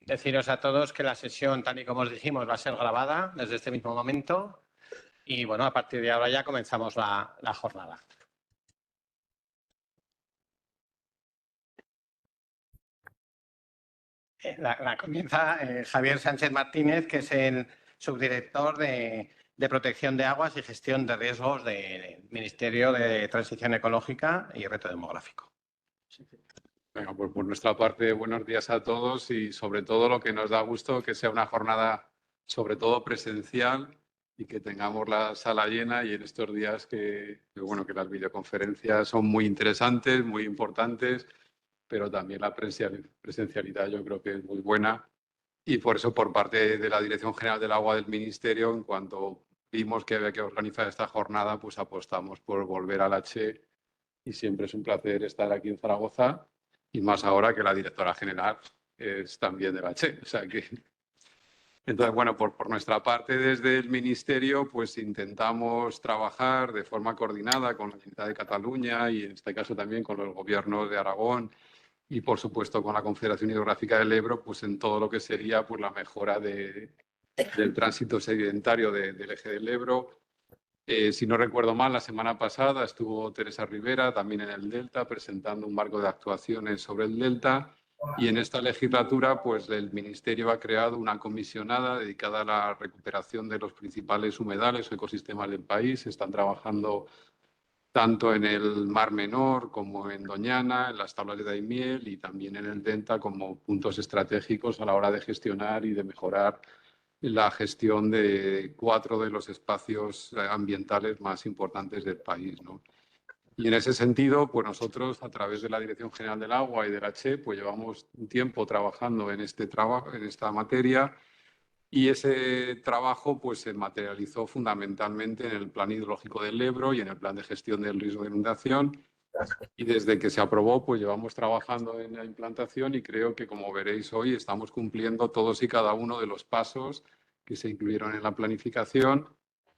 deciros a todos que la sesión, tal y como os dijimos, va a ser grabada desde este mismo momento y, bueno, a partir de ahora ya comenzamos la jornada. La comienza Javier Sánchez Martínez, que es el subdirector de Protección de Aguas y Gestión de Riesgos del Ministerio de Transición Ecológica y Reto Demográfico. Venga, pues por nuestra parte, buenos días a todos y sobre todo lo que nos da gusto que sea una jornada sobre todo presencial y que tengamos la sala llena y en estos días que las videoconferencias son muy interesantes, muy importantes, pero también la presencialidad yo creo que es muy buena y por eso por parte de la Dirección General del Agua del Ministerio, en cuanto vimos que había que organizar esta jornada, pues apostamos por volver al H y siempre es un placer estar aquí en Zaragoza y más ahora que la directora general es también del H. O sea que... Entonces, bueno, por nuestra parte desde el Ministerio pues intentamos trabajar de forma coordinada con la Generalitat de Cataluña y en este caso también con los gobiernos de Aragón y por supuesto con la Confederación Hidrográfica del Ebro pues en todo lo que sería pues la mejora del tránsito sedimentario del eje del Ebro. Si no recuerdo mal, la semana pasada estuvo Teresa Rivera también en el Delta presentando un marco de actuaciones sobre el Delta y en esta legislatura pues el Ministerio ha creado una comisionada dedicada a la recuperación de los principales humedales o ecosistemas del país. Están trabajando tanto en el Mar Menor como en Doñana, en las tablas de Daimiel y también en el Delta como puntos estratégicos a la hora de gestionar y de mejorar la gestión de 4 de los espacios ambientales más importantes del país, ¿no? Y en ese sentido, pues nosotros, a través de la Dirección General del Agua y de la CHE, pues llevamos un tiempo trabajando en esta materia y ese trabajo pues, se materializó fundamentalmente en el Plan Hidrológico del Ebro y en el Plan de Gestión del Riesgo de Inundación. Y desde que se aprobó, pues llevamos trabajando en la implantación y creo que, como veréis hoy, estamos cumpliendo todos y cada uno de los pasos que se incluyeron en la planificación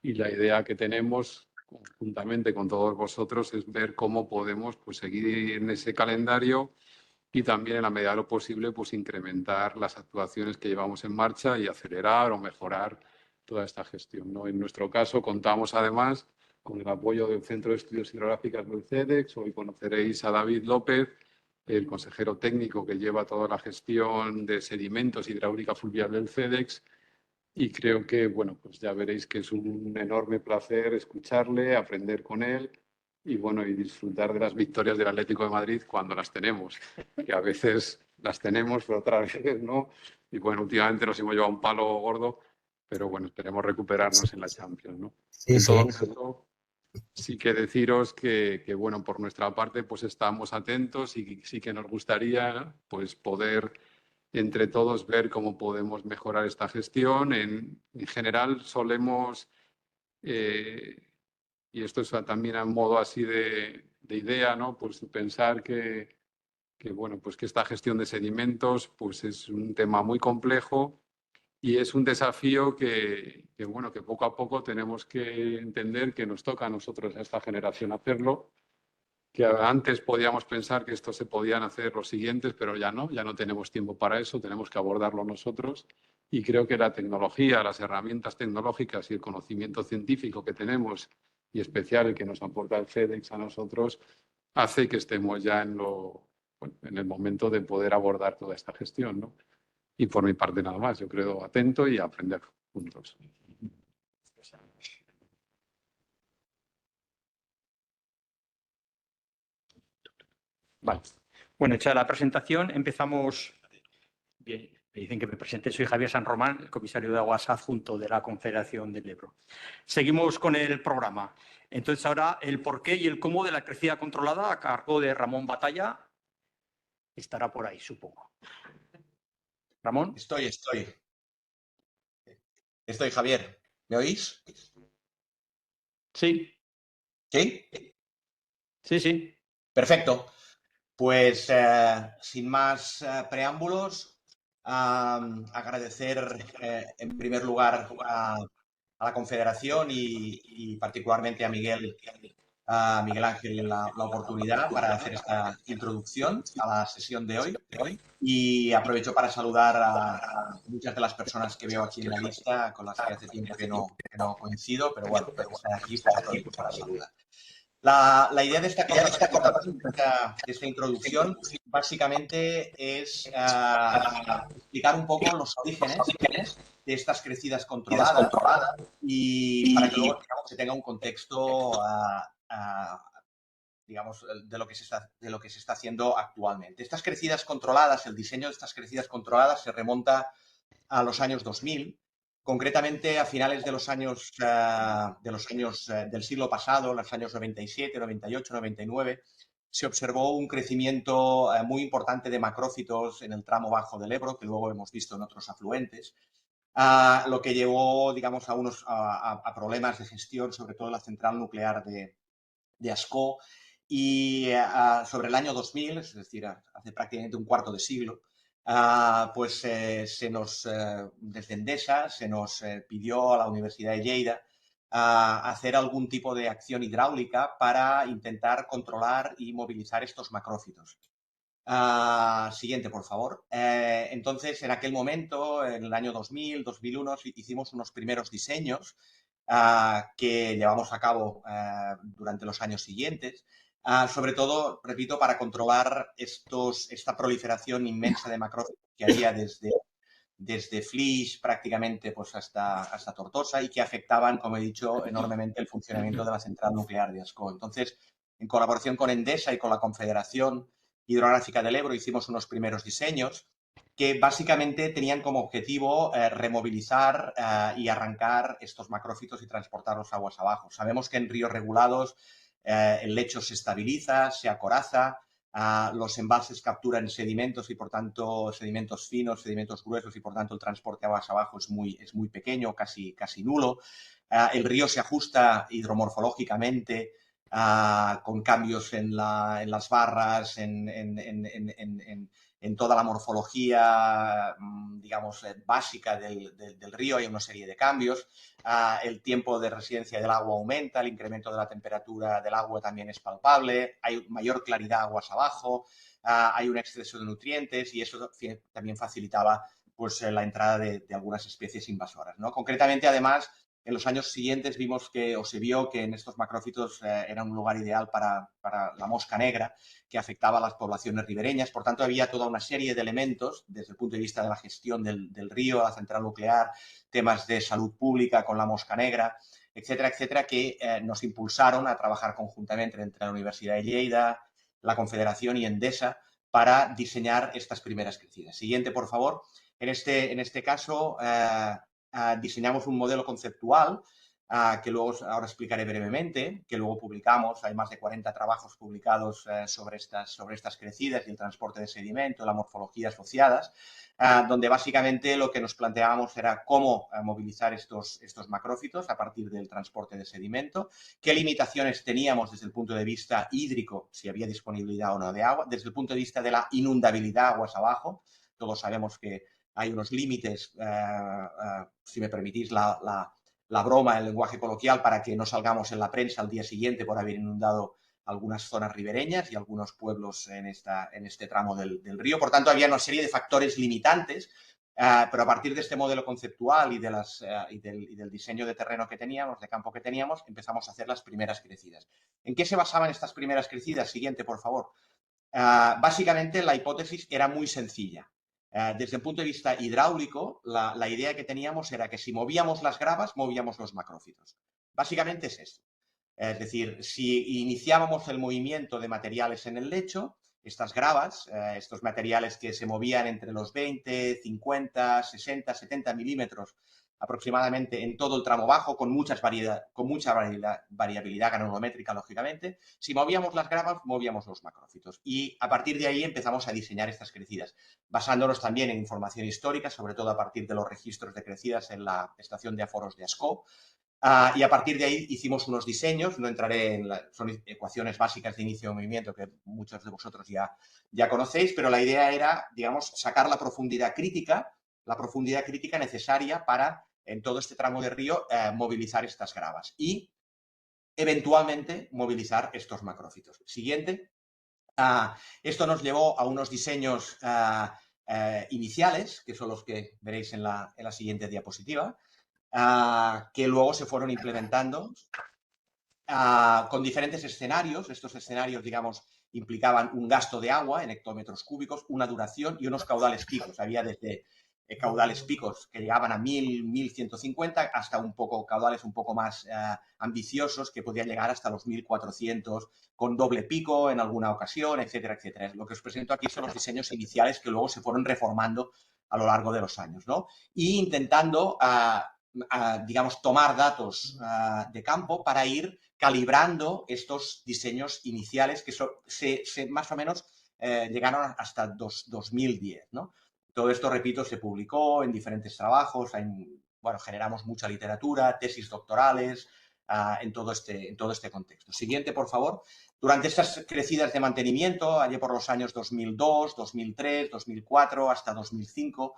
y la idea que tenemos conjuntamente con todos vosotros es ver cómo podemos pues, seguir en ese calendario y también, en la medida de lo posible, pues, incrementar las actuaciones que llevamos en marcha y acelerar o mejorar toda esta gestión, ¿no? En nuestro caso, contamos además con el apoyo del Centro de Estudios Hidrográficos del CEDEX. Hoy conoceréis a David López, el consejero técnico que lleva toda la gestión de sedimentos y hidráulica fluvial del CEDEX. Y creo que, bueno, pues ya veréis que es un enorme placer escucharle, aprender con él y, bueno, y disfrutar de las victorias del Atlético de Madrid cuando las tenemos, que a veces las tenemos, pero otras veces no. Y, bueno, últimamente nos hemos llevado un palo gordo, pero, bueno, esperemos recuperarnos en la Champions, ¿no? Sí, en todo sí. caso, sí que deciros que, bueno, por nuestra parte, pues estamos atentos y sí que nos gustaría, pues, poder entre todos ver cómo podemos mejorar esta gestión. En general solemos, y esto es también a modo así de idea, ¿no? Pues pensar bueno, pues que esta gestión de sedimentos pues es un tema muy complejo y es un desafío bueno, que poco a poco tenemos que entender que nos toca a nosotros, a esta generación, hacerlo, que antes podíamos pensar que esto se podían hacer los siguientes, pero ya no tenemos tiempo para eso, tenemos que abordarlo nosotros y creo que la tecnología, las herramientas tecnológicas y el conocimiento científico que tenemos y especial el que nos aporta el FedEx a nosotros hace que estemos ya en el momento de poder abordar toda esta gestión, ¿no? Y por mi parte nada más, yo creo atento y aprender juntos. Vale. Bueno, hecha la presentación, empezamos. Bien, me dicen que me presente. Soy Javier San Román, el comisario de Aguas adjunto de la Confederación del Ebro. Seguimos con el programa. Entonces, ahora el porqué y el cómo de la crecida controlada a cargo de Ramón Batalla. Estará por ahí, supongo. Ramón. Estoy, Javier. ¿Me oís? Sí. ¿Sí? Sí, sí. Perfecto. Pues sin más preámbulos, agradecer en primer lugar a la Confederación y particularmente a Miguel a Miguel Ángel la oportunidad para hacer esta introducción a la sesión de hoy. Y aprovecho para saludar a muchas de las personas que veo aquí en la lista, con las que hace tiempo que no coincido, pero bueno, están aquí, pues aprovecho para saludar. La idea de esta conversación, de esta introducción, básicamente es explicar un poco los orígenes de estas crecidas controladas y para que luego se tenga un contexto, digamos, de lo que se está haciendo actualmente. Estas crecidas controladas, el diseño de estas crecidas controladas se remonta a los años 2000, concretamente a finales de los años del siglo pasado, los años 97, 98, 99, se observó un crecimiento muy importante de macrófitos en el tramo bajo del Ebro, que luego hemos visto en otros afluentes, lo que llevó, digamos, a problemas de gestión, sobre todo en la central nuclear de Ascó, y sobre el año 2000, es decir, hace prácticamente un cuarto de siglo, pues desde Endesa se nos pidió a la Universidad de Lleida hacer algún tipo de acción hidráulica para intentar controlar y movilizar estos macrófitos. Siguiente, por favor. Entonces, en aquel momento, en el año 2000, 2001, hicimos unos primeros diseños que llevamos a cabo durante los años siguientes. Sobre todo, repito, para controlar esta proliferación inmensa de macrófitos que había desde Flix prácticamente pues hasta Tortosa y que afectaban, como he dicho, enormemente el funcionamiento de la central nuclear de Ascó. Entonces, en colaboración con Endesa y con la Confederación Hidrográfica del Ebro, hicimos unos primeros diseños que básicamente tenían como objetivo removilizar y arrancar estos macrófitos y transportarlos aguas abajo. Sabemos que en ríos regulados el lecho se estabiliza, se acoraza, los embalses capturan sedimentos y, por tanto, sedimentos finos, sedimentos gruesos y, por tanto, el transporte aguas abajo es muy pequeño, casi nulo. El río se ajusta hidromorfológicamente con cambios en las barras, en toda la morfología, digamos, básica del río. Hay una serie de cambios. El tiempo de residencia del agua aumenta, el incremento de la temperatura del agua también es palpable, hay mayor claridad aguas abajo, hay un exceso de nutrientes y eso también facilitaba pues, la entrada de algunas especies invasoras, ¿no? Concretamente, además, en los años siguientes se vio que en estos macrófitos era un lugar ideal para la mosca negra, que afectaba a las poblaciones ribereñas. Por tanto, había toda una serie de elementos desde el punto de vista de la gestión del río, la central nuclear, temas de salud pública con la mosca negra, etcétera, etcétera, que nos impulsaron a trabajar conjuntamente entre la Universidad de Lleida, la Confederación y Endesa para diseñar estas primeras crecidas. Siguiente, por favor. En este caso, diseñamos un modelo conceptual que luego ahora explicaré brevemente, que luego publicamos. Hay más de 40 trabajos publicados sobre estas crecidas y el transporte de sedimento, la morfología asociadas, donde básicamente lo que nos planteábamos era cómo movilizar estos macrófitos a partir del transporte de sedimento, qué limitaciones teníamos desde el punto de vista hídrico, si había disponibilidad o no de agua, desde el punto de vista de la inundabilidad aguas abajo. Todos sabemos que hay unos límites, si me permitís la broma, el lenguaje coloquial, para que no salgamos en la prensa al día siguiente por haber inundado algunas zonas ribereñas y algunos pueblos en este tramo del río. Por tanto, había una serie de factores limitantes, pero a partir de este modelo conceptual y del diseño de terreno que teníamos, de campo que teníamos, empezamos a hacer las primeras crecidas. ¿En qué se basaban estas primeras crecidas? Siguiente, por favor. Básicamente, la hipótesis era muy sencilla. Desde el punto de vista hidráulico, la idea que teníamos era que si movíamos las gravas, movíamos los macrófitos. Básicamente es esto. Es decir, si iniciábamos el movimiento de materiales en el lecho, estas gravas, estos materiales que se movían entre los 20, 50, 60, 70 milímetros aproximadamente en todo el tramo bajo, con mucha variabilidad granulométrica, lógicamente. Si movíamos las gravas, movíamos los macrófitos. Y a partir de ahí empezamos a diseñar estas crecidas, basándonos también en información histórica, sobre todo a partir de los registros de crecidas en la estación de aforos de Ascó. Y a partir de ahí hicimos unos diseños, no entraré son ecuaciones básicas de inicio de movimiento que muchos de vosotros ya conocéis, pero la idea era, digamos, sacar la profundidad crítica necesaria para, en todo este tramo de río, movilizar estas gravas. Y eventualmente movilizar estos macrófitos. Siguiente. Esto nos llevó a unos diseños iniciales, que son los que veréis en la siguiente diapositiva, que luego se fueron implementando con diferentes escenarios. Estos escenarios, digamos, implicaban un gasto de agua en hectómetros cúbicos, una duración y unos caudales picos. Había desde caudales picos que llegaban a 1000, 1150 hasta caudales un poco más ambiciosos que podían llegar hasta los 1400 con doble pico en alguna ocasión, etcétera, etcétera. Lo que os presento aquí son los diseños iniciales que luego se fueron reformando a lo largo de los años, ¿no? Y intentando, digamos, tomar datos de campo para ir calibrando estos diseños iniciales que más o menos llegaron hasta 2010, ¿no? Todo esto, repito, se publicó en diferentes trabajos, bueno, generamos mucha literatura, tesis doctorales en todo este contexto. Siguiente, por favor. Durante estas crecidas de mantenimiento, allí por los años 2002, 2003, 2004 hasta 2005,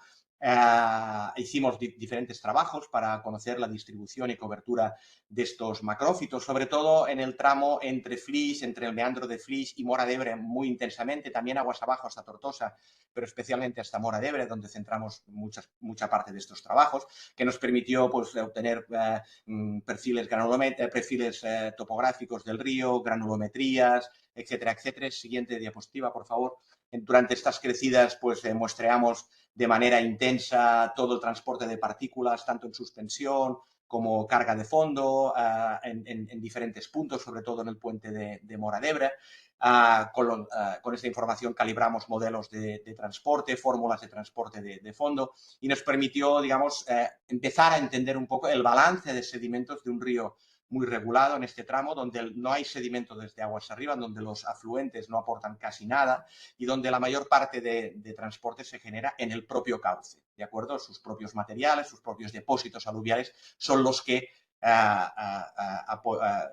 hicimos diferentes trabajos para conocer la distribución y cobertura de estos macrófitos, sobre todo en el tramo entre el meandro de Flix y Móra d'Ebre muy intensamente, también aguas abajo hasta Tortosa, pero especialmente hasta Móra d'Ebre, donde centramos mucha parte de estos trabajos, que nos permitió pues, obtener perfiles topográficos del río, granulometrías, etcétera, etcétera. Siguiente diapositiva, por favor. Durante estas crecidas, pues muestreamos de manera intensa todo el transporte de partículas, tanto en suspensión como carga de fondo, en diferentes puntos, sobre todo en el puente de Móra d'Ebre. Con esta información calibramos modelos de transporte, fórmulas de transporte de fondo y nos permitió, digamos, empezar a entender un poco el balance de sedimentos de un río muy regulado en este tramo, donde no hay sedimento desde aguas arriba, donde los afluentes no aportan casi nada y donde la mayor parte de transporte se genera en el propio cauce, ¿de acuerdo? Sus propios materiales, sus propios depósitos aluviales son los que,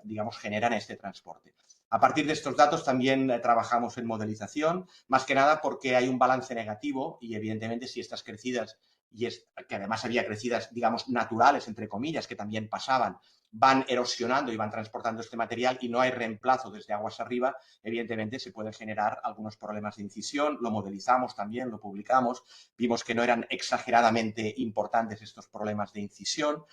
digamos, generan este transporte. A partir de estos datos también trabajamos en modelización, más que nada porque hay un balance negativo y evidentemente si estas crecidas, que además había crecidas, digamos, naturales, entre comillas, que también pasaban, van erosionando y van transportando este material y no hay reemplazo desde aguas arriba, evidentemente se pueden generar algunos problemas de incisión. Lo modelizamos también, lo publicamos, vimos que no eran exageradamente importantes estos problemas de incisión,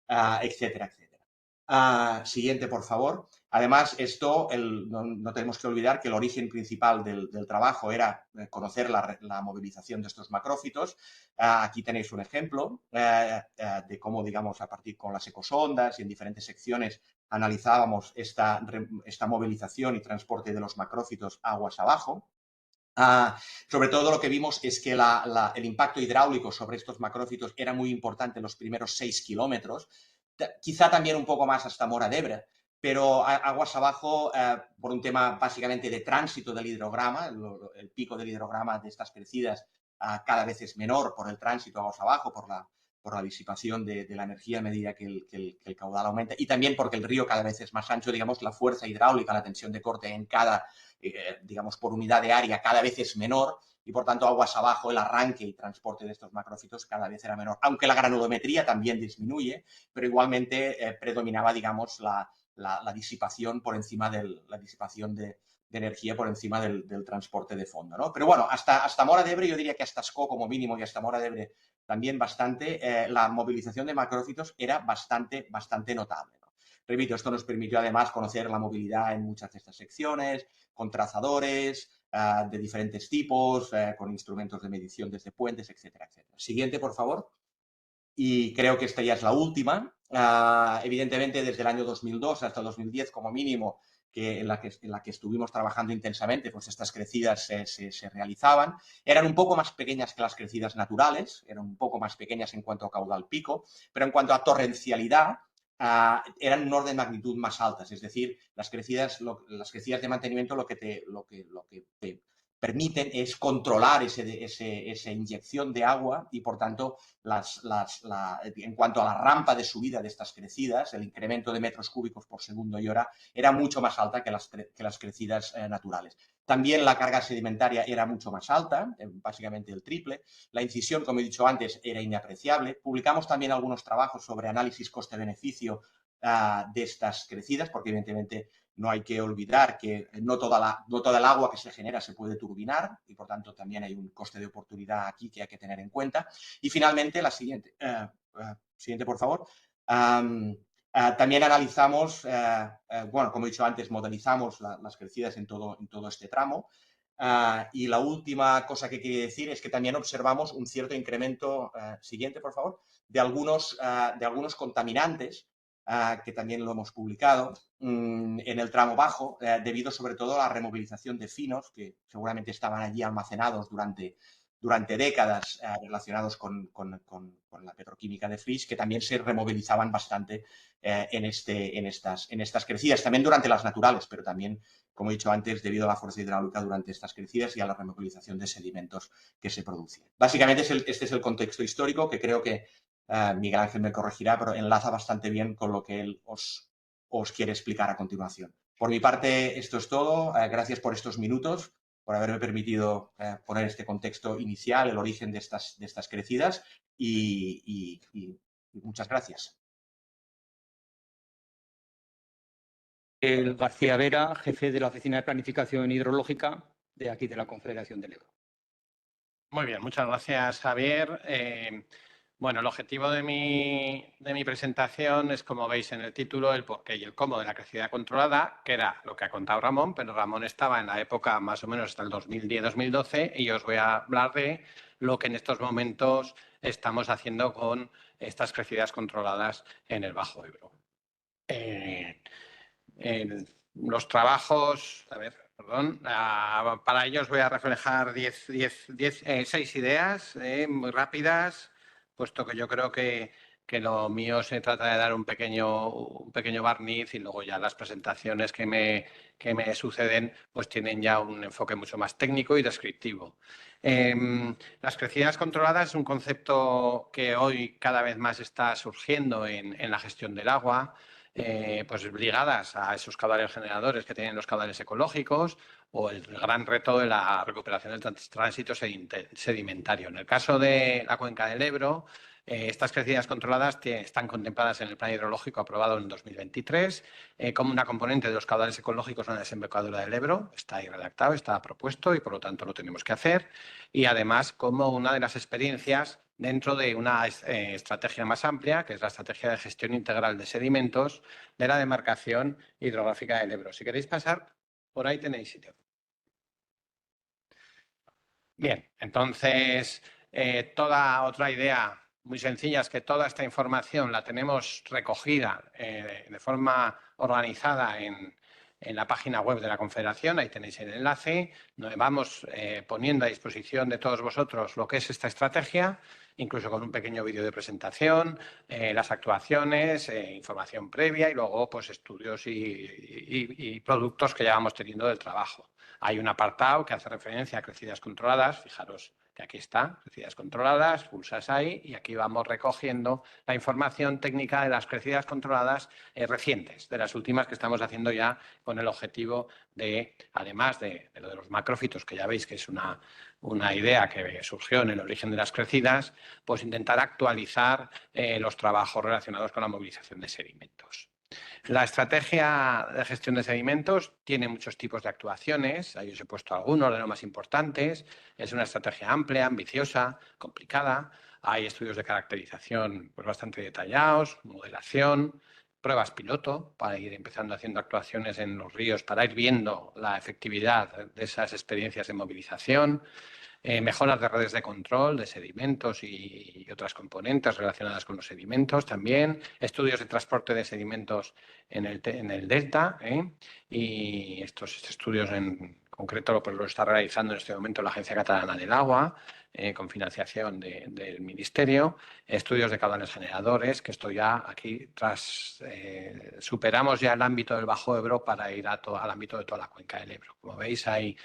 etcétera, etcétera. Siguiente, por favor. Además, esto no tenemos que olvidar que el origen principal del trabajo era conocer la movilización de estos macrófitos. Aquí tenéis un ejemplo de cómo, digamos, a partir con las ecosondas y en diferentes secciones analizábamos esta movilización y transporte de los macrófitos aguas abajo. Sobre todo lo que vimos es que el impacto hidráulico sobre estos macrófitos era muy importante en los primeros 6 kilómetros, quizá también un poco más hasta Móra d'Ebre, pero aguas abajo, por un tema básicamente de tránsito del hidrograma, el pico del hidrograma de estas crecidas cada vez es menor por el tránsito aguas abajo, por la disipación de la energía a medida que el caudal aumenta y también porque el río cada vez es más ancho, digamos, la fuerza hidráulica, la tensión de corte en digamos, por unidad de área cada vez es menor y, por tanto, aguas abajo el arranque y transporte de estos macrófitos cada vez era menor. Aunque la granulometría también disminuye, pero igualmente predominaba, digamos, la disipación por encima la disipación de energía por encima del transporte de fondo, ¿no? Pero bueno, hasta Móra d'Ebre, yo diría que hasta Ascó como mínimo y hasta Móra d'Ebre también bastante, la movilización de macrófitos era bastante notable, ¿no? Repito, esto nos permitió además conocer la movilidad en muchas de estas secciones, con trazadores de diferentes tipos, con instrumentos de medición desde puentes, etcétera, etcétera. Siguiente, por favor. Y creo que esta ya es la última. Evidentemente, desde el año 2002 hasta 2010, como mínimo, en la que estuvimos trabajando intensamente, pues estas crecidas se realizaban. Eran un poco más pequeñas que las crecidas naturales, eran un poco más pequeñas en cuanto a caudal pico, pero en cuanto a torrencialidad, eran un orden de magnitud más altas. Es decir, las crecidas de mantenimiento lo que te permiten es controlar esa inyección de agua y, por tanto, en cuanto a la rampa de subida de estas crecidas, el incremento de metros cúbicos por segundo y hora era mucho más alta que las crecidas naturales. También la carga sedimentaria era mucho más alta, básicamente el triple. La incisión, como he dicho antes, era inapreciable. Publicamos también algunos trabajos sobre análisis coste-beneficio de estas crecidas, porque evidentemente no hay que olvidar que no toda el agua que se genera se puede turbinar y, por tanto, también hay un coste de oportunidad aquí que hay que tener en cuenta. Y, finalmente, la siguiente. Siguiente, por favor. También analizamos, bueno, como he dicho antes, modelizamos las crecidas en todo este tramo. Y la última cosa que quería decir es que también observamos un cierto incremento, siguiente, por favor, de algunos contaminantes, que también lo hemos publicado, en el tramo bajo, debido sobre todo a la removilización de finos que seguramente estaban allí almacenados durante décadas, relacionados con la petroquímica de Flix, que también se removilizaban bastante en estas crecidas, también durante las naturales, pero también, como he dicho antes, debido a la fuerza hidráulica durante estas crecidas y a la removilización de sedimentos que se producían. Básicamente este es el contexto histórico, que creo que Miguel Ángel me corregirá, pero enlaza bastante bien con lo que él os quiere explicar a continuación. Por mi parte, esto es todo. Gracias por estos minutos, por haberme permitido poner este contexto inicial, el origen de estas crecidas, y muchas gracias. El García Vera, jefe de la Oficina de Planificación Hidrológica de aquí de la Confederación del Ebro. Muy bien, muchas gracias, Javier. Bueno, el objetivo de mi presentación es, como veis en el título, el porqué y el cómo de la crecida controlada, que era lo que ha contado Ramón, pero Ramón estaba en la época más o menos hasta el 2010-2012, y os voy a hablar de lo que en estos momentos estamos haciendo con estas crecidas controladas en el Bajo Ebro. Los trabajos, para ellos voy a reflejar 6 ideas muy rápidas, puesto que yo creo que lo mío se trata de dar un pequeño barniz, y luego ya las presentaciones que me suceden pues tienen ya un enfoque mucho más técnico y descriptivo. Las crecidas controladas es un concepto que hoy cada vez más está surgiendo en la gestión del agua, pues ligadas a esos caudales generadores que tienen los caudales ecológicos, o el gran reto de la recuperación del tránsito sedimentario. En el caso de la cuenca del Ebro, estas crecidas controladas están contempladas en el plan hidrológico aprobado en 2023 como una componente de los caudales ecológicos en la desembocadura del Ebro. Está ahí redactado, está propuesto, y por lo tanto lo tenemos que hacer. Y además como una de las experiencias dentro de una estrategia más amplia, que es la estrategia de gestión integral de sedimentos de la demarcación hidrográfica del Ebro. Si queréis pasar, por ahí tenéis sitio. Bien, entonces, otra idea muy sencilla es que toda esta información la tenemos recogida de forma organizada en la página web de la Confederación. Ahí tenéis el enlace, donde vamos poniendo a disposición de todos vosotros lo que es esta estrategia, incluso con un pequeño vídeo de presentación, las actuaciones, información previa, y luego pues estudios y productos que ya vamos teniendo del trabajo. Hay un apartado que hace referencia a crecidas controladas. Fijaros que aquí está, crecidas controladas, pulsas ahí y aquí vamos recogiendo la información técnica de las crecidas controladas recientes, de las últimas que estamos haciendo ya con el objetivo de, además de lo de los macrófitos, que ya veis que es una idea que surgió en el origen de las crecidas, pues intentar actualizar los trabajos relacionados con la movilización de sedimentos. La estrategia de gestión de sedimentos tiene muchos tipos de actuaciones. Ahí os he puesto algunos de los más importantes. Es una estrategia amplia, ambiciosa, complicada. Hay estudios de caracterización pues, bastante detallados, modelación, pruebas piloto para ir empezando haciendo actuaciones en los ríos, para ir viendo la efectividad de esas experiencias de movilización. Mejoras de redes de control de sedimentos y otras componentes relacionadas con los sedimentos también, estudios de transporte de sedimentos en el delta, y estos estudios en concreto lo está realizando en este momento la Agencia Catalana del Agua, con financiación del Ministerio, estudios de caudales generadores, que esto ya aquí superamos ya el ámbito del Bajo Ebro para ir al ámbito de toda la cuenca del Ebro. Como veis, hay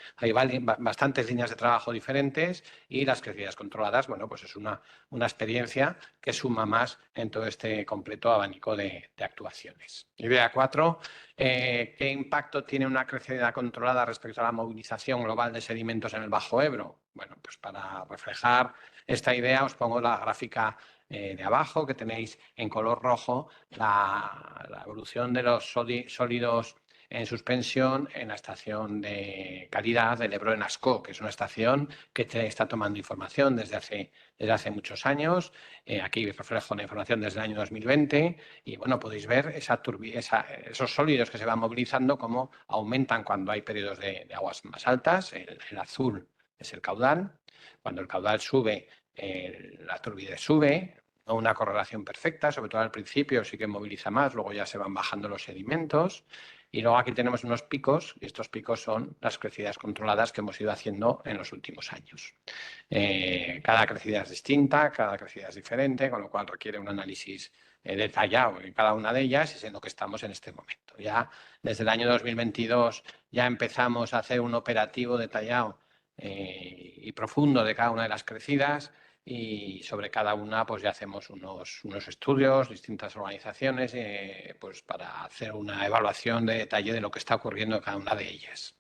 bastantes líneas de trabajo diferentes, y las crecidas controladas, bueno, pues es una experiencia que suma más en todo este completo abanico de actuaciones. Idea 4. ¿Qué impacto tiene una crecida controlada respecto a la movilización global de sedimentos en el Bajo Ebro? Bueno, pues para reflejar esta idea os pongo la gráfica de abajo, que tenéis en color rojo la evolución de los sólidos en suspensión en la estación de calidad del Ebro en Ascó, que es una estación que está tomando información desde hace muchos años. Aquí reflejo la información desde el año 2020 y bueno, podéis ver esos sólidos que se van movilizando, cómo aumentan cuando hay periodos de aguas más altas. El azul es el caudal. Cuando el caudal sube, la turbidez sube. No una correlación perfecta, sobre todo al principio sí que moviliza más, luego ya se van bajando los sedimentos. Y luego aquí tenemos unos picos, y estos picos son las crecidas controladas que hemos ido haciendo en los últimos años. Cada crecida es distinta, cada crecida es diferente, con lo cual requiere un análisis detallado en cada una de ellas y es en lo que estamos en este momento. Ya desde el año 2022 ya empezamos a hacer un operativo detallado y profundo de cada una de las crecidas. Y sobre cada una pues ya hacemos unos estudios, distintas organizaciones, pues para hacer una evaluación de detalle de lo que está ocurriendo en cada una de ellas.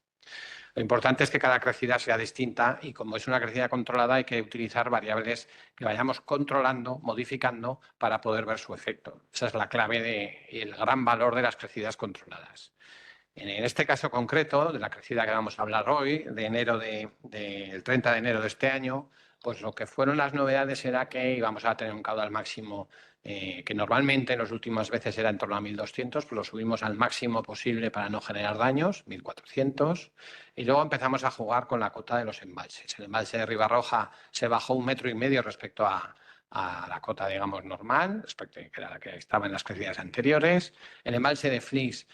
Lo importante es que cada crecida sea distinta y como es una crecida controlada hay que utilizar variables que vayamos controlando, modificando para poder ver su efecto. Esa es la clave y el gran valor de las crecidas controladas. En este caso concreto, de la crecida que vamos a hablar hoy, del 30 de enero de este año, pues lo que fueron las novedades era que íbamos a tener un caudal máximo que normalmente en las últimas veces era en torno a 1.200, pues lo subimos al máximo posible para no generar daños, 1.400. Y luego empezamos a jugar con la cota de los embalses. El embalse de Ribarroja se bajó 1,5 metros respecto a la cota, digamos, normal, respecto que era la que estaba en las crecidas anteriores. El embalse de Flix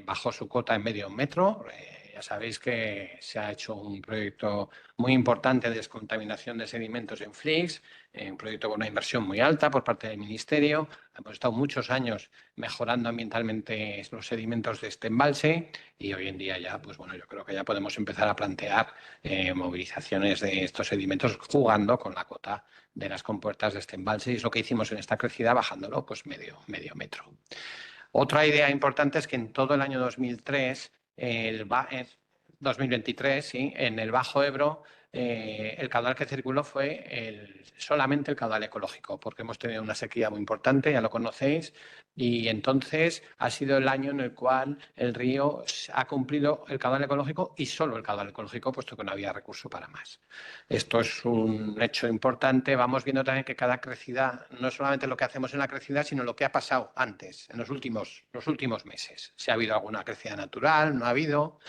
bajó su cota en medio metro. Ya sabéis que se ha hecho un proyecto muy importante de descontaminación de sedimentos en Flix, un proyecto con una inversión muy alta por parte del Ministerio. Hemos estado muchos años mejorando ambientalmente los sedimentos de este embalse y hoy en día ya, pues bueno, yo creo que ya podemos empezar a plantear movilizaciones de estos sedimentos jugando con la cota de las compuertas de este embalse y es lo que hicimos en esta crecida bajándolo pues medio metro. Otra idea importante es que en todo el año 2023, 2023, sí, en el Bajo Ebro, el caudal que circuló fue solamente el caudal ecológico, porque hemos tenido una sequía muy importante, ya lo conocéis, y entonces ha sido el año en el cual el río ha cumplido el caudal ecológico y solo el caudal ecológico, puesto que no había recurso para más. Esto es un hecho importante. Vamos viendo también que cada crecida, no es solamente lo que hacemos en la crecida, sino lo que ha pasado antes, en los últimos meses. Si ha habido alguna crecida natural, no ha habido.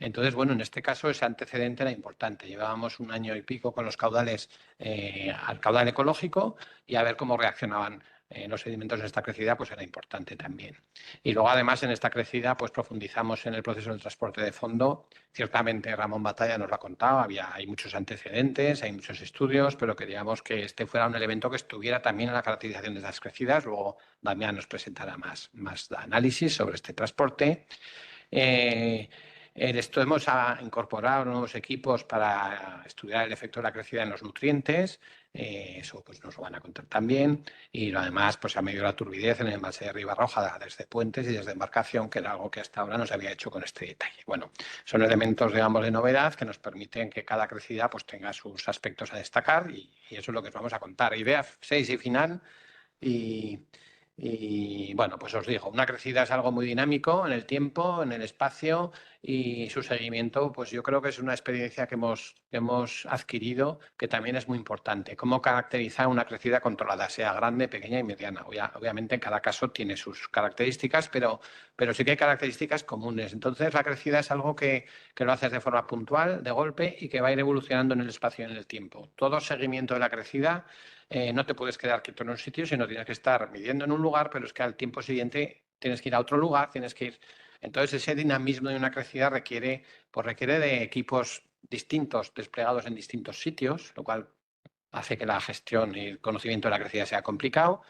Entonces, bueno, en este caso ese antecedente era importante. Llevábamos 1 año y pico con los caudales al caudal ecológico y a ver cómo reaccionaban los sedimentos en esta crecida, pues era importante también. Y luego, además, en esta crecida, pues profundizamos en el proceso del transporte de fondo. Ciertamente, Ramón Batalla nos lo ha contado, hay muchos antecedentes, hay muchos estudios, pero queríamos que este fuera un elemento que estuviera también en la caracterización de las crecidas. Luego, Damián nos presentará más análisis sobre este transporte. Esto hemos incorporado nuevos equipos para estudiar el efecto de la crecida en los nutrientes. Eso pues nos lo van a contar también. Y además pues ha medido la turbidez en el embalse de Ribarroja desde puentes y desde embarcación, que era algo que hasta ahora no se había hecho con este detalle. Bueno, son elementos, digamos, de novedad que nos permiten que cada crecida pues tenga sus aspectos a destacar y eso es lo que os vamos a contar. Idea 6 y final. Y bueno, pues os digo, una crecida es algo muy dinámico en el tiempo, en el espacio y su seguimiento, pues yo creo que es una experiencia que hemos adquirido que también es muy importante. Cómo caracterizar una crecida controlada, sea grande, pequeña y mediana. Obviamente en cada caso tiene sus características, pero sí que hay características comunes. Entonces la crecida es algo que lo haces de forma puntual, de golpe y que va a ir evolucionando en el espacio y en el tiempo. Todo seguimiento de la crecida no te puedes quedar quieto en un sitio, sino tienes que estar midiendo en un lugar, pero es que al tiempo siguiente tienes que ir a otro lugar, tienes que ir. Entonces, ese dinamismo de una crecida requiere de equipos distintos desplegados en distintos sitios, lo cual hace que la gestión y el conocimiento de la crecida sea complicado.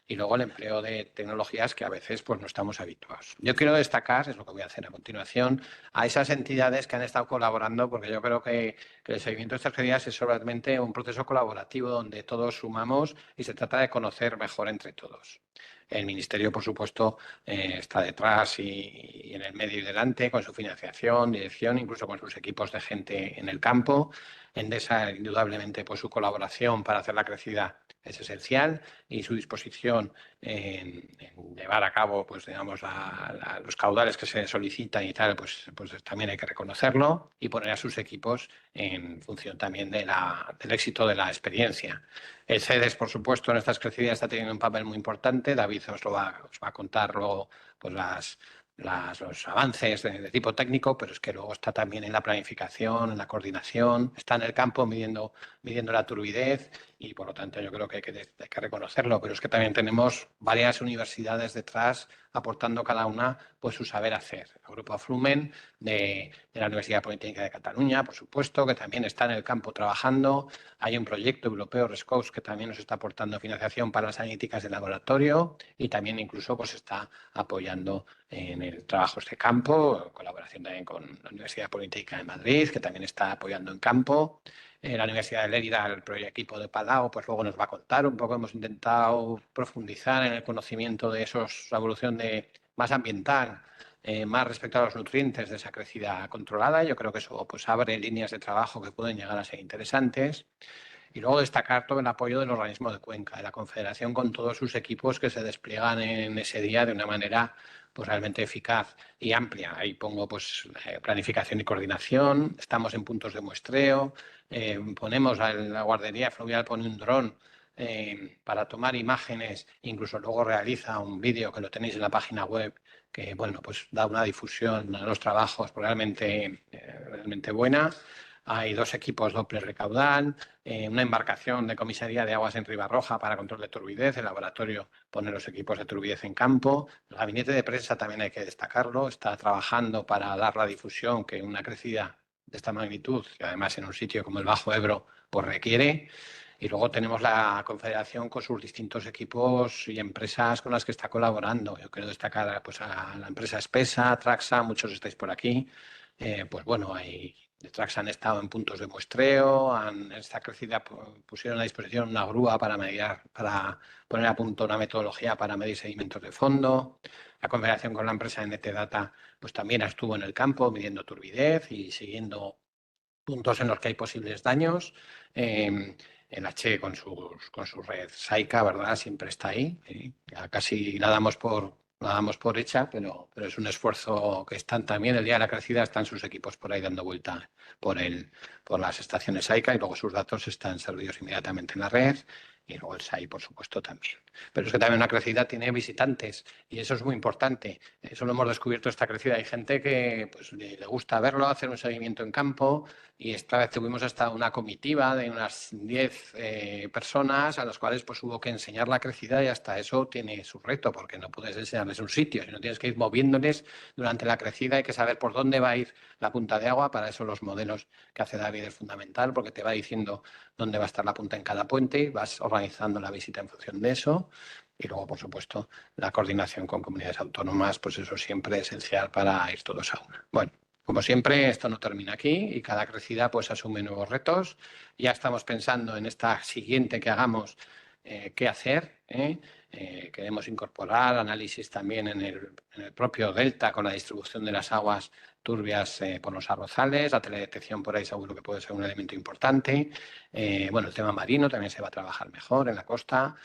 Y luego el empleo de tecnologías que a veces pues, no estamos habituados. Yo quiero destacar, es lo que voy a hacer a continuación, a esas entidades que han estado colaborando, porque yo creo que el seguimiento de estas crecidas es solamente un proceso colaborativo donde todos sumamos y se trata de conocer mejor entre todos. El Ministerio, por supuesto, está detrás y en el medio y delante con su financiación, dirección, incluso con sus equipos de gente en el campo. Endesa, indudablemente, pues su colaboración para hacer la crecida es esencial y su disposición en llevar a cabo, pues digamos, los caudales que se solicitan y tal, pues también hay que reconocerlo y poner a sus equipos en función también del éxito de la experiencia. El CEDES, por supuesto, en estas crecidas está teniendo un papel muy importante. David os va a contar luego pues los avances de tipo técnico, pero es que luego está también en la planificación, en la coordinación, está en el campo midiendo la turbidez y por lo tanto yo creo que hay que reconocerlo, pero es que también tenemos varias universidades detrás aportando cada una pues su saber hacer. El Grupo Flumen de la Universidad Politécnica de Cataluña, por supuesto, que también está en el campo trabajando. Hay un proyecto europeo, RESCOUS, que también nos está aportando financiación para las analíticas de laboratorio y también incluso pues está apoyando en el trabajo de campo, en colaboración también con la Universidad Politécnica de Madrid, que también está apoyando en campo. La Universidad de Lérida, el equipo de Palau, pues luego nos va a contar un poco. Hemos intentado profundizar en el conocimiento de la evolución más ambiental, más respecto a los nutrientes de esa crecida controlada. Yo creo que eso pues abre líneas de trabajo que pueden llegar a ser interesantes. Y luego destacar todo el apoyo del organismo de Cuenca, de la Confederación, con todos sus equipos que se despliegan en ese día de una manera pues realmente eficaz y amplia. Ahí pongo pues planificación y coordinación, estamos en puntos de muestreo, ponemos a la guardería fluvial, pone un dron para tomar imágenes, incluso luego realiza un vídeo que lo tenéis en la página web que bueno pues da una difusión a los trabajos realmente buena. Hay 2 equipos Doppler de caudal, una embarcación de comisaría de aguas en Ribarroja para control de turbidez. El laboratorio pone los equipos de turbidez en campo. El gabinete de prensa también hay que destacarlo. Está trabajando para dar la difusión que una crecida de esta magnitud, y además en un sitio como el Bajo Ebro, pues requiere. Y luego tenemos la Confederación con sus distintos equipos y empresas con las que está colaborando. Yo quiero destacar pues, a la empresa Espesa, Traxa, muchos estáis por aquí. Pues bueno, Traxa han estado en puntos de muestreo, en esta crecida pusieron a disposición una grúa para poner a punto una metodología para medir sedimentos de fondo. La confederación con la empresa NT Data pues también estuvo en el campo midiendo turbidez y siguiendo puntos en los que hay posibles daños. El H con su red Saika, ¿verdad? Siempre está ahí. Ya casi la damos por hecha, pero es un esfuerzo que están también. El día de la crecida están sus equipos por ahí dando vuelta por las estaciones Saika y luego sus datos están servidos inmediatamente en la red y luego el SAI, por supuesto, también. Pero es que también una crecida tiene visitantes y eso es muy importante. Eso lo hemos descubierto esta crecida. Hay gente que pues, le gusta verlo, hacer un seguimiento en campo y esta vez tuvimos hasta una comitiva de unas 10 personas a las cuales pues hubo que enseñar la crecida y hasta eso tiene su reto porque no puedes enseñarles un sitio, sino tienes que ir moviéndoles durante la crecida. Hay que saber por dónde va a ir la punta de agua. Para eso los modelos que hace David es fundamental porque te va diciendo dónde va a estar la punta en cada puente y vas organizando la visita en función de eso. Y luego, por supuesto, la coordinación con comunidades autónomas, pues eso siempre es esencial para ir todos a una. Bueno, como siempre, esto no termina aquí y cada crecida pues asume nuevos retos. Ya estamos pensando en esta siguiente que hagamos, qué hacer. Queremos incorporar análisis también en el propio delta con la distribución de las aguas turbias por los arrozales. La teledetección por ahí seguro que puede ser un elemento importante. Bueno, el tema marino también se va a trabajar mejor en la costa.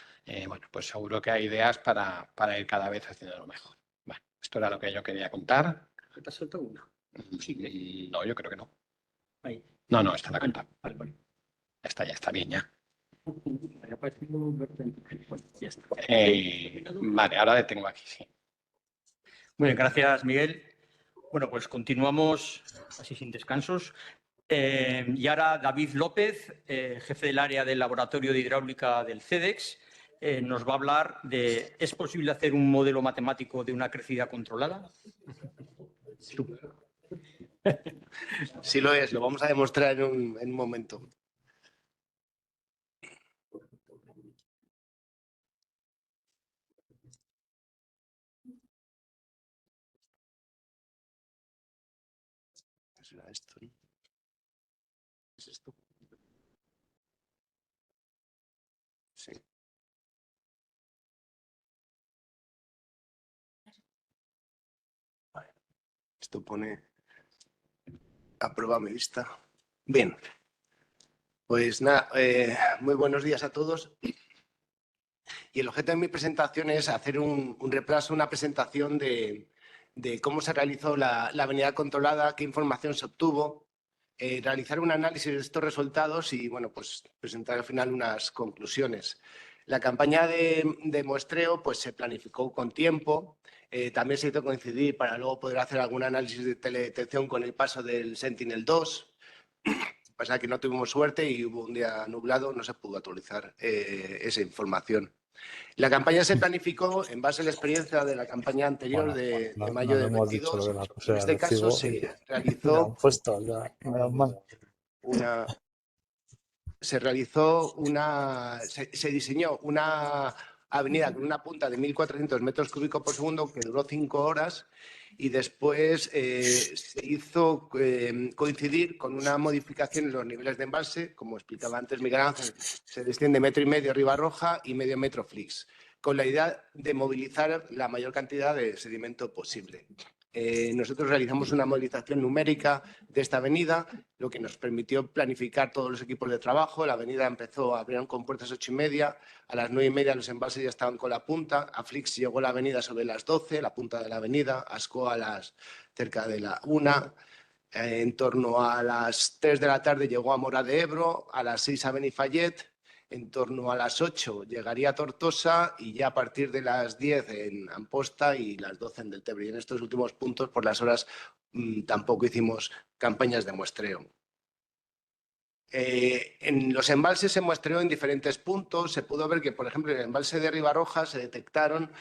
Bueno, pues seguro que hay ideas para ir cada vez haciéndolo mejor. Bueno, esto era lo que yo quería contar. ¿Te has soltado una? Sí, No, yo creo que no. ahí. No, esta la canta. Vale. Esta ya está bien, ya. Me ha parecido verde. Bueno, ya está. Vale, ahora le tengo aquí, sí. Muy bien, gracias, Miguel. Bueno, pues continuamos así sin descansos. Y ahora David López, jefe del área del Laboratorio de Hidráulica del CEDEX, nos va a hablar de ¿es posible hacer un modelo matemático de una crecida controlada? Sí lo es, lo vamos a demostrar en un momento. ¿Será esto? ¿No? ¿Es esto? Sí. Vale. Esto pone aprueba mi lista. Bien. Pues nada, muy buenos días a todos. Y el objeto de mi presentación es hacer un repaso, una presentación de cómo se realizó la avenida controlada, qué información se obtuvo, realizar un análisis de estos resultados y, bueno, pues presentar al final unas conclusiones. La campaña de muestreo pues, se planificó con tiempo, también se hizo coincidir para luego poder hacer algún análisis de teledetección con el paso del Sentinel-2. Pasa que no tuvimos suerte y hubo un día nublado, no se pudo actualizar esa información. La campaña se planificó en base a la experiencia de la campaña anterior de mayo del 22. En este caso se realizó se diseñó una avenida con una punta de 1.400 metros cúbicos por segundo que duró 5 horas y después se hizo coincidir con una modificación en los niveles de embalse. Como explicaba antes Miguel Ángel, se desciende 1,5 metros Ribarroja y medio metro Flix, con la idea de movilizar la mayor cantidad de sedimento posible. Nosotros realizamos una movilización numérica de esta avenida, lo que nos permitió planificar todos los equipos de trabajo. La avenida abrieron con puertas 8:30, a las 9:30 los embalses ya estaban con la punta, a Flix llegó la avenida sobre las 12, la punta de la avenida, a Ascó cerca de la 1, en torno a las 3 de la tarde llegó a Mora de Ebro, a las 6 a Benifallet, en torno a las 8 llegaría a Tortosa y ya a partir de las 10 en Amposta y las 12 en Deltebre. Y en estos últimos puntos, por las horas, tampoco hicimos campañas de muestreo. En los embalses se muestreó en diferentes puntos. Se pudo ver que, por ejemplo, en el embalse de Ribarroja se detectaron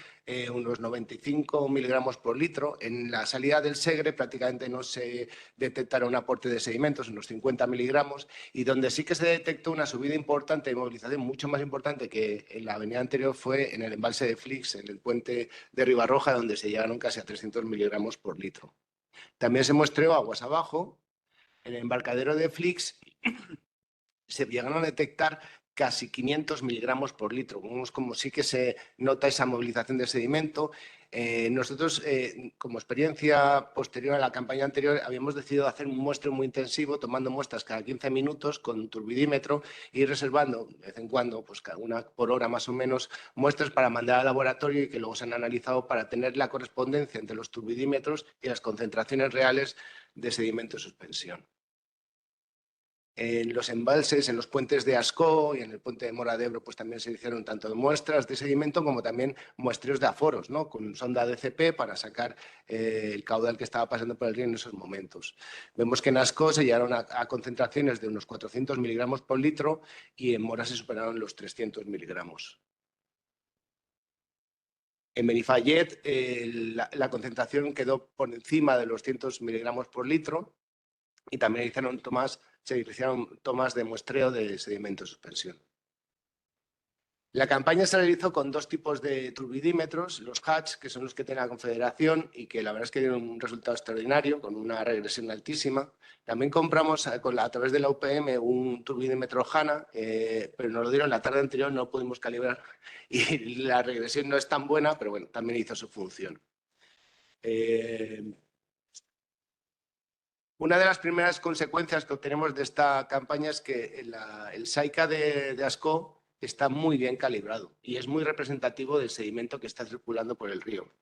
unos 95 miligramos por litro. En la salida del Segre prácticamente no se detectaron un aporte de sedimentos, unos 50 miligramos, y donde sí que se detectó una subida importante de movilización, mucho más importante que en la avenida anterior, fue en el embalse de Flix, en el puente de Ribarroja, donde se llegaron casi a 300 miligramos por litro. También se muestreó aguas abajo, en el embarcadero de Flix se llegaron a detectar casi 500 miligramos por litro. Vemos como sí que se nota esa movilización de sedimento. Nosotros, como experiencia posterior a la campaña anterior, habíamos decidido hacer un muestreo muy intensivo, tomando muestras cada 15 minutos con un turbidímetro y reservando de vez en cuando, pues cada una por hora más o menos, muestras para mandar al laboratorio y que luego se han analizado para tener la correspondencia entre los turbidímetros y las concentraciones reales de sedimento en suspensión. En los embalses, en los puentes de Ascó y en el puente de Mora de Ebro, pues también se hicieron tanto muestras de sedimento como también muestreos de aforos, ¿no? Con sonda DCP para sacar el caudal que estaba pasando por el río en esos momentos. Vemos que en Ascó se llegaron a concentraciones de unos 400 miligramos por litro y en Mora se superaron los 300 miligramos. En Benifallet la concentración quedó por encima de los 100 miligramos por litro y también se hicieron tomas de muestreo de sedimento en suspensión. La campaña se realizó con 2 tipos de turbidímetros, los Hatch, que son los que tiene la Confederación y que la verdad es que dieron un resultado extraordinario, con una regresión altísima. También compramos a través de la UPM un turbidímetro HANA, pero nos lo dieron la tarde anterior, no lo pudimos calibrar y la regresión no es tan buena, pero bueno, también hizo su función. Una de las primeras consecuencias que obtenemos de esta campaña es que el SAICA de Ascó está muy bien calibrado y es muy representativo del sedimento que está circulando por el río.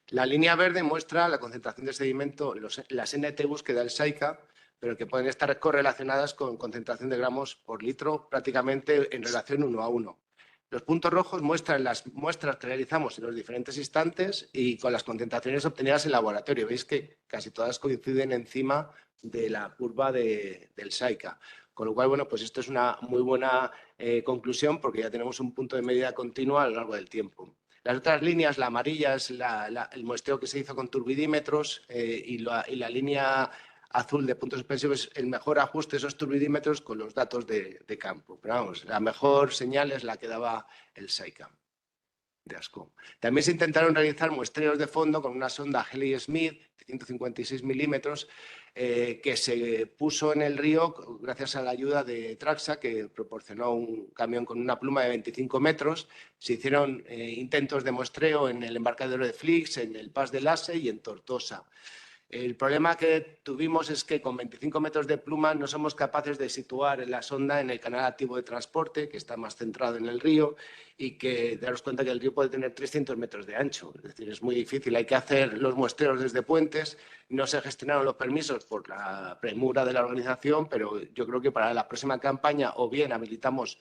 La línea verde muestra la concentración de sedimento, las NTUs que da el SAICA, pero que pueden estar correlacionadas con concentración de gramos por litro prácticamente en relación 1 a 1. Los puntos rojos muestran las muestras que realizamos en los diferentes instantes y con las concentraciones obtenidas en laboratorio. Veis que casi todas coinciden encima de la curva del SAICA. Con lo cual, bueno, pues esto es una muy buena conclusión porque ya tenemos un punto de medida continua a lo largo del tiempo. Las otras líneas, la amarilla es el muestreo que se hizo con turbidímetros y la línea azul de puntos suspensivos, el mejor ajuste de esos turbidímetros con los datos de campo. Pero vamos, la mejor señal es la que daba el SAICA de Ascó. También se intentaron realizar muestreos de fondo con una sonda Halley-Smith de 156 milímetros que se puso en el río gracias a la ayuda de Traxa, que proporcionó un camión con una pluma de 25 metros. Se hicieron intentos de muestreo en el embarcadero de Flix, en el Pas de Lasse y en Tortosa. El problema que tuvimos es que con 25 metros de pluma no somos capaces de situar la sonda en el canal activo de transporte, que está más centrado en el río, y que daros cuenta que el río puede tener 300 metros de ancho. Es decir, es muy difícil, hay que hacer los muestreos desde puentes. No se gestionaron los permisos por la premura de la organización, pero yo creo que para la próxima campaña o bien habilitamos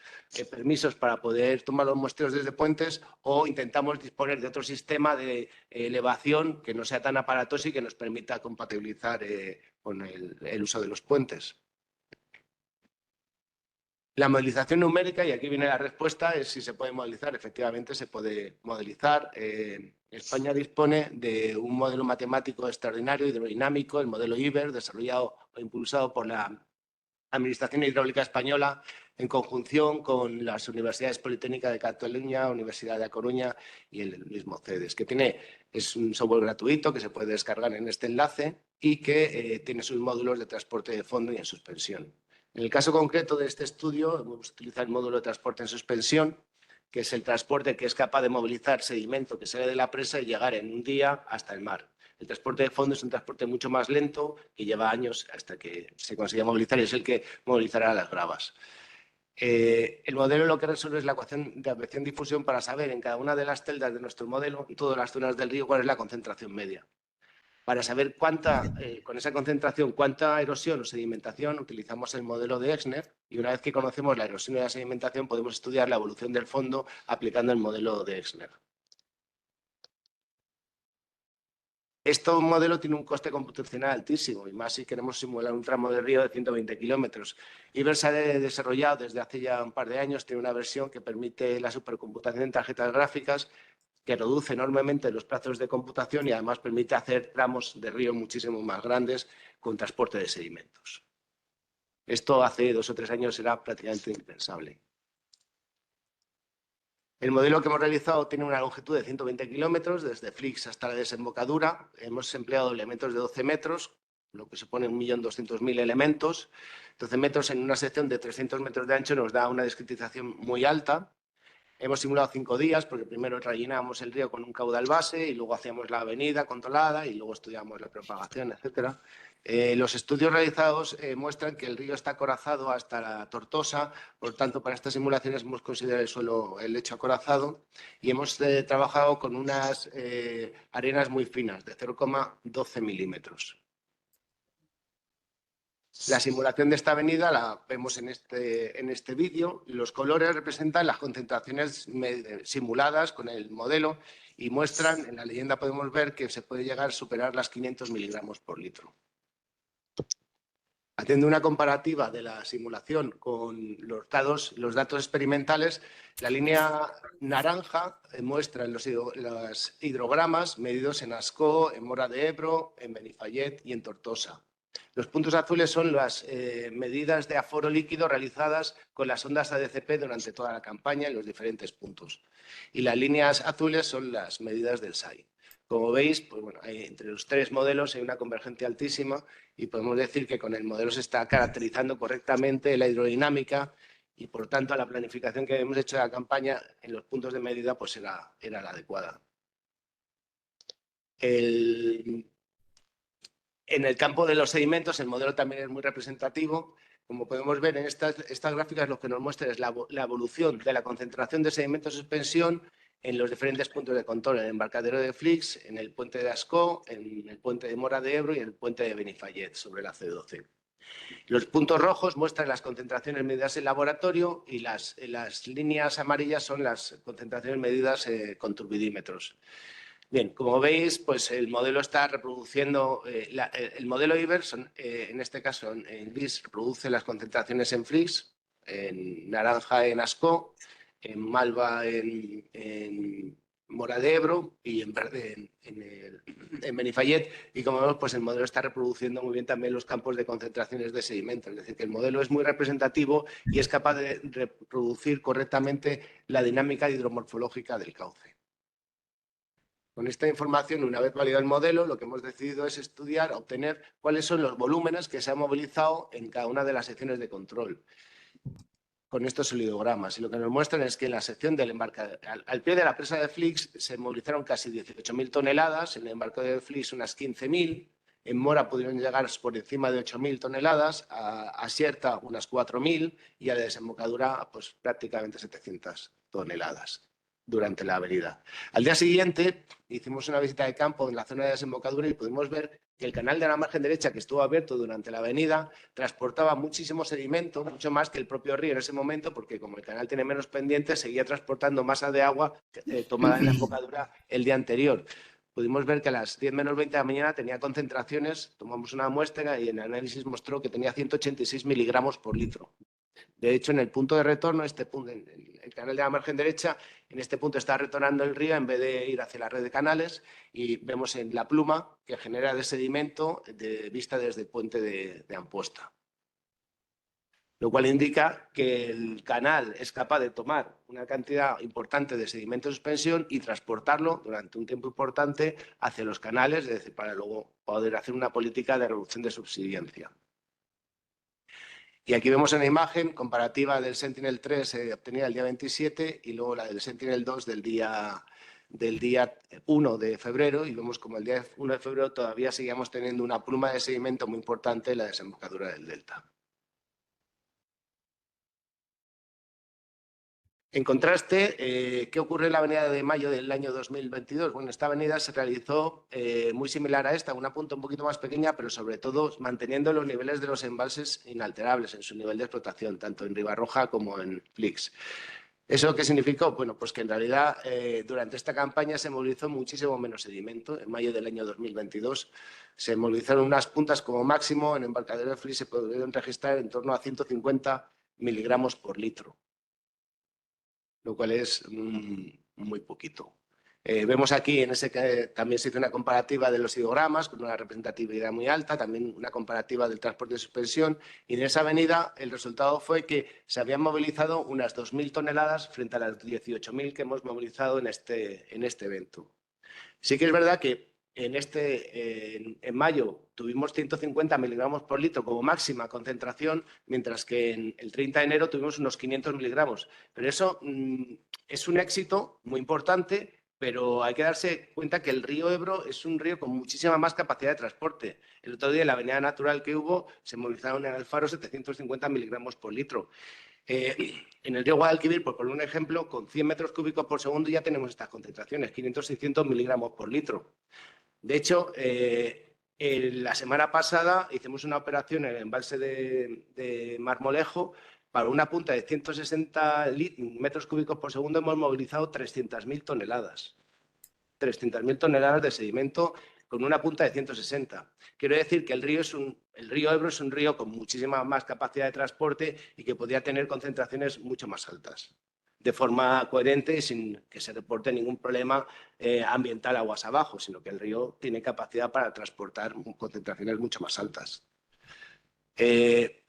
permisos para poder tomar los muestreos desde puentes o intentamos disponer de otro sistema de elevación que no sea tan aparatoso y que nos permita compatibilizar con el uso de los puentes. La modelización numérica, y aquí viene la respuesta, es si se puede modelizar. Efectivamente, se puede modelizar. España dispone de un modelo matemático extraordinario, hidrodinámico, el modelo IBER, desarrollado o impulsado por la Administración Hidráulica Española en conjunción con las Universidades Politécnicas de Cataluña, Universidad de A Coruña y el mismo CEDES, que es un software gratuito que se puede descargar en este enlace y que tiene sus módulos de transporte de fondo y en suspensión. En el caso concreto de este estudio, hemos utilizado el módulo de transporte en suspensión, que es el transporte que es capaz de movilizar sedimento que sale de la presa y llegar en un día hasta el mar. El transporte de fondo es un transporte mucho más lento y lleva años hasta que se consiga movilizar y es el que movilizará las gravas. El modelo lo que resuelve es la ecuación de advección-difusión para saber en cada una de las celdas de nuestro modelo, en todas las zonas del río, cuál es la concentración media. Para saber con esa concentración, cuánta erosión o sedimentación, utilizamos el modelo de Exner y una vez que conocemos la erosión y la sedimentación podemos estudiar la evolución del fondo aplicando el modelo de Exner. Este modelo tiene un coste computacional altísimo y más si queremos simular un tramo de río de 120 kilómetros. IBER se ha desarrollado desde hace ya un par de años, tiene una versión que permite la supercomputación en tarjetas gráficas, que reduce enormemente los plazos de computación y además permite hacer tramos de río muchísimo más grandes con transporte de sedimentos. Esto hace 2 o 3 años era prácticamente impensable. El modelo que hemos realizado tiene una longitud de 120 kilómetros, desde Flix hasta la desembocadura. Hemos empleado elementos de 12 metros, lo que supone 1.200.000 elementos. 12 metros en una sección de 300 metros de ancho nos da una discretización muy alta. Hemos simulado 5 días porque primero rellenábamos el río con un caudal base y luego hacíamos la avenida controlada y luego estudiamos la propagación, etc. Los estudios realizados muestran que el río está acorazado hasta la Tortosa, por tanto, para estas simulaciones hemos considerado el lecho acorazado y hemos trabajado con unas arenas muy finas, de 0,12 milímetros. La simulación de esta avenida la vemos en este vídeo. Los colores representan las concentraciones simuladas con el modelo y muestran, en la leyenda podemos ver que se puede llegar a superar las 500 miligramos por litro. Haciendo una comparativa de la simulación con los datos experimentales, la línea naranja muestra los hidrogramas medidos en Ascó, en Mora de Ebro, en Benifallet y en Tortosa. Los puntos azules son las medidas de aforo líquido realizadas con las sondas ADCP durante toda la campaña en los diferentes puntos. Y las líneas azules son las medidas del SAI. Como veis, pues bueno, entre los 3 modelos hay una convergencia altísima y podemos decir que con el modelo se está caracterizando correctamente la hidrodinámica y, por tanto, la planificación que hemos hecho de la campaña en los puntos de medida pues era la adecuada. En el campo de los sedimentos, el modelo también es muy representativo. Como podemos ver en estas gráficas, lo que nos muestra es la evolución de la concentración de sedimentos de suspensión en los diferentes puntos de control, en el embarcadero de Flix, en el puente de Ascó, en el puente de Mora de Ebro y en el puente de Benifallet, sobre la C12. Los puntos rojos muestran las concentraciones medidas en laboratorio y las líneas amarillas son las concentraciones medidas con turbidímetros. Bien, como veis, pues el modelo está reproduciendo, el modelo IBER, en este caso en gris, reproduce las concentraciones en Flix, en naranja en Ascó, en malva en Mora de Ebro y en verde en Benifallet. Y como vemos, pues el modelo está reproduciendo muy bien también los campos de concentraciones de sedimento. Es decir, que el modelo es muy representativo y es capaz de reproducir correctamente la dinámica hidromorfológica del cauce. Con esta información, una vez validado el modelo, lo que hemos decidido es estudiar, obtener cuáles son los volúmenes que se han movilizado en cada una de las secciones de control con estos solidogramas. Y lo que nos muestran es que en la sección del embarcadero, al pie de la presa de Flix, se movilizaron casi 18.000 toneladas, en el embarcadero de Flix unas 15.000, En Mora pudieron llegar por encima de 8.000 toneladas, a Xerta unas 4.000 y a la desembocadura pues, prácticamente 700 toneladas durante la avenida. Al día siguiente hicimos una visita de campo en la zona de desembocadura y pudimos ver que el canal de la margen derecha, que estuvo abierto durante la avenida, transportaba muchísimo sedimento, mucho más que el propio río en ese momento, porque como el canal tiene menos pendientes, seguía transportando masa de agua tomada en la embocadura el día anterior. Pudimos ver que a las 10 menos 20 de la mañana tenía concentraciones, tomamos una muestra y en el análisis mostró que tenía 186 miligramos por litro. De hecho, en el punto de retorno, en el canal de la margen derecha, en este punto está retornando el río en vez de ir hacia la red de canales y vemos en la pluma que genera de sedimento vista desde el puente de Amposta. Lo cual indica que el canal es capaz de tomar una cantidad importante de sedimento de suspensión y transportarlo durante un tiempo importante hacia los canales, es decir, para luego poder hacer una política de reducción de subsidencia. Y aquí vemos en la imagen comparativa del Sentinel-3 obtenida el día 27 y luego la del Sentinel-2 del día 1 de febrero y vemos como el día 1 de febrero todavía seguíamos teniendo una pluma de sedimento muy importante en la desembocadura del delta. En contraste, ¿qué ocurre en la avenida de Mayo del año 2022? Bueno, esta avenida se realizó muy similar a esta, una punta un poquito más pequeña, pero sobre todo manteniendo los niveles de los embalses inalterables en su nivel de explotación, tanto en Ribarroja como en Flix. ¿Eso qué significó? Bueno, pues que en realidad durante esta campaña se movilizó muchísimo menos sedimento. En mayo del año 2022 se movilizaron unas puntas como máximo, en embarcadero de Flix se pudieron registrar en torno a 150 miligramos por litro, lo cual es muy poquito. Vemos aquí en ese que también se hizo una comparativa de los hidrogramas con una representatividad muy alta, también una comparativa del transporte de suspensión y en esa avenida el resultado fue que se habían movilizado unas 2.000 toneladas frente a las 18.000 que hemos movilizado en este evento. Sí que es verdad que en mayo tuvimos 150 miligramos por litro como máxima concentración, mientras que en el 30 de enero tuvimos unos 500 miligramos. Pero eso es un éxito muy importante, pero hay que darse cuenta que el río Ebro es un río con muchísima más capacidad de transporte. El otro día en la avenida natural que hubo se movilizaron en Alfaro 750 miligramos por litro. En el río Guadalquivir, por poner un ejemplo, con 100 metros cúbicos por segundo ya tenemos estas concentraciones, 500-600 miligramos por litro. De hecho, la semana pasada hicimos una operación en el embalse de Marmolejo. Para una punta de 160 metros cúbicos por segundo hemos movilizado 300.000 toneladas. 300.000 toneladas de sedimento con una punta de 160. Quiero decir que el río Ebro es un río con muchísima más capacidad de transporte y que podría tener concentraciones mucho más altas, de forma coherente y sin que se reporte ningún problema ambiental aguas abajo, sino que el río tiene capacidad para transportar concentraciones mucho más altas.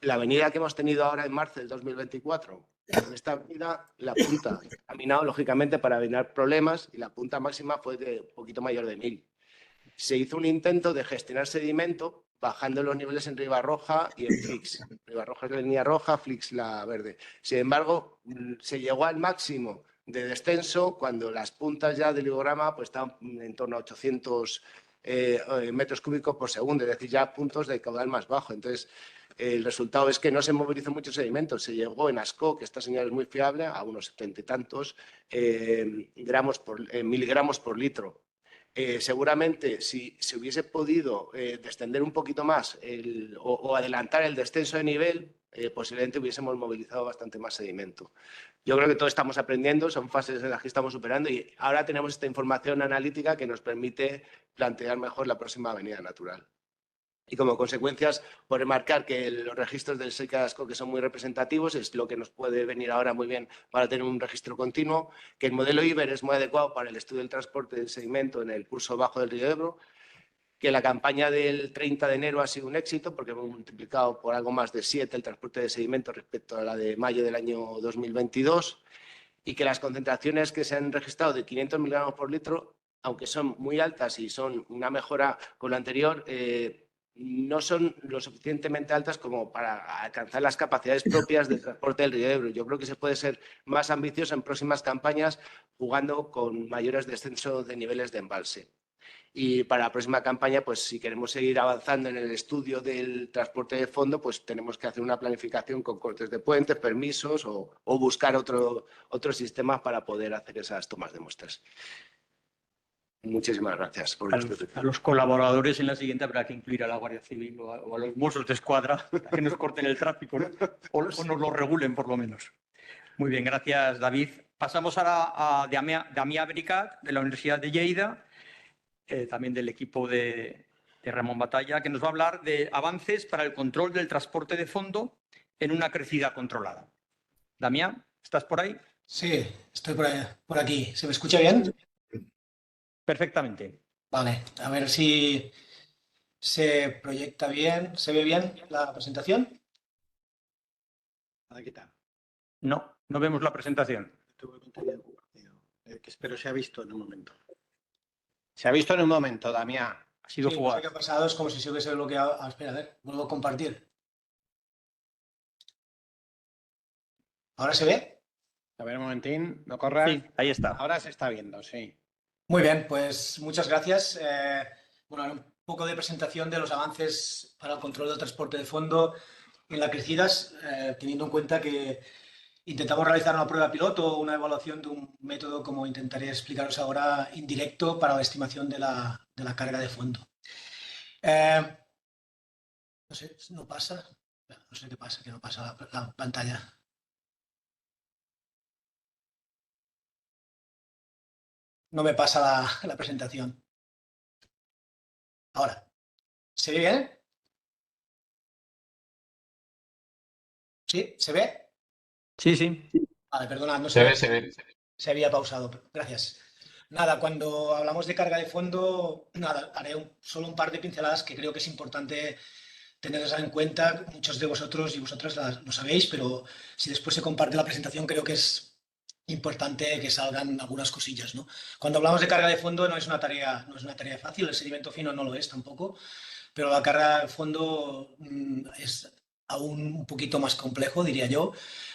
La avenida que hemos tenido ahora en marzo del 2024, en esta avenida la punta ha caminado lógicamente para evitar problemas y la punta máxima fue de un poquito mayor de 1.000. Se hizo un intento de gestionar sedimento bajando los niveles en Ribarroja y en Flix. Ribarroja es la línea roja, Flix la verde. Sin embargo, se llegó al máximo de descenso cuando las puntas ya del hidrograma pues, estaban en torno a 800 metros cúbicos por segundo, es decir, ya puntos de caudal más bajo. Entonces, el resultado es que no se movilizó mucho sedimento. Se llegó en ASCO, que esta señal es muy fiable, a unos 70 y tantos miligramos por litro. Seguramente si se hubiese podido descender un poquito más o adelantar el descenso de nivel, posiblemente hubiésemos movilizado bastante más sedimento. Yo creo que todos estamos aprendiendo, son fases en las que estamos superando y ahora tenemos esta información analítica que nos permite plantear mejor la próxima avenida natural. Y como consecuencias, por remarcar que los registros del SEICA de ASCO, que son muy representativos, es lo que nos puede venir ahora muy bien para tener un registro continuo, que el modelo IBER es muy adecuado para el estudio del transporte del sedimento en el curso bajo del río Ebro, que la campaña del 30 de enero ha sido un éxito porque hemos multiplicado por algo más de 7 el transporte de sedimento respecto a la de mayo del año 2022 y que las concentraciones que se han registrado de 500 miligramos por litro, aunque son muy altas y son una mejora con lo anterior, no son lo suficientemente altas como para alcanzar las capacidades propias del transporte del río Ebro. Yo creo que se puede ser más ambicioso en próximas campañas jugando con mayores descensos de niveles de embalse. Y para la próxima campaña, pues si queremos seguir avanzando en el estudio del transporte de fondo, pues tenemos que hacer una planificación con cortes de puentes, permisos o buscar otro sistema para poder hacer esas tomas de muestras. Muchísimas gracias por A los colaboradores en la siguiente habrá que incluir a la Guardia Civil o a los Mossos de Escuadra para que nos corten el tráfico, ¿no? O nos lo regulen por lo menos. Muy bien, gracias David. Pasamos ahora a Damià Bricat de la Universidad de Lleida, también del equipo de Ramón Batalla, que nos va a hablar de avances para el control del transporte de fondo en una crecida controlada. Damià, ¿estás por ahí? Sí, estoy por aquí. ¿Se me escucha bien? Perfectamente. Vale, a ver si se proyecta bien. ¿Se ve bien la presentación? Aquí está. No, no vemos la presentación. Tengo el contenido compartido, que espero se ha visto en un momento. Se ha visto en un momento, Damià. Ha sido Sí, no fugaz. sé qué ha pasado, es como si se hubiese bloqueado. Ah, espera, a ver, vuelvo a compartir. ¿Ahora se ve? A ver, un momentín, no corras. Sí, ahí está. Ahora se está viendo, sí. Muy bien, pues muchas gracias. Bueno, un poco de presentación de los avances para el control del transporte de fondo en las crecidas, teniendo en cuenta que intentamos realizar una prueba piloto o una evaluación de un método, como intentaré explicaros ahora, indirecto para la estimación de la carga de fondo. No sé, no pasa. No sé qué pasa, que no pasa la pantalla. No me pasa la presentación. Ahora, ¿se ve bien? ¿Sí? ¿Se ve? Sí, sí. Vale, perdona, no Se sé. ve. Se había pausado. Gracias. Nada, cuando hablamos de carga de fondo, nada, haré solo un par de pinceladas que creo que es importante tenerlas en cuenta. Muchos de vosotros y vosotras lo sabéis, pero si después se comparte la presentación, creo que es importante que salgan algunas cosillas, ¿no? Cuando hablamos de carga de fondo no es una tarea fácil, el sedimento fino no lo es tampoco, pero la carga de fondo es aún un poquito más complejo, diría yo.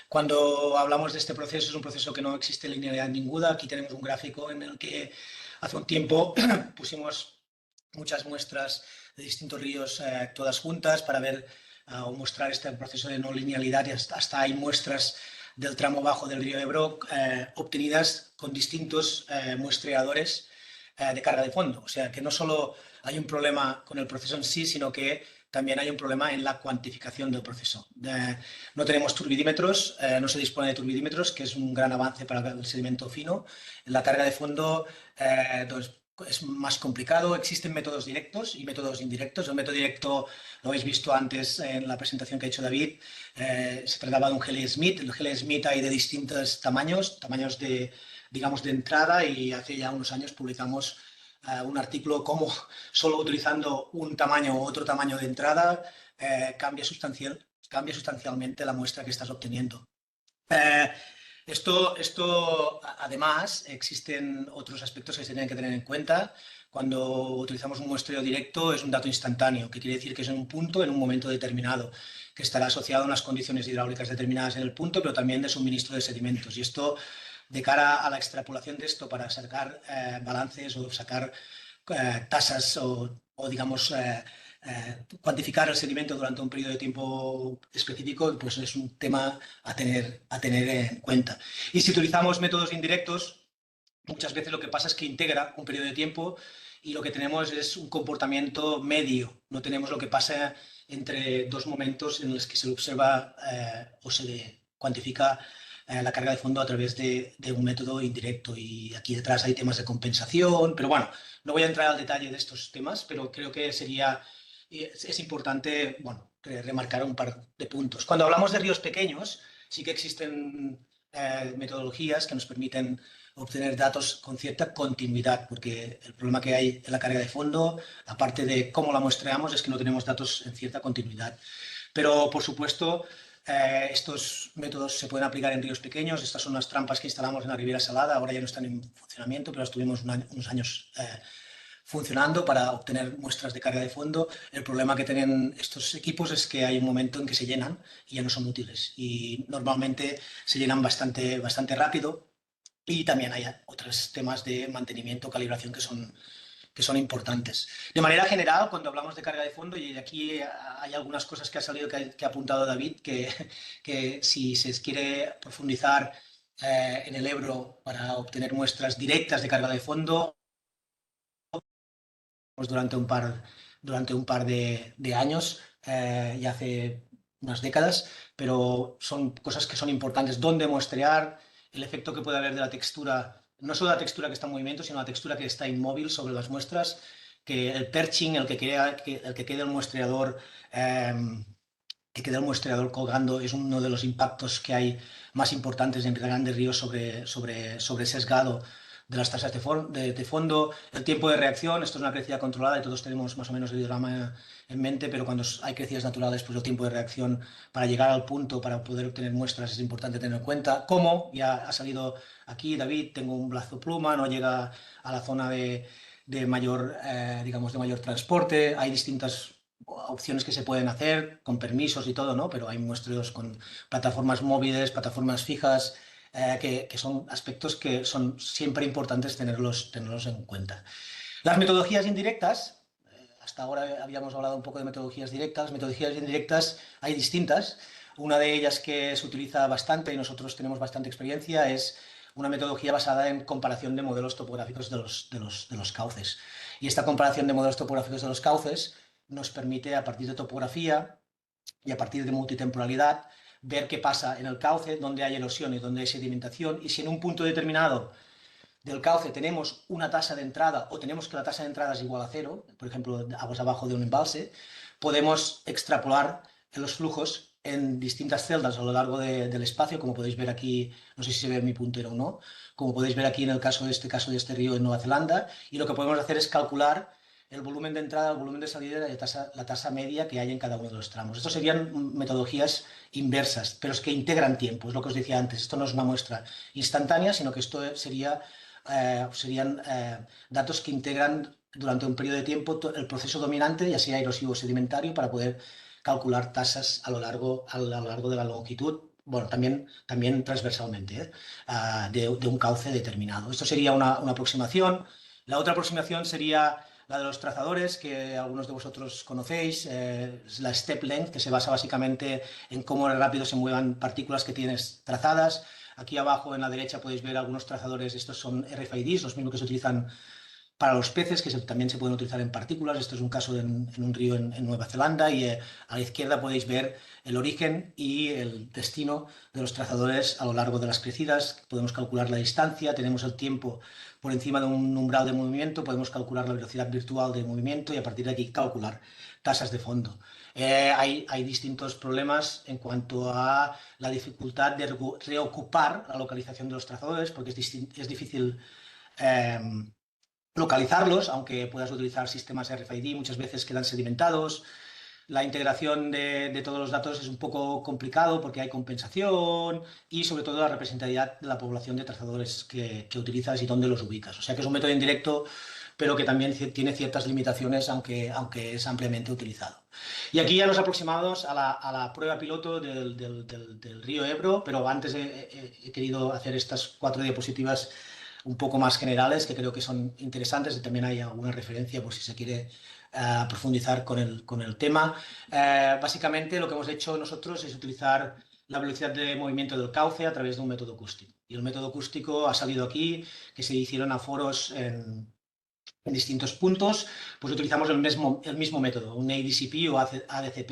Cuando hablamos de este proceso, es un proceso que no existe linealidad ninguna. Aquí tenemos un gráfico en el que hace un tiempo pusimos muchas muestras de distintos ríos todas juntas para ver o mostrar este proceso de no linealidad, y hasta hay muestras del tramo bajo del río Ebro obtenidas con distintos muestreadores de carga de fondo. O sea que no solo hay un problema con el proceso en sí, sino que también hay un problema en la cuantificación del proceso. No tenemos turbidímetros, no se dispone de turbidímetros, que es un gran avance para el sedimento fino. En la carga de fondo es más complicado. Existen métodos directos y métodos indirectos. El método directo lo habéis visto antes en la presentación que ha hecho David. Se trataba de un Helley Smith. El Helley Smith hay de distintos tamaños de, digamos, de entrada, y hace ya unos años publicamos un artículo como solo utilizando un tamaño u otro tamaño de entrada cambia sustancialmente la muestra que estás obteniendo. Esto, además, existen otros aspectos que se tienen que tener en cuenta. Cuando utilizamos un muestreo directo es un dato instantáneo, que quiere decir que es en un punto, en un momento determinado, que estará asociado a unas condiciones hidráulicas determinadas en el punto, pero también de suministro de sedimentos. Y esto, de cara a la extrapolación de esto para sacar balances o sacar tasas o digamos, cuantificar el sedimento durante un periodo de tiempo específico, pues es un tema a tener en cuenta. Y si utilizamos métodos indirectos, muchas veces lo que pasa es que integra un periodo de tiempo y lo que tenemos es un comportamiento medio. No tenemos lo que pasa entre dos momentos en los que se observa o se cuantifica la carga de fondo a través de un método indirecto. Y aquí detrás hay temas de compensación, pero bueno, no voy a entrar al detalle de estos temas, pero creo que es importante, bueno, remarcar un par de puntos. Cuando hablamos de ríos pequeños, sí que existen metodologías que nos permiten obtener datos con cierta continuidad, porque el problema que hay en la carga de fondo, aparte de cómo la muestreamos, es que no tenemos datos en cierta continuidad. Pero, por supuesto, estos métodos se pueden aplicar en ríos pequeños. Estas son las trampas que instalamos en la Riviera Salada. Ahora ya no están en funcionamiento, pero las tuvimos unos años funcionando para obtener muestras de carga de fondo. El problema que tienen estos equipos es que hay un momento en que se llenan y ya no son útiles. Y normalmente se llenan bastante rápido. Y también hay otros temas de mantenimiento, calibración que son son importantes. De manera general, cuando hablamos de carga de fondo, y aquí hay algunas cosas que ha salido que ha apuntado David, que si se quiere profundizar en el Ebro para obtener muestras directas de carga de fondo, pues durante un par de años, ya hace unas décadas, pero son cosas que son importantes. Dónde muestrear, el efecto que puede haber de la textura, no solo la textura que está en movimiento, sino la textura que está inmóvil sobre las muestras, que el perching, el que quede el muestreador, colgando, es uno de los impactos que hay más importantes en grandes ríos sobre sesgado de las tasas de fondo. El tiempo de reacción, esto es una crecida controlada y todos tenemos más o menos el diagrama en mente, pero cuando hay crecidas naturales, pues el tiempo de reacción para llegar al punto, para poder obtener muestras, es importante tener en cuenta. Como ya ha salido aquí David, tengo un brazo pluma, no llega a la zona de mayor, digamos, de mayor transporte. Hay distintas opciones que se pueden hacer con permisos y todo, ¿no? Pero hay muestreos con plataformas móviles, plataformas fijas, que son aspectos que son siempre importantes tenerlos en cuenta. Las metodologías indirectas, hasta ahora habíamos hablado un poco de metodologías directas. Metodologías indirectas hay distintas. Una de ellas que se utiliza bastante y nosotros tenemos bastante experiencia es una metodología basada en comparación de modelos topográficos de los cauces. Y esta comparación de modelos topográficos de los cauces nos permite, a partir de topografía y a partir de multitemporalidad, ver qué pasa en el cauce, dónde hay erosión y dónde hay sedimentación, y si en un punto determinado del cauce tenemos una tasa de entrada o tenemos que la tasa de entrada es igual a 0, por ejemplo, aguas abajo de un embalse, podemos extrapolar los flujos en distintas celdas a lo largo del espacio, como podéis ver aquí, no sé si se ve mi puntero o no, como podéis ver aquí en el caso de este río en Nueva Zelanda, y lo que podemos hacer es calcular el volumen de entrada, el volumen de salida y la tasa media que hay en cada uno de los tramos. Estos serían metodologías inversas, pero es que integran tiempo, es lo que os decía antes. Esto no es una muestra instantánea, sino que esto serían datos que integran durante un periodo de tiempo el proceso dominante, ya sea erosivo o sedimentario, para poder calcular tasas a lo largo de la longitud, bueno, también transversalmente, de un cauce determinado. Esto sería una aproximación. La otra aproximación sería la de los trazadores, que algunos de vosotros conocéis, es la step length, que se basa básicamente en cómo rápido se muevan partículas que tienes trazadas. Aquí abajo en la derecha podéis ver algunos trazadores, estos son RFIDs, los mismos que se utilizan para los peces, que también se pueden utilizar en partículas. Esto es un caso en un río en Nueva Zelanda, y a la izquierda podéis ver el origen y el destino de los trazadores a lo largo de las crecidas. Podemos calcular la distancia, tenemos el tiempo por encima de un umbral de movimiento, podemos calcular la velocidad virtual de movimiento y a partir de aquí calcular tasas de fondo. Hay distintos problemas en cuanto a la dificultad de reocupar la localización de los trazadores, porque es difícil localizarlos, aunque puedas utilizar sistemas RFID, muchas veces quedan sedimentados. La integración de todos los datos es un poco complicado porque hay compensación y sobre todo la representatividad de la población de trazadores que utilizas y dónde los ubicas. O sea que es un método indirecto, pero que también tiene ciertas limitaciones, aunque es ampliamente utilizado. Y aquí ya nos aproximamos a la prueba piloto del río Ebro, pero antes he querido hacer estas 4 diapositivas un poco más generales, que creo que son interesantes, y también hay alguna referencia por si se quiere profundizar con el tema. Básicamente lo que hemos hecho nosotros es utilizar la velocidad de movimiento del cauce a través de un método acústico. Y el método acústico ha salido aquí, que se hicieron aforos en distintos puntos. Pues utilizamos el mismo método, un ADCP o ADCP.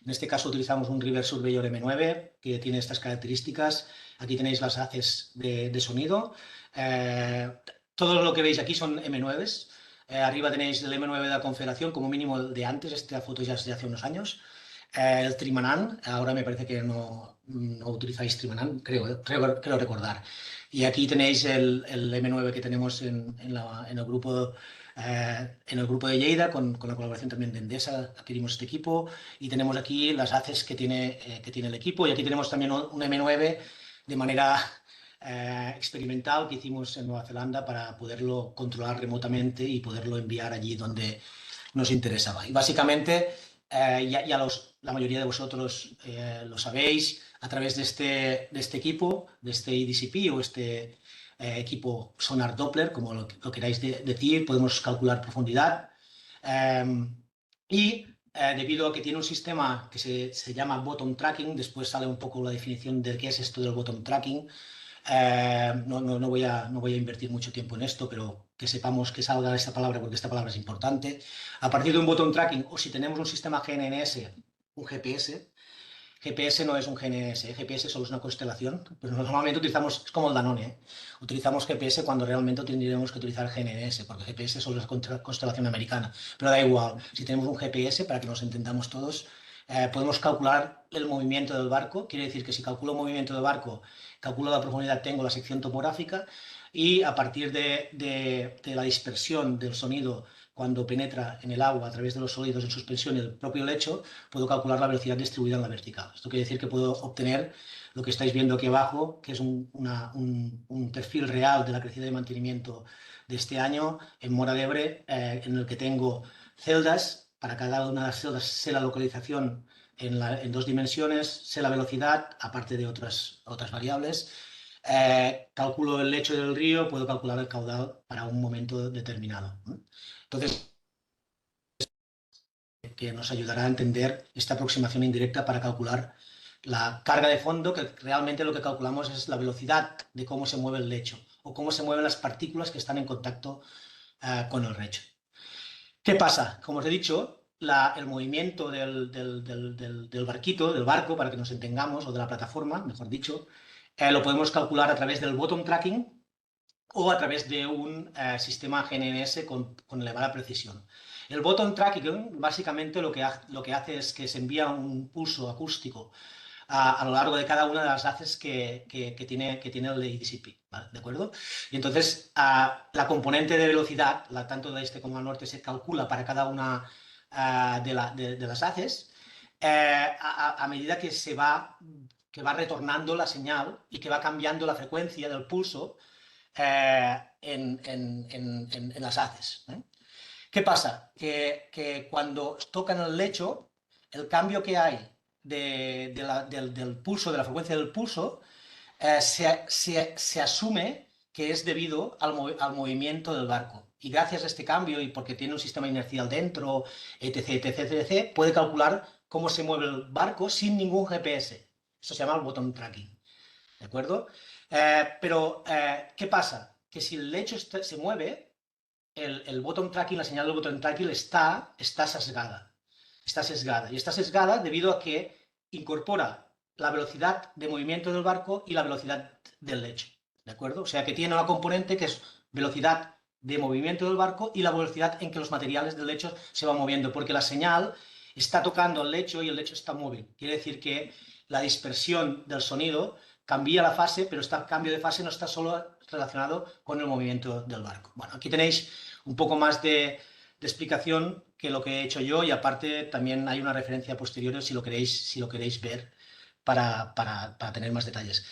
En este caso utilizamos un River Surveyor M9, que tiene estas características. Aquí tenéis las haces de sonido. Todo lo que veis aquí son M9s. Arriba tenéis el M9 de la Confederación, como mínimo el de antes. Esta foto ya es de hace unos años. El Trimanan, ahora me parece que no utilizáis Trimanan, creo recordar. Y aquí tenéis el M9 que tenemos en el grupo de Lleida, con la colaboración también de Endesa, adquirimos este equipo, y tenemos aquí las haces que tiene el equipo, y aquí tenemos también un M9 de manera experimental que hicimos en Nueva Zelanda para poderlo controlar remotamente y poderlo enviar allí donde nos interesaba. Y básicamente, la mayoría de vosotros lo sabéis, a través de este equipo, de este ADCP o este equipo sonar Doppler, como lo queráis decir, podemos calcular profundidad. Debido a que tiene un sistema que se llama bottom tracking, después sale un poco la definición de qué es esto del bottom tracking. No voy a invertir mucho tiempo en esto, pero que sepamos que salga esta palabra porque esta palabra es importante. A partir de un bottom tracking, o si tenemos un sistema GNS, un GPS no es un GNS, GPS solo es una constelación, pero normalmente utilizamos, es como el Danone, ¿eh? Utilizamos GPS cuando realmente tendríamos que utilizar GNS, porque GPS solo es constelación americana, pero da igual, si tenemos un GPS, para que nos entendamos todos, podemos calcular el movimiento del barco, quiere decir que si calculo el movimiento del barco, calculo la profundidad, tengo la sección topográfica, y a partir de la dispersión del sonido cuando penetra en el agua a través de los sólidos en suspensión y el propio lecho, puedo calcular la velocidad distribuida en la vertical. Esto quiere decir que puedo obtener lo que estáis viendo aquí abajo, que es un perfil real de la crecida y mantenimiento de este año en Móra d'Ebre, en el que tengo celdas. Para cada una de las celdas sé la localización en 2 dimensiones, sé la velocidad, aparte de otras variables. Calculo el lecho del río, puedo calcular el caudal para un momento determinado. Entonces, que nos ayudará a entender esta aproximación indirecta para calcular la carga de fondo, que realmente lo que calculamos es la velocidad de cómo se mueve el lecho o cómo se mueven las partículas que están en contacto con el lecho. ¿Qué pasa? Como os he dicho, el movimiento del barco, para que nos entendamos, o de la plataforma, mejor dicho, lo podemos calcular a través del bottom tracking o a través de un sistema GNS con elevada precisión. El bottom tracking básicamente lo que hace es que se envía un pulso acústico a lo largo de cada una de las haces que tiene el IDCP, ¿vale? ¿De acuerdo? Y entonces la componente de velocidad, tanto de este como al norte, se calcula para cada una de las haces a medida que va retornando la señal y que va cambiando la frecuencia del pulso en las haces, ¿eh? ¿Qué pasa? Que cuando tocan el lecho, el cambio que hay del pulso, de la frecuencia del pulso, se asume que es debido al movimiento del barco. Y gracias a este cambio, y porque tiene un sistema inercial dentro, etc., puede calcular cómo se mueve el barco sin ningún GPS. Eso se llama el bottom tracking. ¿De acuerdo? ¿Qué pasa? Que si el lecho se mueve, el bottom tracking, la señal del bottom tracking está sesgada. Está sesgada. Y está sesgada debido a que incorpora la velocidad de movimiento del barco y la velocidad del lecho. ¿De acuerdo? O sea que tiene una componente que es velocidad de movimiento del barco y la velocidad en que los materiales del lecho se van moviendo, porque la señal está tocando el lecho y el lecho está móvil. Quiere decir que la dispersión del sonido cambia la fase, pero este cambio de fase no está solo relacionado con el movimiento del barco. Bueno, aquí tenéis un poco más de explicación que lo que he hecho yo, y aparte también hay una referencia posterior si lo queréis ver para tener más detalles.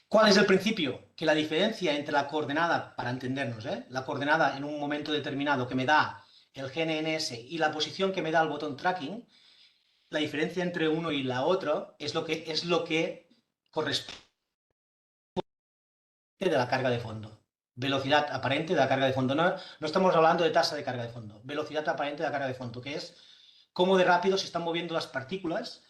¿Cuál es el principio? Que la diferencia entre la coordenada, para entendernos, la coordenada en un momento determinado que me da el GNS y la posición que me da el bottom tracking, la diferencia entre uno y la otra es lo que corresponde de la carga de fondo. Velocidad aparente de la carga de fondo. No estamos hablando de tasa de carga de fondo. Velocidad aparente de la carga de fondo, que es cómo de rápido se están moviendo las partículas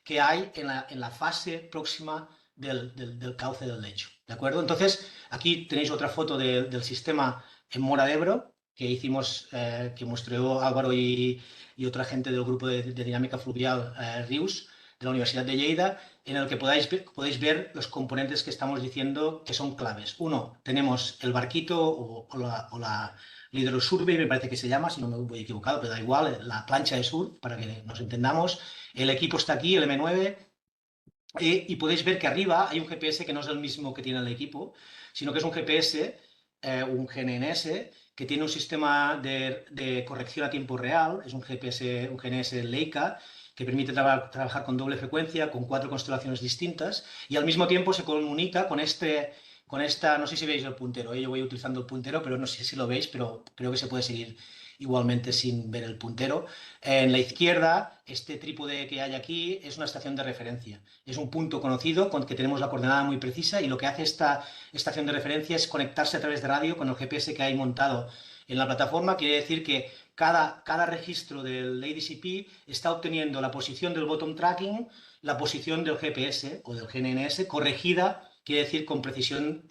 que hay en la fase próxima del cauce del lecho. ¿De acuerdo? Entonces, aquí tenéis otra foto del sistema en Móra d'Ebre que hicimos, que mostró Álvaro y otra gente del grupo de dinámica fluvial Rius, de la Universidad de Lleida, en el que podéis ver los componentes que estamos diciendo que son claves. Uno, tenemos el barquito o la hidrosurvey, me parece que se llama, si no me voy equivocado, pero da igual, la plancha de surf, para que nos entendamos. El equipo está aquí, el M9, y podéis ver que arriba hay un GPS que no es el mismo que tiene el equipo, sino que es un GPS, un GNS, que tiene un sistema de corrección a tiempo real, es un GPS, un GNS Leica, que permite trabajar con doble frecuencia, con 4 constelaciones distintas, y al mismo tiempo se comunica con con esta, no sé si veis el puntero, yo voy utilizando el puntero, pero no sé si lo veis, pero creo que se puede seguir igualmente sin ver el puntero. En la izquierda, este trípode que hay aquí es una estación de referencia. Es un punto conocido con que tenemos la coordenada muy precisa y lo que hace esta estación de referencia es conectarse a través de radio con el GPS que hay montado en la plataforma. Quiere decir que cada registro del ADCP está obteniendo la posición del bottom tracking, la posición del GPS o del GNSS corregida, quiere decir con precisión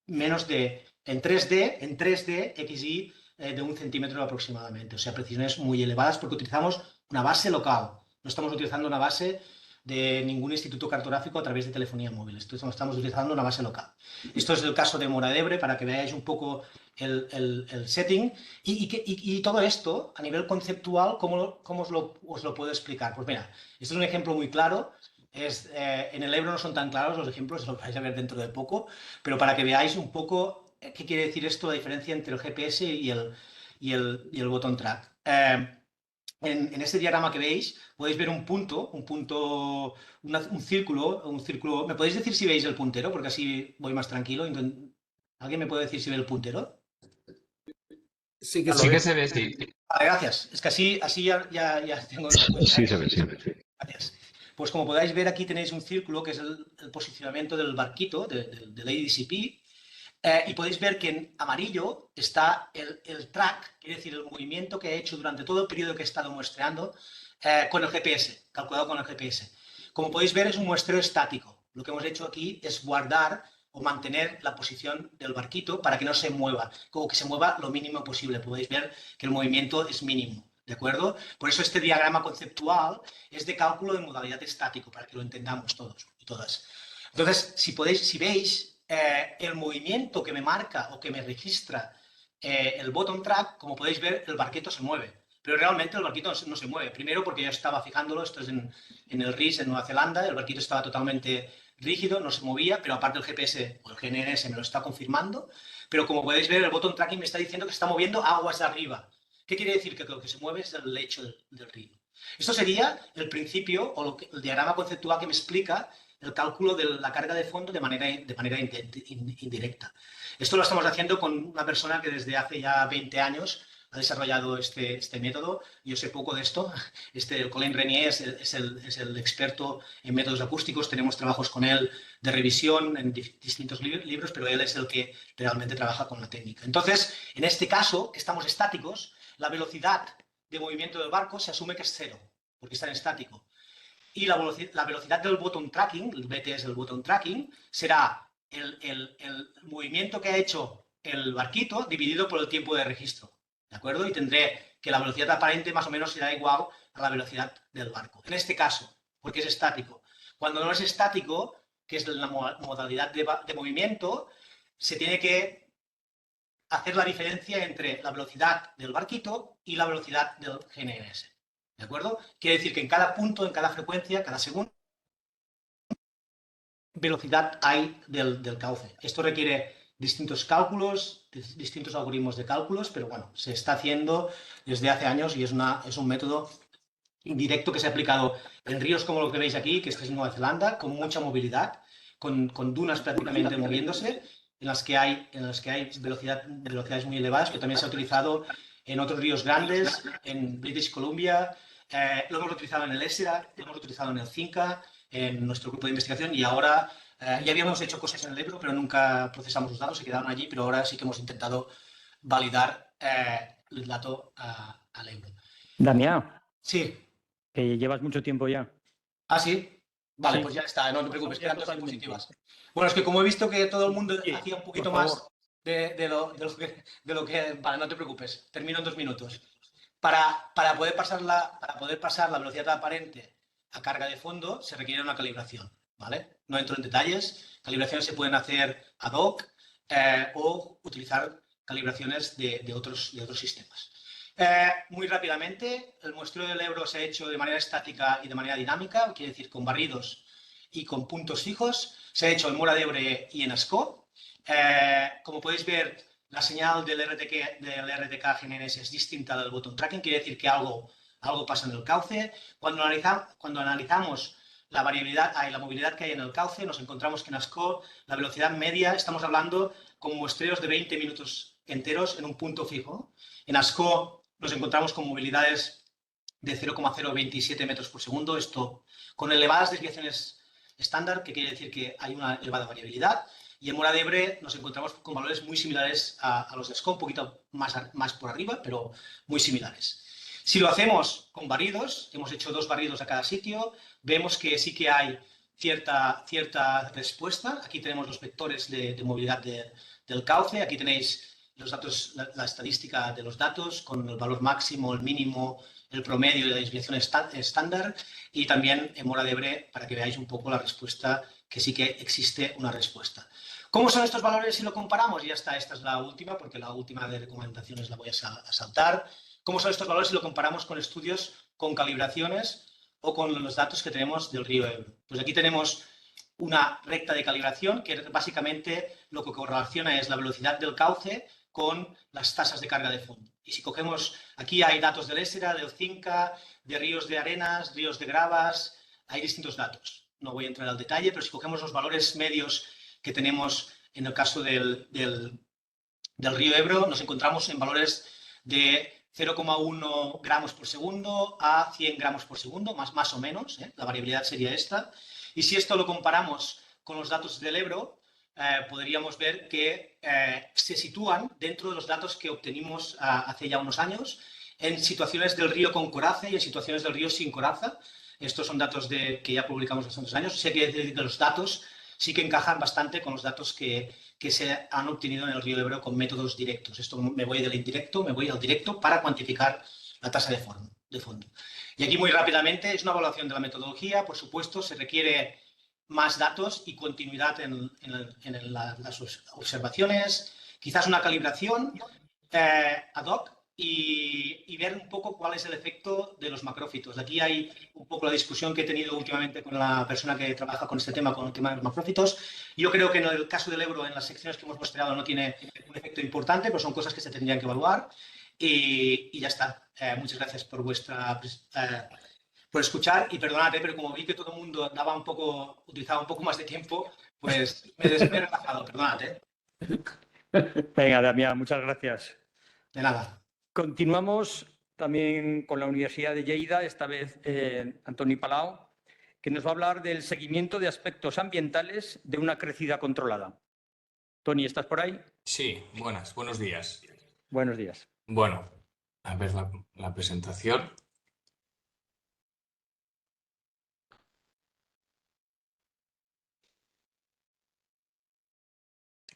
menos de, en 3D, XY de 1 centímetro aproximadamente. O sea, precisiones muy elevadas porque utilizamos una base local. No estamos utilizando una base de ningún instituto cartográfico a través de telefonía móvil. Estamos utilizando una base local. Esto es el caso de Móra d'Ebre para que veáis un poco el setting. Y todo esto, a nivel conceptual, ¿cómo os lo puedo explicar? Pues mira, este es un ejemplo muy claro. En el Ebro no son tan claros los ejemplos, lo vais a ver dentro de poco, pero para que veáis un poco qué quiere decir esto, la diferencia entre el GPS y el button track. En este diagrama que veis podéis ver un círculo. ¿Me podéis decir si veis el puntero? Porque así voy más tranquilo. ¿Alguien me puede decir si ve el puntero? Sí que Sí que se ve, sí. Vale, gracias. Es que así ya tengo en cuenta. Sí se ve, sí. Gracias. Pues como podáis ver, aquí tenéis un círculo que es el posicionamiento del barquito, del ADCP, y podéis ver que en amarillo está el track, quiere decir el movimiento que he hecho durante todo el periodo que he estado muestreando con el GPS, calculado con el GPS. Como podéis ver, es un muestreo estático. Lo que hemos hecho aquí es guardar o mantener la posición del barquito para que no se mueva, como que se mueva lo mínimo posible. Podéis ver que el movimiento es mínimo, ¿de acuerdo? Por eso este diagrama conceptual es de cálculo de modalidad estático, para que lo entendamos todos y todas. Entonces, si veis el movimiento que me marca o que me registra el bottom track, como podéis ver, el barquito se mueve. Pero realmente el barquito no se mueve. Primero porque yo estaba fijándolo, esto es en el RIS, en Nueva Zelanda, el barquito estaba totalmente rígido, no se movía, pero aparte el GPS o el GNSS me lo está confirmando. Pero como podéis ver, el bottom tracking me está diciendo que se está moviendo aguas de arriba. ¿Qué quiere decir? Que lo que se mueve es el lecho del río. Esto sería el principio o el diagrama conceptual que me explica el cálculo de la carga de fondo de manera indirecta. Esto lo estamos haciendo con una persona que desde hace ya 20 años ha desarrollado este método. Yo sé poco de esto. Colin Renier es el experto en métodos acústicos. Tenemos trabajos con él de revisión en distintos libros, pero él es el que realmente trabaja con la técnica. Entonces, en este caso, que estamos estáticos, la velocidad de movimiento del barco se asume que es cero, porque está en estático. Y la velocidad del bottom tracking, el BT es el bottom tracking, será el movimiento que ha hecho el barquito dividido por el tiempo de registro. ¿De acuerdo? Y tendré que la velocidad aparente más o menos será igual a la velocidad del barco. En este caso, porque es estático. Cuando no es estático, que es la modalidad de movimiento, se tiene que hacer la diferencia entre la velocidad del barquito y la velocidad del GNSS. ¿De acuerdo? Quiere decir que en cada punto, en cada frecuencia, cada segundo, velocidad hay del cauce. Esto requiere distintos cálculos, distintos algoritmos de cálculos, pero bueno, se está haciendo desde hace años y es un método indirecto que se ha aplicado en ríos como lo que veis aquí, que es Nueva Zelanda, con mucha movilidad, con dunas prácticamente moviéndose, en las que hay velocidades muy elevadas, que también se ha utilizado en otros ríos grandes, en British Columbia, lo hemos utilizado en el ESERA, lo hemos utilizado en el CINCA, en nuestro grupo de investigación, y ahora ya habíamos hecho cosas en el Ebro, pero nunca procesamos los datos, se quedaron allí, pero ahora sí que hemos intentado validar el dato al Ebro. Damián, Sí. que llevas mucho tiempo ya. ¿Ah, sí? Vale, Sí. pues ya está, no te preocupes, quedan dos diapositivas. Bueno, es que como he visto que todo el mundo hacía un poquito más de lo que... Vale, no te preocupes, termino en 2 minutos. Para poder pasar la velocidad aparente a carga de fondo se requiere una calibración, ¿vale? No entro en detalles, calibraciones se pueden hacer ad hoc o utilizar calibraciones de otros sistemas. Muy rápidamente, el muestreo del Ebro se ha hecho de manera estática y de manera dinámica, quiere decir con barridos y con puntos fijos. Se ha hecho en Móra d'Ebre y en Ascó. Como podéis ver, la señal del RTK GNSS es distinta del bottom tracking, quiere decir que algo pasa en el cauce. Cuando analizamos la movilidad que hay en el cauce, nos encontramos que en Ascó la velocidad media, estamos hablando con muestreos de 20 minutos enteros en un punto fijo. En Ascó nos encontramos con movilidades de 0,027 metros por segundo, esto con elevadas desviaciones estándar, que quiere decir que hay una elevada variabilidad. Y en Móra d'Ebre nos encontramos con valores muy similares a los de Ascó, un poquito más por arriba, pero muy similares. Si lo hacemos con barridos, hemos hecho 2 barridos a cada sitio, vemos que sí que hay cierta respuesta. Aquí tenemos los vectores de movilidad del cauce, aquí tenéis los datos, la estadística de los datos con el valor máximo, el mínimo, el promedio y la desviación estándar, y también en Móra d'Ebre para que veáis un poco la respuesta, que sí que existe una respuesta. ¿Cómo son estos valores si lo comparamos? Y ya está, esta es la última, porque la última de recomendaciones la voy a saltar. ¿Cómo son estos valores si lo comparamos con estudios con calibraciones o con los datos que tenemos del río Ebro? Pues aquí tenemos una recta de calibración que básicamente lo que correlaciona es la velocidad del cauce con las tasas de carga de fondo. Y si cogemos, aquí hay datos del Ésera, del Cinca, de ríos de arenas, ríos de gravas, hay distintos datos. No voy a entrar al detalle, pero si cogemos los valores medios que tenemos en el caso del río Ebro, nos encontramos en valores de 0,1 gramos por segundo a 100 gramos por segundo, más o menos, la variabilidad sería esta. Y si esto lo comparamos con los datos del Ebro, podríamos ver que se sitúan dentro de los datos que obtenimos hace ya unos años en situaciones del río con coraza y en situaciones del río sin coraza. Estos son datos que ya publicamos hace unos años. O sea que los datos sí que encajan bastante con los datos que se han obtenido en el río Ebro con métodos directos. Esto me voy del indirecto, me voy al directo para cuantificar la tasa de fondo. Y aquí muy rápidamente es una evaluación de la metodología. Por supuesto, se requiere más datos y continuidad en las observaciones, quizás una calibración ad hoc y ver un poco cuál es el efecto de los macrófitos. Aquí hay un poco la discusión que he tenido últimamente con la persona que trabaja con este tema, con el tema de los macrófitos. Yo creo que en el caso del Ebro, en las secciones que hemos mostrado, no tiene un efecto importante, pero son cosas que se tendrían que evaluar. Y ya está. Muchas gracias por por escuchar y perdonad, pero como vi que todo el mundo utilizaba un poco más de tiempo, pues me he relajado, perdonad. Venga, Damián, muchas gracias. De nada. Continuamos también con la Universidad de Lleida, esta vez Antoni Palau, que nos va a hablar del seguimiento de aspectos ambientales de una crecida controlada. Toni, ¿estás por ahí? Sí, buenos días. Buenos días. Bueno, a ver la presentación.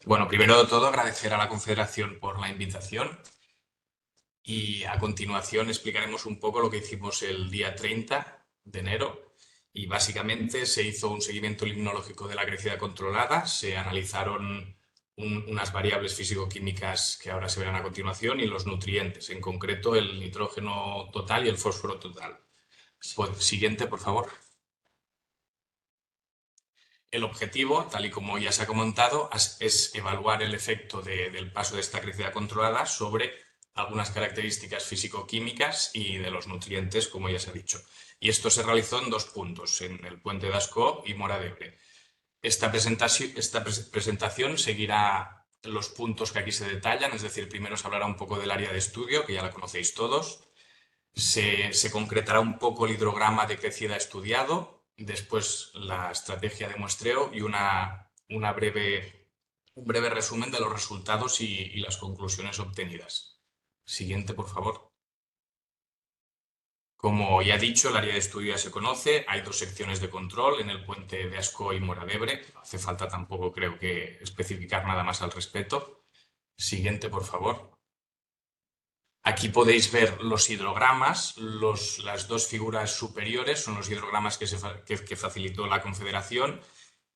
Bueno, primero de todo agradecer a la Confederación por la invitación y a continuación explicaremos un poco lo que hicimos el día 30 de enero y básicamente se hizo un seguimiento limnológico de la crecida controlada, se analizaron unas variables físico-químicas que ahora se verán a continuación y los nutrientes, en concreto el nitrógeno total y el fósforo total. Siguiente, por favor. El objetivo, tal y como ya se ha comentado, es evaluar el efecto del paso de esta crecida controlada sobre algunas características físico-químicas y de los nutrientes, como ya se ha dicho. Y esto se realizó en 2 puntos, en el puente de Ascó y Móra d'Ebre. Esta presentación seguirá los puntos que aquí se detallan, es decir, primero se hablará un poco del área de estudio, que ya la conocéis todos. Se concretará un poco el hidrograma de crecida estudiado, después la estrategia de muestreo y un breve resumen de los resultados y las conclusiones obtenidas. Siguiente, por favor. Como ya he dicho, el área de estudio ya se conoce. Hay 2 secciones de control en el puente de Ascó y Móra d'Ebre. No hace falta tampoco, creo que, especificar nada más al respecto. Siguiente, por favor. Aquí podéis ver los hidrogramas. Las 2 figuras superiores son los hidrogramas que facilitó la Confederación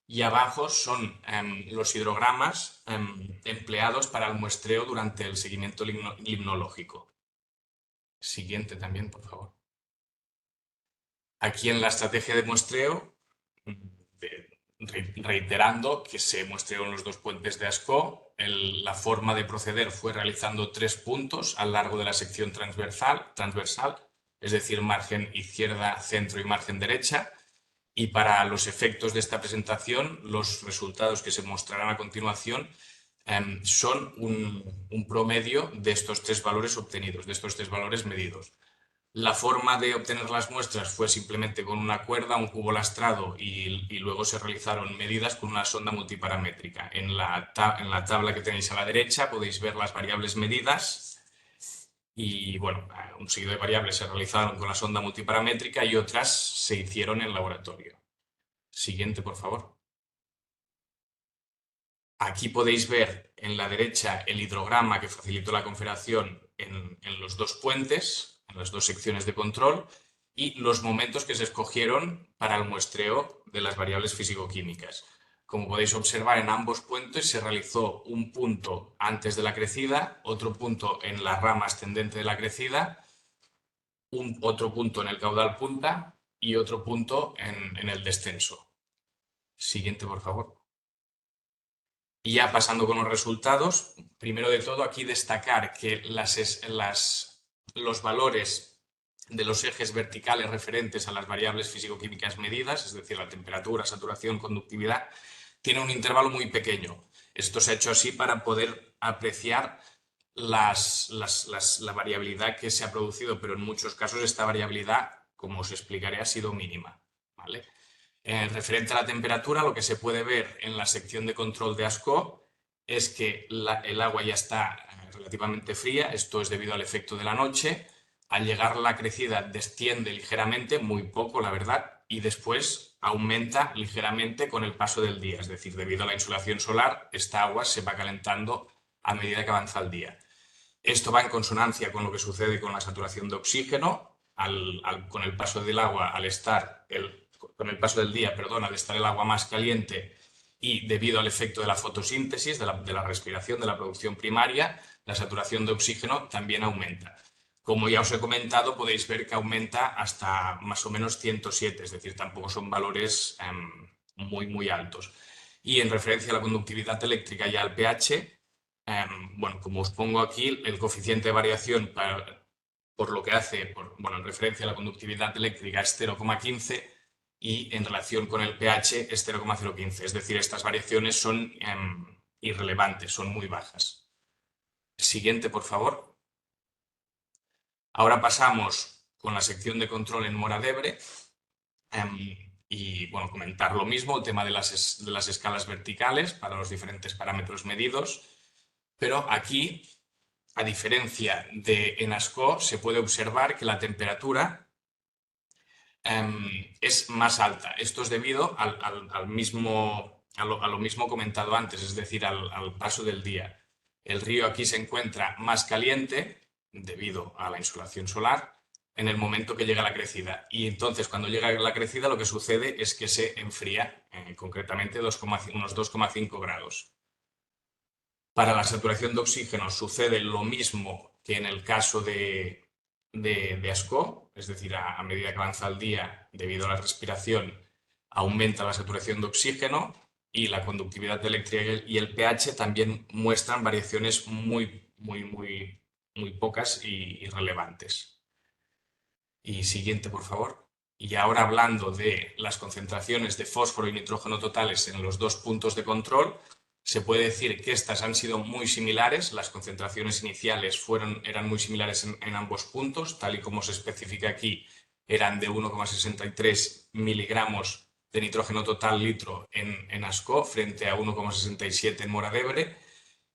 y abajo son los hidrogramas empleados para el muestreo durante el seguimiento limnológico. Siguiente también, por favor. Aquí en la estrategia de muestreo, reiterando que se muestreó en los 2 puentes de Ascó, la forma de proceder fue realizando 3 puntos a lo largo de la sección transversal, es decir, margen izquierda, centro y margen derecha, Y para los efectos de esta presentación, los resultados que se mostrarán a continuación son un promedio de estos 3 valores obtenidos, de estos 3 valores medidos. La forma de obtener las muestras fue simplemente con una cuerda, un cubo lastrado y luego se realizaron medidas con una sonda multiparamétrica. En la tabla que tenéis a la derecha podéis ver las variables medidas y, bueno, un seguido de variables se realizaron con la sonda multiparamétrica y otras se hicieron en laboratorio. Siguiente, por favor. Aquí podéis ver en la derecha el hidrograma que facilitó la confederación en los 2 puentes, en las 2 secciones de control, y los momentos que se escogieron para el muestreo de las variables físico-químicas. Como podéis observar, en ambos puentes se realizó un punto antes de la crecida, otro punto en la rama ascendente de la crecida, otro punto en el caudal punta y otro punto en el descenso. Siguiente, por favor. Y ya pasando con los resultados, primero de todo aquí destacar que los valores de los ejes verticales referentes a las variables físico-químicas medidas, es decir, la temperatura, saturación, conductividad, tienen un intervalo muy pequeño. Esto se ha hecho así para poder apreciar la variabilidad que se ha producido, pero en muchos casos esta variabilidad, como os explicaré, ha sido mínima, ¿vale? Referente a la temperatura, lo que se puede ver en la sección de control de ASCO es que el agua ya está relativamente fría, esto es debido al efecto de la noche. Al llegar la crecida desciende ligeramente, muy poco la verdad, y después aumenta ligeramente con el paso del día, es decir, debido a la insolación solar, esta agua se va calentando a medida que avanza el día. Esto va en consonancia con lo que sucede con la saturación de oxígeno, con el paso del agua con el paso del día, perdón, al estar el agua más caliente y debido al efecto de la fotosíntesis, de la respiración, de la producción primaria, la saturación de oxígeno también aumenta. Como ya os he comentado, podéis ver que aumenta hasta más o menos 107, es decir, tampoco son valores muy altos. Y en referencia a la conductividad eléctrica y al pH, bueno, como os pongo aquí, el coeficiente de variación por lo que hace, en referencia a la conductividad eléctrica es 0,15 y en relación con el pH es 0,015. Es decir, estas variaciones son irrelevantes, son muy bajas. Siguiente, por favor. Ahora pasamos con la sección de control en Móra d'Ebre y, bueno, comentar lo mismo, el tema de las escalas verticales para los diferentes parámetros medidos, pero aquí, a diferencia de en ASCO, se puede observar que la temperatura es más alta. Esto es debido a lo mismo comentado antes, es decir, al paso del día. El río aquí se encuentra más caliente debido a la insolación solar en el momento que llega la crecida. Y entonces, cuando llega la crecida, lo que sucede es que se enfría, concretamente unos 2,5 grados. Para la saturación de oxígeno sucede lo mismo que en el caso de ASCO, es decir, a medida que avanza el día, debido a la respiración, aumenta la saturación de oxígeno y la conductividad eléctrica y el pH también muestran variaciones muy pocas y irrelevantes. Y siguiente, por favor. Y ahora hablando de las concentraciones de fósforo y nitrógeno totales en los 2 puntos de control, se puede decir que estas han sido muy similares, las concentraciones iniciales eran muy similares en ambos puntos, tal y como se especifica aquí, eran de 1,63 miligramos de nitrógeno total litro en ASCO frente a 1,67 en Móra d'Ebre,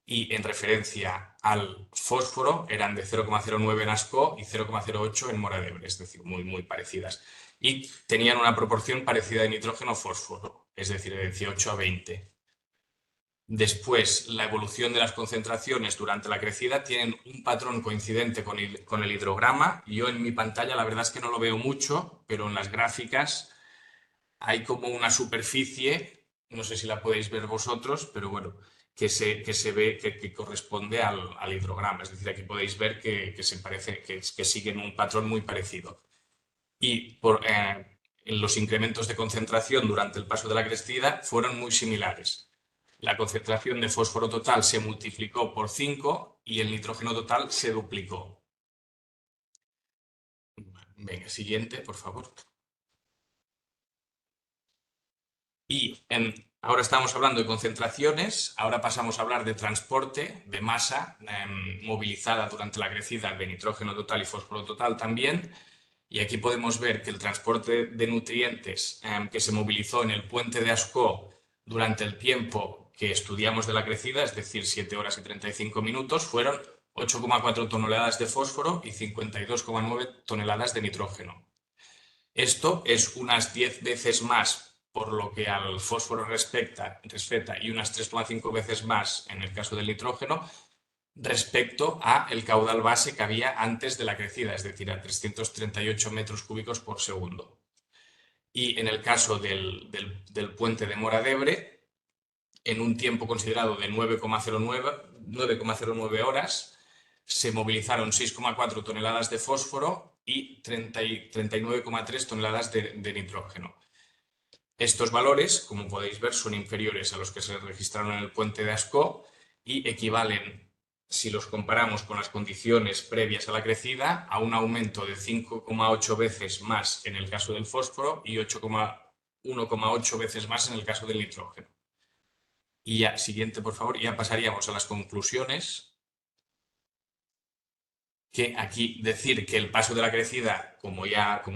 y en referencia al fósforo eran de 0,09 en ASCO y 0,08 en Móra d'Ebre, es decir, muy parecidas. Y tenían una proporción parecida de nitrógeno-fósforo, es decir, de 18 a 20. Después, la evolución de las concentraciones durante la crecida tienen un patrón coincidente con el hidrograma. Yo en mi pantalla la verdad es que no lo veo mucho, pero en las gráficas hay como una superficie, no sé si la podéis ver vosotros, pero bueno, que se ve que corresponde al hidrograma. Es decir, aquí podéis ver que siguen un patrón muy parecido. Y en los incrementos de concentración durante el paso de la crecida fueron muy similares. La concentración de fósforo total se multiplicó por 5 y el nitrógeno total se duplicó. Venga, siguiente, por favor. Y ahora estamos hablando de concentraciones, ahora pasamos a hablar de transporte, de masa movilizada durante la crecida de nitrógeno total y fósforo total también. Y aquí podemos ver que el transporte de nutrientes que se movilizó en el puente de Ascó durante el tiempo que estudiamos de la crecida, es decir, 7 horas y 35 minutos, fueron 8,4 toneladas de fósforo y 52,9 toneladas de nitrógeno. Esto es unas 10 veces más por lo que al fósforo respecta y unas 3,5 veces más en el caso del nitrógeno respecto a el caudal base que había antes de la crecida, es decir, a 338 metros cúbicos por segundo. Y en el caso del puente de Mora d'Ebre, en un tiempo considerado de 9,09 horas, se movilizaron 6,4 toneladas de fósforo y 39,3 toneladas de nitrógeno. Estos valores, como podéis ver, son inferiores a los que se registraron en el puente de Ascó y equivalen, si los comparamos con las condiciones previas a la crecida, a un aumento de 5,8 veces más en el caso del fósforo y 1,8 veces más en el caso del nitrógeno. Y ya, siguiente, por favor, ya pasaríamos a las conclusiones. Que aquí decir que el paso de la crecida, como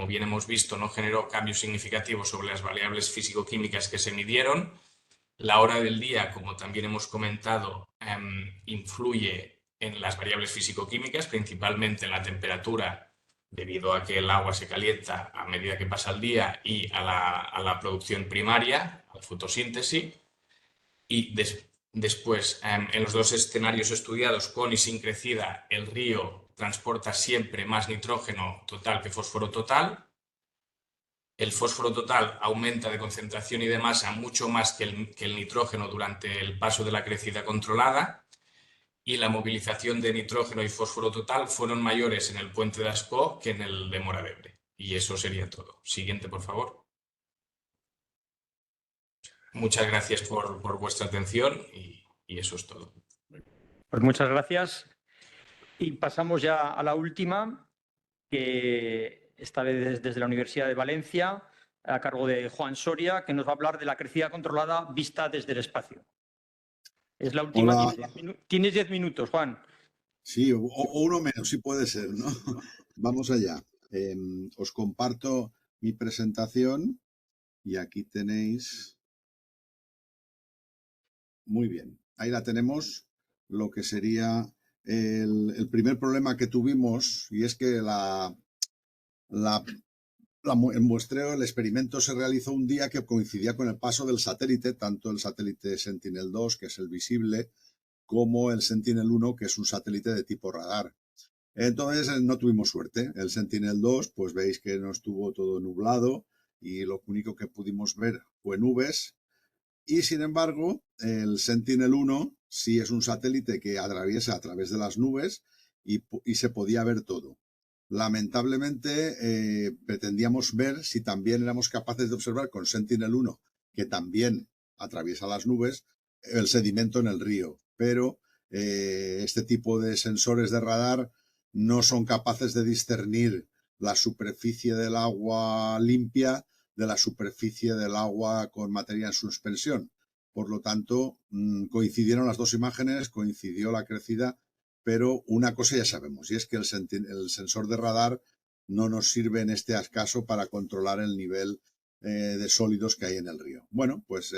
bien hemos visto, no generó cambios significativos sobre las variables físico-químicas que se midieron. La hora del día, como también hemos comentado, influye en las variables físico-químicas, principalmente en la temperatura, debido a que el agua se calienta a medida que pasa el día, y a la producción primaria, a la fotosíntesis. Y después, en los dos escenarios estudiados, con y sin crecida, el río transporta siempre más nitrógeno total que fósforo total. El fósforo total aumenta de concentración y de masa mucho más que el nitrógeno durante el paso de la crecida controlada, y la movilización de nitrógeno y fósforo total fueron mayores en el puente de Ascó que en el de Mora d'Ebre. Y eso sería todo. Siguiente, por favor. Muchas gracias por vuestra atención y eso es todo. Pues muchas gracias. Y pasamos ya a la última, que esta vez desde la Universidad de Valencia, a cargo de Juan Soria, que nos va a hablar de la crecida controlada vista desde el espacio. Es la última. Hola. Tienes 10 minutos, Juan. Sí, o uno menos, sí puede ser, ¿no? Vamos allá. Os comparto mi presentación y aquí tenéis. Muy bien, ahí la tenemos, lo que sería el primer problema que tuvimos, y es que el muestreo, el experimento se realizó un día que coincidía con el paso del satélite, tanto el satélite Sentinel-2, que es el visible, como el Sentinel-1, que es un satélite de tipo radar. Entonces no tuvimos suerte. El Sentinel-2, pues veis que no estuvo todo nublado y lo único que pudimos ver fue nubes. Y sin embargo, el Sentinel-1 sí es un satélite que atraviesa a través de las nubes y se podía ver todo. Lamentablemente pretendíamos ver si también éramos capaces de observar con Sentinel-1, que también atraviesa las nubes, el sedimento en el río. Pero este tipo de sensores de radar no son capaces de discernir la superficie del agua limpia de la superficie del agua con materia en suspensión. Por lo tanto, coincidieron las dos imágenes, coincidió la crecida, pero una cosa ya sabemos, y es que el sensor de radar no nos sirve en este caso para controlar el nivel de sólidos que hay en el río. Bueno, pues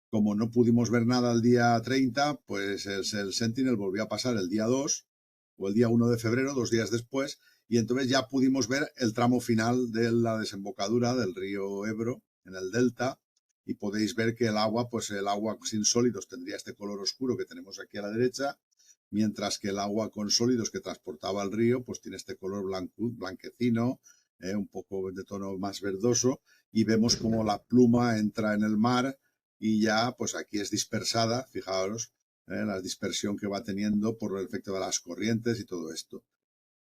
como no pudimos ver nada el día 30, pues el Sentinel volvió a pasar el día 2 o el día 1 de febrero, 2 días después, y entonces ya pudimos ver el tramo final de la desembocadura del río Ebro en el delta, y podéis ver que el agua, pues el agua sin sólidos tendría este color oscuro que tenemos aquí a la derecha, mientras que el agua con sólidos que transportaba el río, pues tiene este color blanquecino, un poco de tono más verdoso, y vemos como la pluma entra en el mar y ya, pues aquí es dispersada, fijaos, la dispersión que va teniendo por el efecto de las corrientes y todo esto.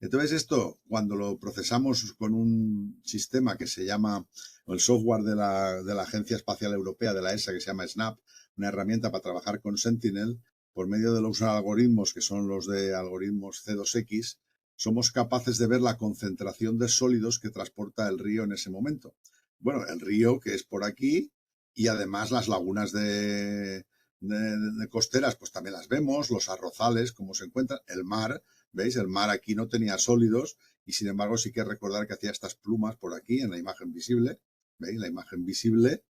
Entonces esto, cuando lo procesamos con un sistema que se llama, el software de la Agencia Espacial Europea, de la ESA, que se llama SNAP, una herramienta para trabajar con Sentinel, por medio de los algoritmos que son los de algoritmos C2X, somos capaces de ver la concentración de sólidos que transporta el río en ese momento. Bueno, el río que es por aquí, y además las lagunas de costeras pues también las vemos, los arrozales, cómo se encuentran, el mar, ¿veis? El mar aquí no tenía sólidos y sin embargo sí que recordar que hacía estas plumas por aquí en la imagen visible, ¿veis? La imagen visible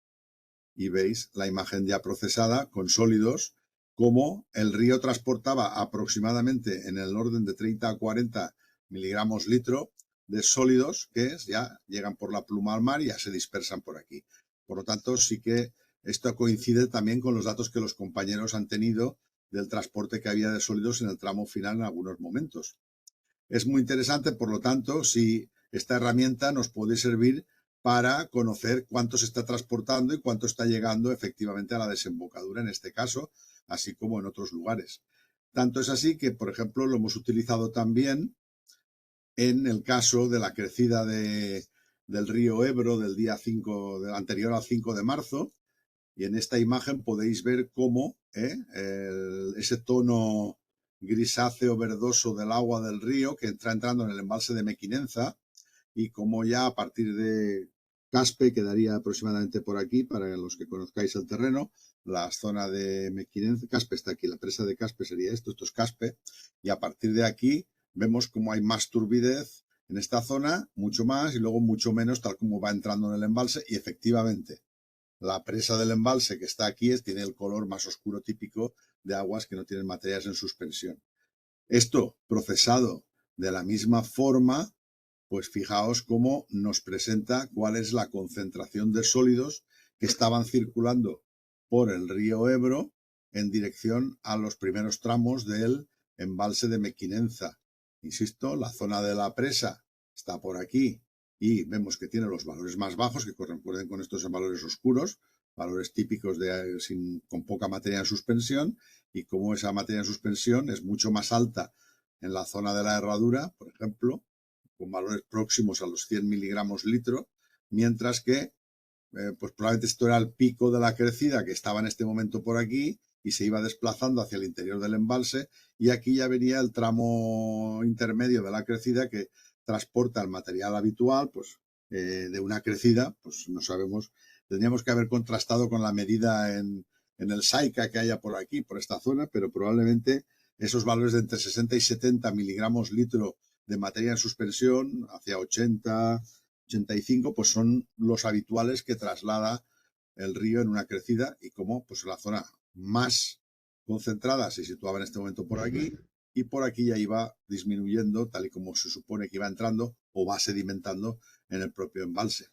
y veis la imagen ya procesada con sólidos, como el río transportaba aproximadamente en el orden de 30 a 40 miligramos litro de sólidos que ya llegan por la pluma al mar y ya se dispersan por aquí. Por lo tanto, sí que esto coincide también con los datos que los compañeros han tenido del transporte que había de sólidos en el tramo final en algunos momentos. Es muy interesante, por lo tanto, si esta herramienta nos puede servir para conocer cuánto se está transportando y cuánto está llegando efectivamente a la desembocadura en este caso, así como en otros lugares. Tanto es así que, por ejemplo, lo hemos utilizado también en el caso de la crecida del río Ebro del día 5, anterior al 5 de marzo, y en esta imagen podéis ver cómo ese tono grisáceo verdoso del agua del río que está entrando en el embalse de Mequinenza y cómo ya a partir de Caspe, quedaría aproximadamente por aquí para los que conozcáis el terreno, la zona de Mequinenza, Caspe está aquí, la presa de Caspe sería esto es Caspe, y a partir de aquí vemos cómo hay más turbidez en esta zona, mucho más y luego mucho menos tal como va entrando en el embalse y efectivamente la presa del embalse que está aquí tiene el color más oscuro típico de aguas que no tienen materias en suspensión. Esto procesado de la misma forma, pues fijaos cómo nos presenta cuál es la concentración de sólidos que estaban circulando por el río Ebro en dirección a los primeros tramos del embalse de Mequinenza. Insisto, la zona de la presa está por aquí y vemos que tiene los valores más bajos, que corresponden con estos valores oscuros, valores típicos con poca materia en suspensión, y como esa materia en suspensión es mucho más alta en la zona de la herradura, por ejemplo, con valores próximos a los 100 miligramos litro, mientras que pues probablemente esto era el pico de la crecida que estaba en este momento por aquí y se iba desplazando hacia el interior del embalse, y aquí ya venía el tramo intermedio de la crecida que transporta el material habitual, pues de una crecida, pues no sabemos, tendríamos que haber contrastado con la medida en el SAICA que haya por aquí, por esta zona, pero probablemente esos valores de entre 60 y 70 miligramos litro de materia en suspensión, hacia 80, 85, pues son los habituales que traslada el río en una crecida, y como pues la zona más concentrada se situaba en este momento por aquí, y por aquí ya iba disminuyendo tal y como se supone que iba entrando o va sedimentando en el propio embalse.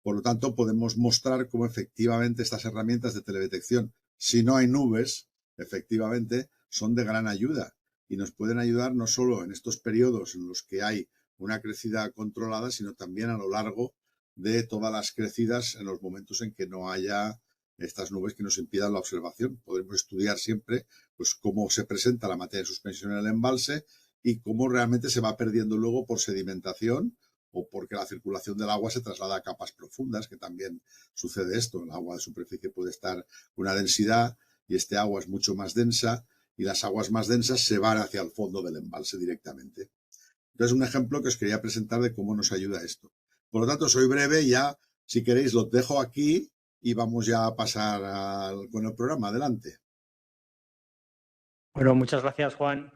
Por lo tanto, podemos mostrar cómo efectivamente estas herramientas de teledetección, si no hay nubes, efectivamente son de gran ayuda y nos pueden ayudar no solo en estos periodos en los que hay una crecida controlada, sino también a lo largo de todas las crecidas en los momentos en que no haya estas nubes que nos impidan la observación. Podremos estudiar siempre pues, cómo se presenta la materia de suspensión en el embalse y cómo realmente se va perdiendo luego por sedimentación o porque la circulación del agua se traslada a capas profundas, que también sucede esto. El agua de superficie puede estar con una densidad y este agua es mucho más densa y las aguas más densas se van hacia el fondo del embalse directamente. Entonces, un ejemplo que os quería presentar de cómo nos ayuda esto. Por lo tanto, soy breve, ya, si queréis, lo dejo aquí y vamos ya a pasar con el programa. Adelante. Bueno, muchas gracias, Juan.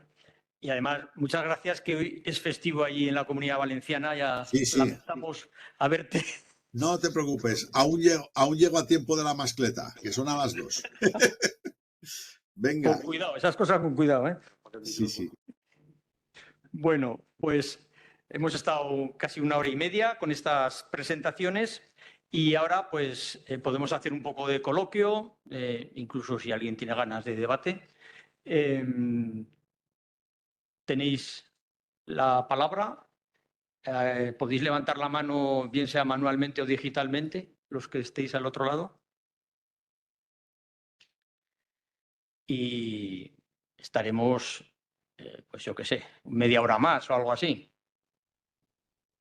Y además, muchas gracias que hoy es festivo allí en la Comunidad Valenciana. Ya sí. lamentamos a verte. No te preocupes, aún llego a tiempo de la mascleta, que son a las 2. Venga. Con cuidado, esas cosas con cuidado, ¿eh? Sí. Bueno, pues hemos estado casi 1 hora y media con estas presentaciones y ahora pues podemos hacer un poco de coloquio, incluso si alguien tiene ganas de debate. Tenéis la palabra. Podéis levantar la mano, bien sea manualmente o digitalmente, los que estéis al otro lado. Y estaremos, pues yo qué sé, media hora más o algo así.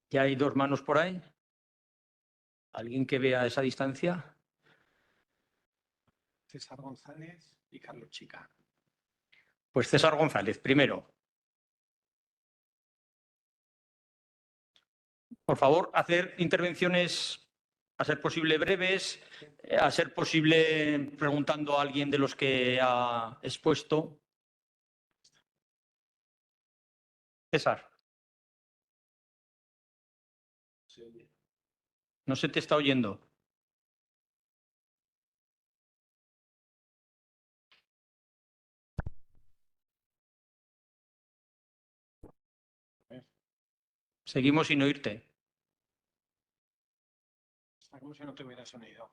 ¿Ya hay 2 manos por ahí? ¿Alguien que vea esa distancia? César González y Carlos Chica. Pues César González, primero. Por favor, hacer intervenciones a ser posible breves, a ser posible preguntando a alguien de los que ha expuesto. César. No se te está oyendo. Seguimos sin oírte. Está como si no tuviera sonido.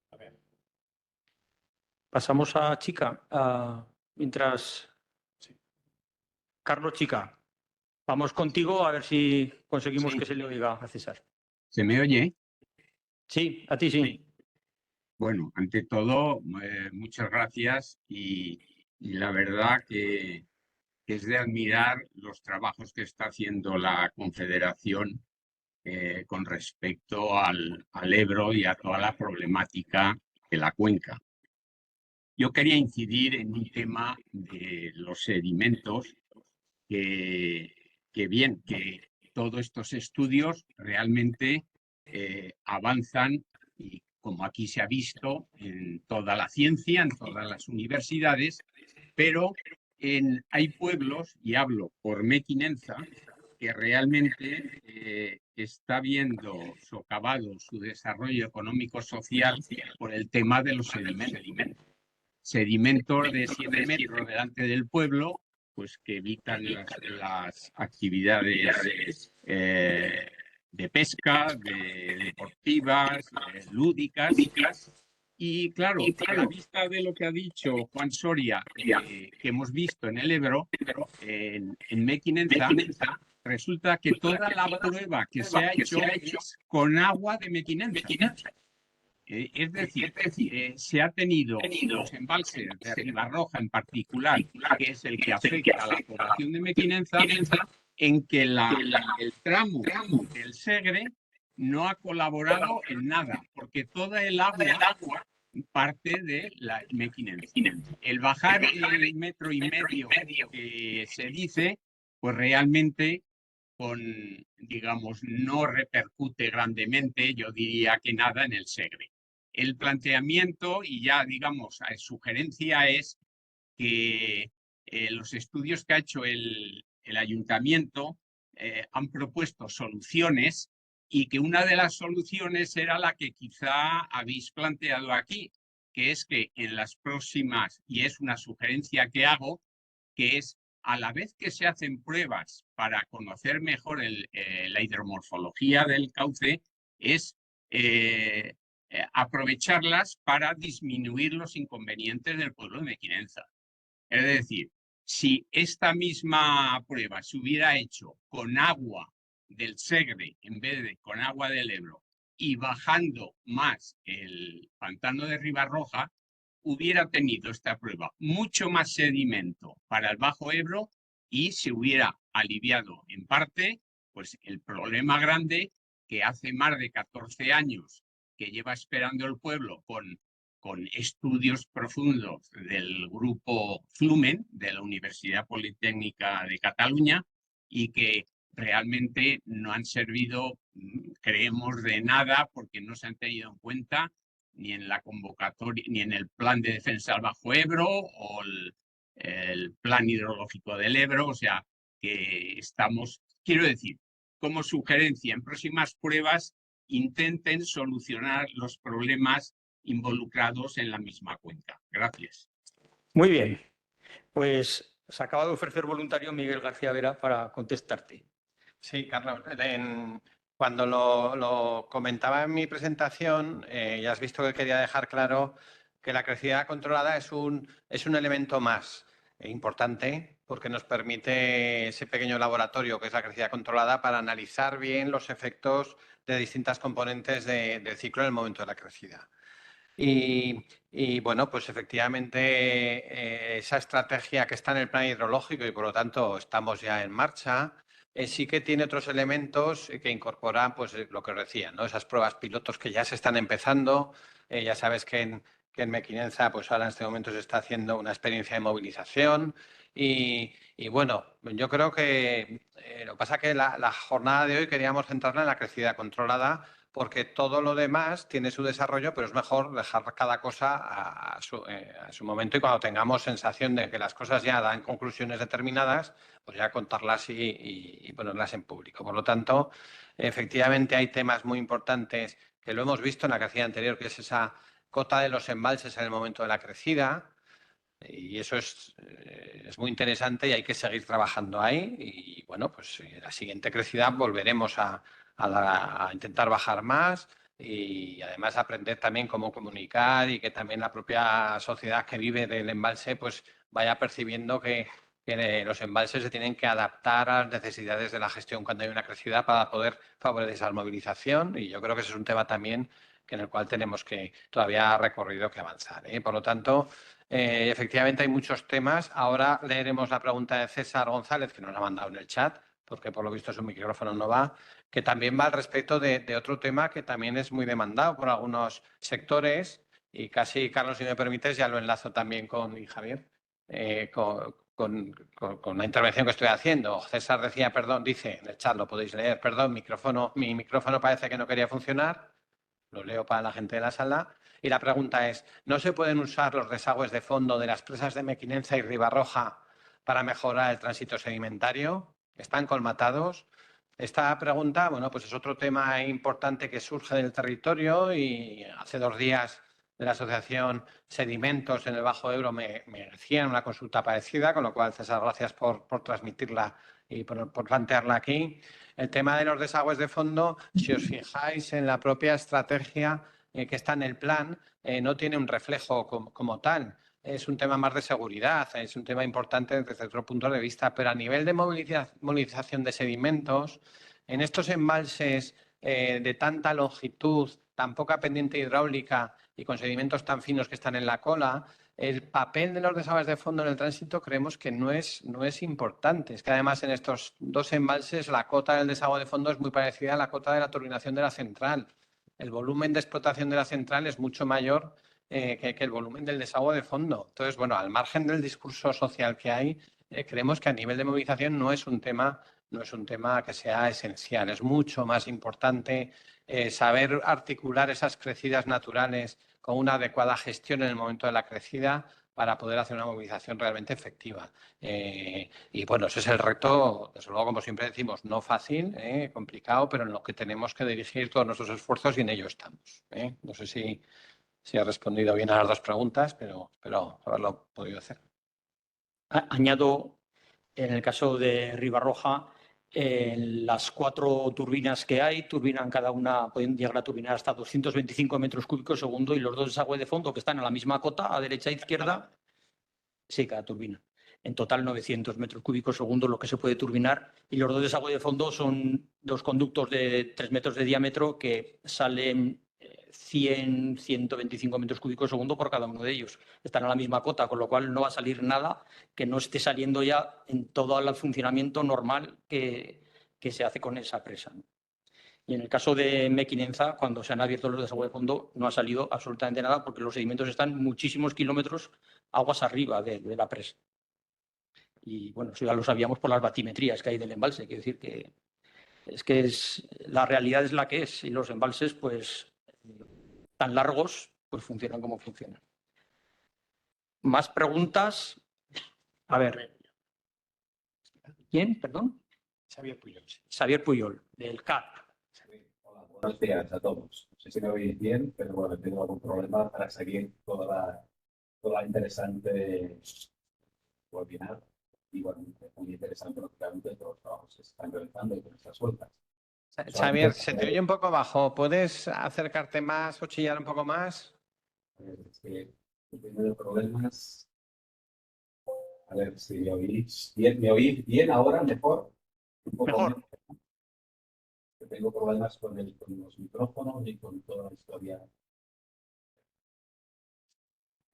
A ver. Pasamos a Chica. Mientras... Sí. Carlos Chica, vamos contigo a ver si conseguimos Sí. que se le oiga a César. ¿Se me oye? Sí, a ti sí. Bueno, ante todo, muchas gracias y la verdad que es de admirar los trabajos que está haciendo la Confederación con respecto al Ebro y a toda la problemática de la cuenca. Yo quería incidir en un tema de los sedimentos que todos estos estudios realmente avanzan y como aquí se ha visto en toda la ciencia, en todas las universidades, pero hay pueblos, y hablo por Mequinenza, que realmente está viendo socavado su desarrollo económico-social por el tema de los sedimentos. Sedimentos de 7 metros delante del pueblo, pues que evitan las actividades de pesca, deportivas, lúdicas. Y claro, a la vista de lo que ha dicho Juan Soria, que hemos visto en el Ebro, en Mequinenza, resulta que toda la prueba que se ha hecho es con agua de Mequinenza. Es decir, se ha tenido los embalses de Ribarroja en particular, que es el que afecta a la población de Mequinenza, en que el tramo del Segre no ha colaborado en nada, porque toda el agua parte de la Mequinenza. El bajar el 1,5 metros que se dice, pues realmente digamos, no repercute grandemente, yo diría que nada, en el Segre. El planteamiento y ya, digamos, sugerencia es que los estudios que ha hecho el ayuntamiento han propuesto soluciones y que una de las soluciones era la que quizá habéis planteado aquí, que es que en las próximas, y es una sugerencia que hago, que es a la vez que se hacen pruebas para conocer mejor la hidromorfología del cauce, es aprovecharlas para disminuir los inconvenientes del pueblo de Mequinenza. Es decir, si esta misma prueba se hubiera hecho con agua del Segre en vez de con agua del Ebro y bajando más el pantano de Ribarroja, hubiera tenido esta prueba mucho más sedimento para el Bajo Ebro y se hubiera aliviado en parte pues, el problema grande que hace más de 14 años que lleva esperando el pueblo con estudios profundos del grupo Flumen de la Universidad Politécnica de Cataluña y que realmente no han servido, creemos, de nada porque no se han tenido en cuenta ni en la convocatoria, ni en el plan de defensa del Bajo Ebro o el plan hidrológico del Ebro, o sea, que estamos, quiero decir, como sugerencia, en próximas pruebas intenten solucionar los problemas involucrados en la misma cuenca. Gracias. Muy bien. Pues se acaba de ofrecer voluntario Miguel García Vera para contestarte. Sí, Carlos. Cuando lo comentaba en mi presentación, ya has visto que quería dejar claro que la crecida controlada es un elemento más importante porque nos permite ese pequeño laboratorio que es la crecida controlada para analizar bien los efectos de distintas componentes del ciclo en el momento de la crecida. Y bueno, pues efectivamente esa estrategia que está en el plan hidrológico y por lo tanto estamos ya en marcha, sí que tiene otros elementos que incorporan pues lo que os decía, ¿no? Esas pruebas pilotos que ya se están empezando. Ya sabes que en Mequinenza pues ahora en este momento se está haciendo una experiencia de movilización Y bueno, yo creo que lo que pasa es que la jornada de hoy queríamos centrarla en la crecida controlada, porque todo lo demás tiene su desarrollo, pero es mejor dejar cada cosa a su momento, y cuando tengamos sensación de que las cosas ya dan conclusiones determinadas, pues ya contarlas y ponerlas en público. Por lo tanto, efectivamente hay temas muy importantes que lo hemos visto en la crecida anterior, que es esa cota de los embalses en el momento de la crecida, y eso es muy interesante y hay que seguir trabajando ahí. Y bueno, pues la siguiente crecida volveremos a intentar bajar más y además aprender también cómo comunicar, y que también la propia sociedad que vive del embalse pues vaya percibiendo que los embalses se tienen que adaptar a las necesidades de la gestión cuando hay una crecida para poder favorecer esa movilización. Y yo creo que ese es un tema también en el cual tenemos que todavía recorrido que avanzar, ¿eh? Por lo tanto, efectivamente hay muchos temas. Ahora leeremos la pregunta de César González, que nos la ha mandado en el chat, porque por lo visto su micrófono no va, que también va al respecto de otro tema que también es muy demandado por algunos sectores, y casi, Carlos, si me permites, ya lo enlazo también con Javier, con la intervención que estoy haciendo. César decía, perdón, dice en el chat, lo podéis leer, perdón, mi micrófono parece que no quería funcionar. Lo leo para la gente de la sala. Y la pregunta es, ¿no se pueden usar los desagües de fondo de las presas de Mequinenza y Ribarroja para mejorar el tránsito sedimentario? ¿Están colmatados? Esta pregunta, bueno, pues es otro tema importante que surge del territorio, y hace 2 días de la asociación Sedimentos en el Bajo Ebro me hacían una consulta parecida, con lo cual, César, gracias por transmitirla y por plantearla aquí. El tema de los desagües de fondo, si os fijáis en la propia estrategia que está en el plan, no tiene un reflejo como tal. Es un tema más de seguridad, es un tema importante desde otro punto de vista, pero a nivel de movilización de sedimentos, en estos embalses de tanta longitud, tan poca pendiente hidráulica y con sedimentos tan finos que están en la cola, el papel de los desagües de fondo en el tránsito creemos que no es importante. Es que además en estos 2 embalses la cota del desagüe de fondo es muy parecida a la cota de la turbinación de la central. El volumen de explotación de la central es mucho mayor que el volumen del desagüe de fondo. Entonces, bueno, al margen del discurso social que hay, creemos que a nivel de movilización no es un tema que sea esencial. Es mucho más importante saber articular esas crecidas naturales con una adecuada gestión en el momento de la crecida para poder hacer una movilización realmente efectiva. Y bueno, ese es el reto, desde luego, como siempre decimos, no fácil, complicado, pero en lo que tenemos que dirigir todos nuestros esfuerzos, y en ello estamos. No sé si he respondido bien a las 2 preguntas, pero espero haberlo podido hacer. Añado, en el caso de Ribarroja, las 4 turbinas que hay, turbinan cada una, pueden llegar a turbinar hasta 225 metros cúbicos segundo, y los 2 desagües de fondo que están a la misma cota, a derecha e izquierda, sí, cada turbina. En total 900 metros cúbicos segundo lo que se puede turbinar, y los 2 desagües de fondo son 2 conductos de 3 metros de diámetro que salen 100, 125 metros cúbicos segundo por cada uno de ellos. Están a la misma cota, con lo cual no va a salir nada que no esté saliendo ya en todo el funcionamiento normal que se hace con esa presa. Y en el caso de Mequinenza, cuando se han abierto los desagües de fondo, no ha salido absolutamente nada, porque los sedimentos están muchísimos kilómetros aguas arriba de la presa. Y bueno, eso ya lo sabíamos por las batimetrías que hay del embalse. Quiero decir que la realidad es la que es, y los embalses, pues tan largos, pues funcionan como funcionan. ¿Más preguntas? A ver. ¿Quién? Perdón. Xavier Puyol. Xavier Puyol, del CAP. Hola, buenos días a todos. No sé si me oís bien, pero bueno, tengo algún problema para seguir toda la interesante webinar. Y bueno, muy interesante, lógicamente, todos los trabajos que se están realizando y con estas vueltas. Xavier, se te oye un poco bajo. ¿Puedes acercarte más o chillar un poco más? Es que he tenido problemas. A ver si me oís bien. ¿Me oís bien ahora? ¿Mejor? Un poco Mejor. Tengo problemas con los micrófonos y con toda la historia.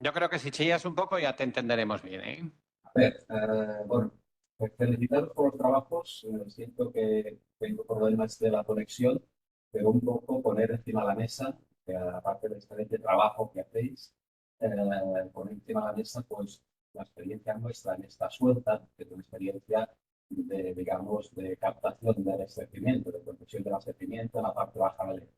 Yo creo que si chillas un poco ya te entenderemos bien, ¿eh? A ver, bueno, pues felicitaros por los trabajos. Siento que tengo problemas de la conexión, pero un poco poner encima de la mesa, que aparte del excelente trabajo que hacéis, poner encima de la mesa pues la experiencia nuestra en esta suelta, que es una experiencia de, digamos, de captación del abastecimiento, de protección del abastecimiento en la parte baja del Ebro.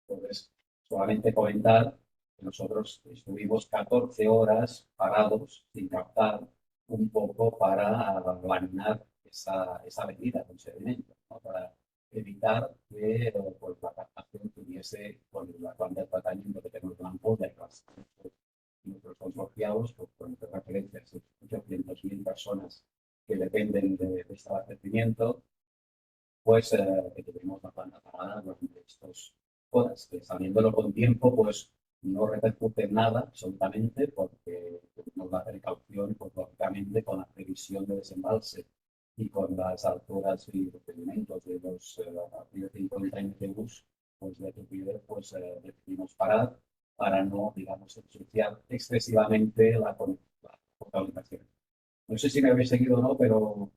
Entonces, solamente comentar que nosotros estuvimos 14 horas parados sin captar un poco para laminar esa medida con sedimento, ¿no? Para evitar que pues, la captación tuviese con la cuanta de tratamiento que tenemos en la ampolla y nuestros consorciados, pues, con referencia a 800.000 personas que dependen de este abastecimiento, pues que tuvimos la planta parada durante estas horas, que sabiéndolo con tiempo, pues no repercute en nada absolutamente, porque tuvimos la precaución, pues lógicamente, con la previsión de desembalse y con las alturas y los sedimentos de los de 50 MTUs, pues de Tupider, pues decidimos parar para no, digamos, ensuciar excesivamente la contaminación. No sé si me habéis seguido o no, pero...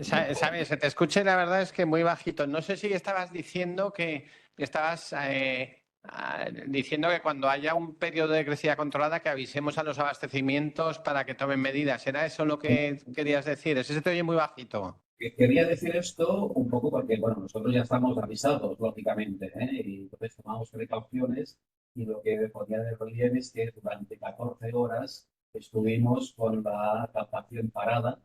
Sabes, se te escucha y la verdad es que muy bajito. No sé si estabas diciendo que estabas diciendo que cuando haya un periodo de crecida controlada que avisemos a los abastecimientos para que tomen medidas. ¿Era eso lo que querías decir? Ese se te oye muy bajito. Quería decir esto un poco porque, bueno, nosotros ya estamos avisados, lógicamente, y entonces tomamos precauciones y lo que ponía de relieve es que durante 14 horas estuvimos con la captación parada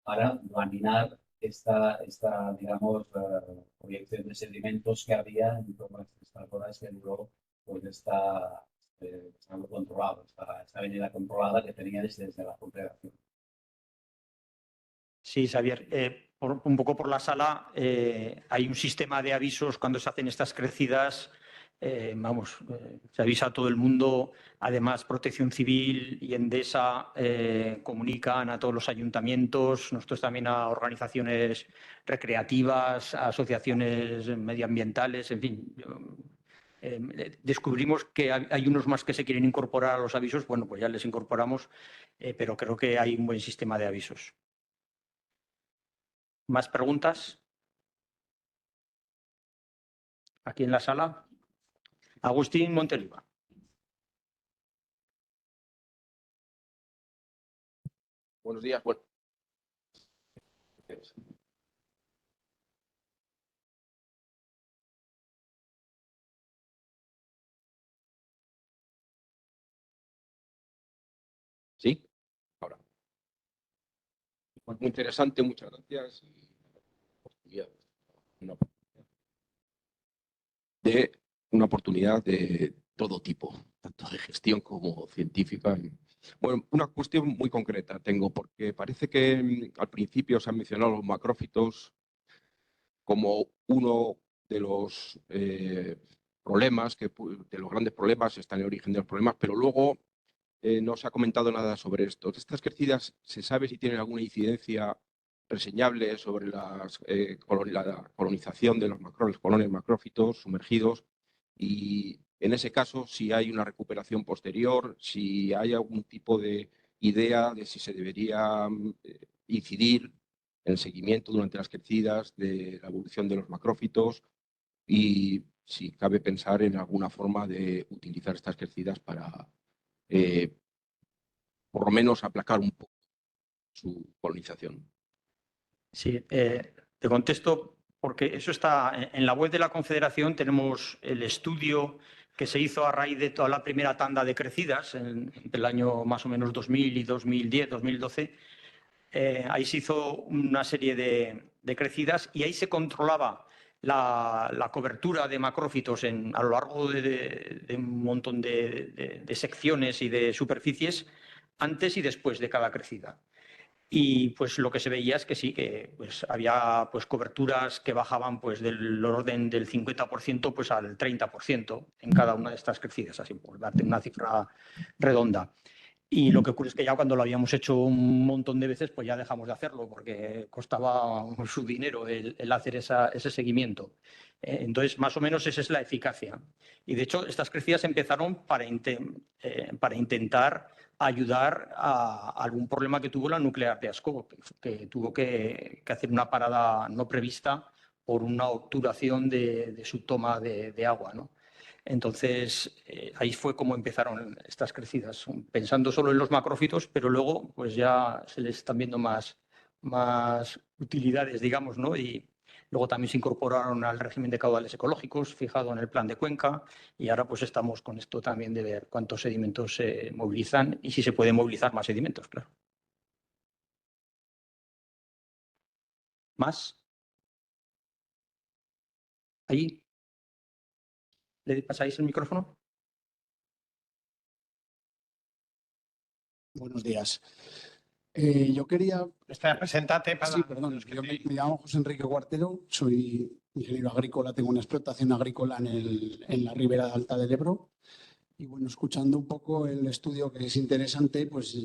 para laminar esta digamos, proyección de sedimentos que había en torno a estas horas que duró pues esta controlado, esta avenida controlada que tenía desde la Confederación. Sí, Xavier. Un poco por la sala, hay un sistema de avisos cuando se hacen estas crecidas. Se avisa a todo el mundo. Además, Protección Civil y Endesa comunican a todos los ayuntamientos, nosotros también a organizaciones recreativas, a asociaciones medioambientales, en fin. Descubrimos que hay unos más que se quieren incorporar a los avisos. Bueno, pues ya les incorporamos, pero creo que hay un buen sistema de avisos. ¿Más preguntas? Aquí en la sala. Agustín Monteliva. Buenos días. Bueno. ¿Sí? Ahora. Muy interesante, muchas gracias. Una oportunidad de todo tipo, tanto de gestión como científica. Bueno, una cuestión muy concreta tengo, porque parece que al principio se han mencionado los macrófitos como uno de los problemas, de los grandes problemas, está en el origen de los problemas, pero luego no se ha comentado nada sobre esto. ¿Estas crecidas se sabe si tienen alguna incidencia reseñable sobre la colonización de los colonias macrófitos sumergidos? Y en ese caso, si hay una recuperación posterior, si hay algún tipo de idea de si se debería incidir en el seguimiento durante las crecidas de la evolución de los macrófitos y si cabe pensar en alguna forma de utilizar estas crecidas para por lo menos aplacar un poco su colonización. Sí, te contesto porque eso está en la web de la Confederación. Tenemos el estudio que se hizo a raíz de toda la primera tanda de crecidas entre el año más o menos 2000 y 2010, 2012. Ahí se hizo una serie de crecidas y ahí se controlaba la cobertura de macrófitos a lo largo de un montón de secciones y de superficies antes y después de cada crecida. Y pues lo que se veía es que sí, que pues había pues coberturas que bajaban pues del orden del 50% pues al 30% en cada una de estas crecidas, así por darte una cifra redonda. Y lo que ocurre es que ya cuando lo habíamos hecho un montón de veces, pues ya dejamos de hacerlo porque costaba su dinero el hacer ese seguimiento. Entonces, más o menos esa es la eficacia. Y de hecho, estas crecidas empezaron para intentar ayudar a algún problema que tuvo la nuclear de Ascó, que tuvo que hacer una parada no prevista por una obturación de su toma de agua, ¿no? Entonces, ahí fue como empezaron estas crecidas, pensando solo en los macrófitos, pero luego pues ya se les están viendo más utilidades, digamos, ¿no? Y luego también se incorporaron al régimen de caudales ecológicos fijado en el plan de cuenca y ahora pues estamos con esto también de ver cuántos sedimentos se movilizan y si se pueden movilizar más sedimentos, claro. ¿Más? ¿Ahí? ¿Le pasáis el micrófono? Buenos días. Yo quería... Preséntate. Sí, perdón. Yo me llamo José Enrique Guartero, soy ingeniero agrícola, tengo una explotación agrícola en la ribera alta del Ebro. Y bueno, escuchando un poco el estudio, que es interesante, pues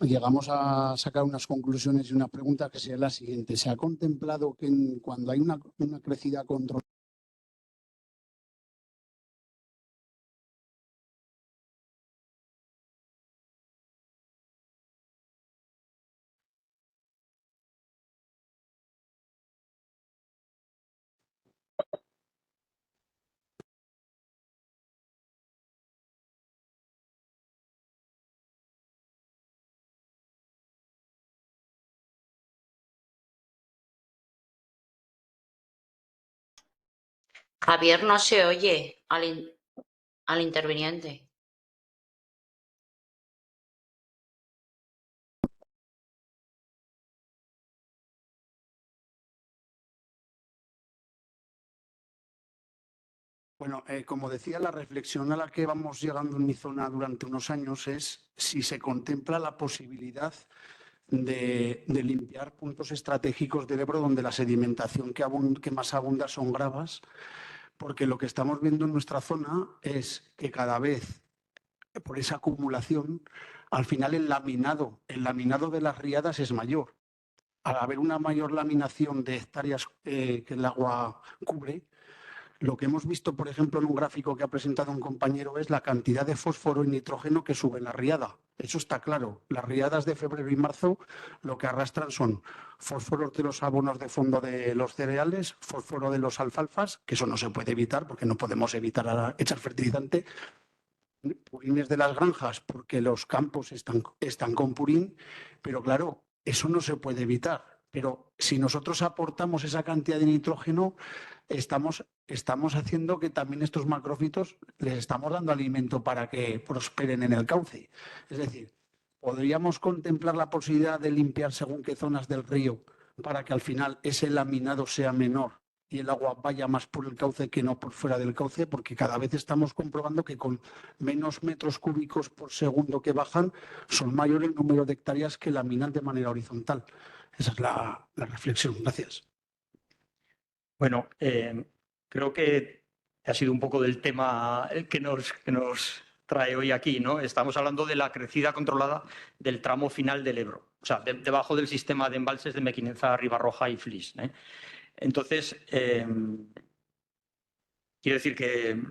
llegamos a sacar unas conclusiones y una pregunta que sería la siguiente. ¿Se ha contemplado que cuando hay una crecida controlada Javier, no se oye al interviniente. Bueno, como decía, la reflexión a la que vamos llegando en mi zona durante unos años es si se contempla la posibilidad de limpiar puntos estratégicos del Ebro donde la sedimentación que más abunda son gravas, porque lo que estamos viendo en nuestra zona es que cada vez, por esa acumulación, al final el laminado de las riadas es mayor. Al haber una mayor laminación de hectáreas que el agua cubre, lo que hemos visto, por ejemplo, en un gráfico que ha presentado un compañero es la cantidad de fósforo y nitrógeno que sube en la riada. Eso está claro. Las riadas de febrero y marzo lo que arrastran son fósforos de los abonos de fondo de los cereales, fósforo de los alfalfas, que eso no se puede evitar porque no podemos evitar echar fertilizante, purines de las granjas porque los campos están con purín, pero claro, eso no se puede evitar. Pero si nosotros aportamos esa cantidad de nitrógeno, estamos haciendo que también estos macrófitos les estamos dando alimento para que prosperen en el cauce. Es decir, podríamos contemplar la posibilidad de limpiar según qué zonas del río para que al final ese laminado sea menor y el agua vaya más por el cauce que no por fuera del cauce, porque cada vez estamos comprobando que con menos metros cúbicos por segundo que bajan, son mayor el número de hectáreas que laminan de manera horizontal. Esa es la reflexión. Gracias. Bueno, creo que ha sido un poco del tema que nos trae hoy aquí, ¿no? Estamos hablando de la crecida controlada del tramo final del Ebro, o sea, debajo del sistema de embalses de Mequinenza, Ribarroja y Flix, ¿eh? Entonces, quiero decir que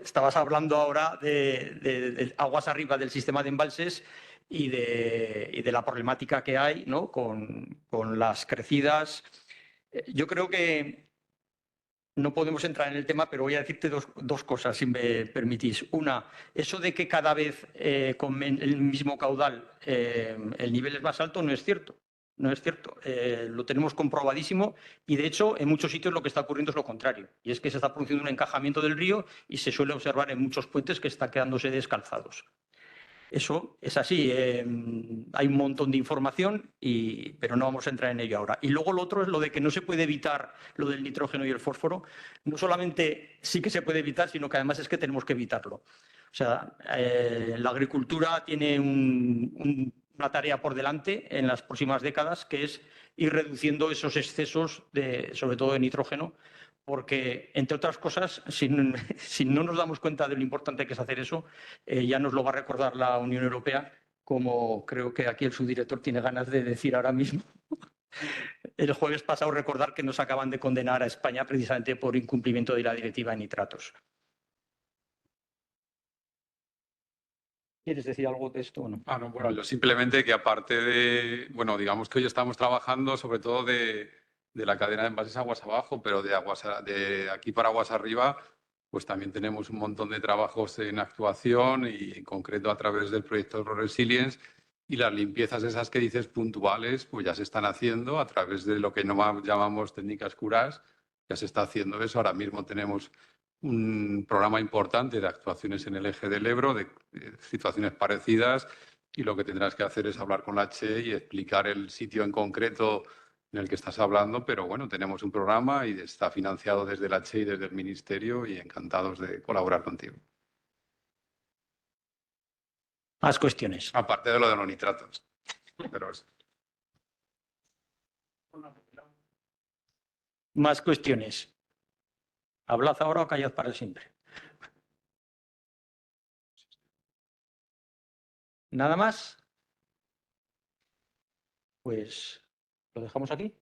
estabas hablando ahora de aguas arriba del sistema de embalses y de la problemática que hay, ¿no? con las crecidas. Yo creo que no podemos entrar en el tema, pero voy a decirte dos cosas, si me permitís. Una, eso de que cada vez con el mismo caudal el nivel es más alto, no es cierto. No es cierto. Lo tenemos comprobadísimo y, de hecho, en muchos sitios lo que está ocurriendo es lo contrario. Y es que se está produciendo un encajamiento del río y se suele observar en muchos puentes que están quedándose descalzados. Eso es así. Hay un montón de información, pero no vamos a entrar en ello ahora. Y luego lo otro es lo de que no se puede evitar lo del nitrógeno y el fósforo. No solamente sí que se puede evitar, sino que además es que tenemos que evitarlo. O sea, la agricultura tiene una tarea por delante en las próximas décadas, que es ir reduciendo esos excesos, sobre todo de nitrógeno, porque, entre otras cosas, si no nos damos cuenta de lo importante que es hacer eso, ya nos lo va a recordar la Unión Europea, como creo que aquí el subdirector tiene ganas de decir ahora mismo. El jueves pasado recordar que nos acaban de condenar a España precisamente por incumplimiento de la directiva de nitratos. ¿Quieres decir algo de esto o no? No, bueno, yo simplemente que aparte de, bueno, digamos que hoy estamos trabajando sobre todo de la cadena de envases aguas abajo, pero de aquí para aguas arriba, pues también tenemos un montón de trabajos en actuación y en concreto a través del proyecto Resilience, y las limpiezas esas que dices puntuales, pues ya se están haciendo a través de lo que llamamos técnicas curas, ya se está haciendo eso. Ahora mismo tenemos un programa importante de actuaciones en el eje del Ebro, de situaciones parecidas, y lo que tendrás que hacer es hablar con la CHE y explicar el sitio en concreto en el que estás hablando, pero bueno, tenemos un programa y está financiado desde la CHE y desde el Ministerio, y encantados de colaborar contigo. Más cuestiones. Aparte de lo de los nitratos. Pero Más cuestiones. Hablad ahora o callad para siempre. ¿Nada más? Pues lo dejamos aquí.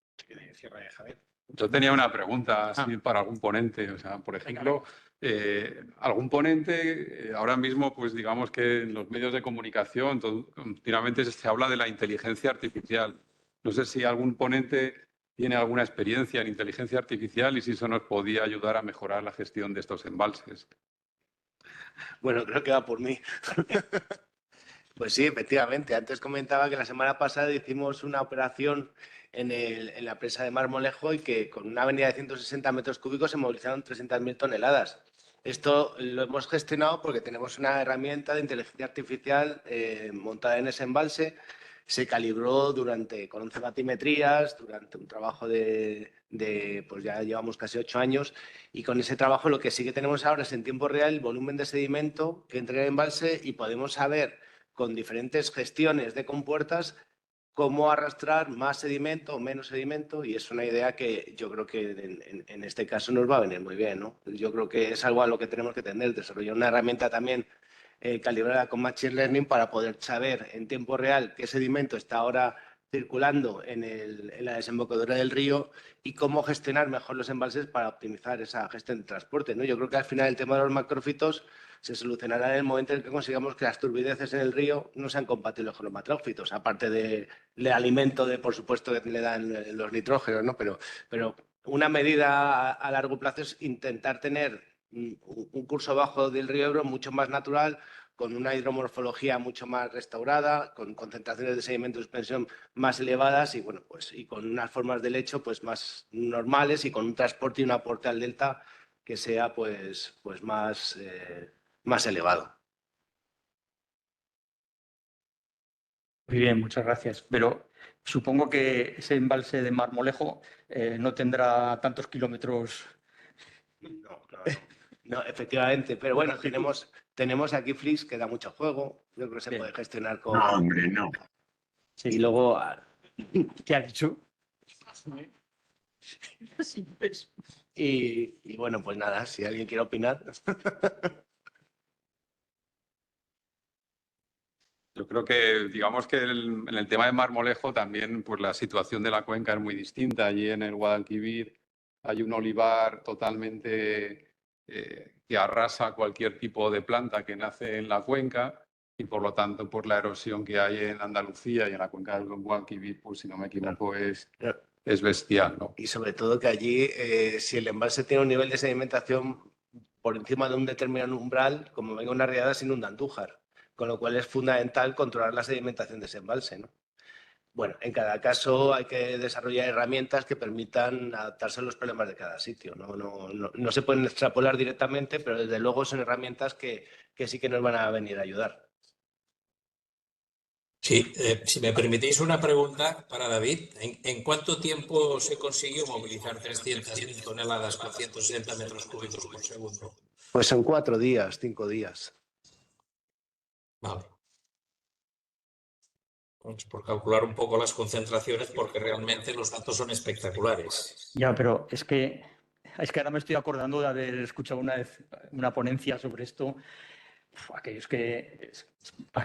yo tenía una pregunta así para algún ponente. O sea, por ejemplo, algún ponente, ahora mismo, pues digamos que en los medios de comunicación continuamente se habla de la inteligencia artificial. No sé si algún ponente tiene alguna experiencia en inteligencia artificial y si eso nos podía ayudar a mejorar la gestión de estos embalses. Bueno, creo que va por mí. Pues sí, efectivamente. Antes comentaba que la semana pasada hicimos una operación en la presa de Marmolejo y que con una avenida de 160 metros cúbicos se movilizaron 300.000 toneladas. Esto lo hemos gestionado porque tenemos una herramienta de inteligencia artificial montada en ese embalse. Se calibró con 11 batimetrías, durante un trabajo pues ya llevamos casi 8 años, y con ese trabajo lo que sí que tenemos ahora es en tiempo real el volumen de sedimento que entra en el embalse, y podemos saber con diferentes gestiones de compuertas cómo arrastrar más sedimento o menos sedimento, y es una idea que yo creo que en este caso nos va a venir muy bien, ¿no? Yo creo que es algo a lo que tenemos que tender, desarrollar una herramienta también calibrada con Machine Learning para poder saber en tiempo real qué sedimento está ahora circulando en la desembocadura del río y cómo gestionar mejor los embalses para optimizar esa gestión de transporte, ¿no? Yo creo que al final el tema de los macrófitos se solucionará en el momento en el que consigamos que las turbideces en el río no sean compatibles con los macrófitos, aparte del alimento, por supuesto, que le dan los nitrógenos, ¿no? Pero una medida a largo plazo es intentar tener un curso bajo del río Ebro mucho más natural, con una hidromorfología mucho más restaurada, con concentraciones de sedimento de suspensión más elevadas y, bueno, pues, y con unas formas de lecho pues, más normales, y con un transporte y un aporte al delta que sea pues más elevado. Muy bien, muchas gracias. Pero supongo que ese embalse de Marmolejo no tendrá tantos kilómetros. No, efectivamente, pero bueno, tenemos aquí Flix, que da mucho juego. Yo creo que se puede gestionar con... No, hombre, no. Sí. Y luego... ¿Qué ha dicho? Y bueno, pues nada, si alguien quiere opinar... Yo creo que, digamos que en el tema de Marmolejo también, pues la situación de la cuenca es muy distinta. Allí en el Guadalquivir hay un olivar totalmente que arrasa cualquier tipo de planta que nace en la cuenca, y por lo tanto, pues la erosión que hay en Andalucía y en la cuenca del Guadalquivir, pues si no me equivoco, es bestial, ¿no? Y sobre todo que allí, si el embalse tiene un nivel de sedimentación por encima de un determinado umbral, como venga una riada, se inunda Andújar, con lo cual es fundamental controlar la sedimentación de ese embalse, ¿no? Bueno, en cada caso hay que desarrollar herramientas que permitan adaptarse a los problemas de cada sitio. No se pueden extrapolar directamente, pero desde luego son herramientas que sí que nos van a venir a ayudar. Sí, si me permitís una pregunta para David. ¿En cuánto tiempo se consiguió movilizar 300.000 toneladas con 160 metros cúbicos por segundo? Pues en 4 días, 5 días. Vale. Pues por calcular un poco las concentraciones, porque realmente los datos son espectaculares. Ya, pero es que ahora me estoy acordando de haber escuchado una vez una ponencia sobre esto. Aquellos que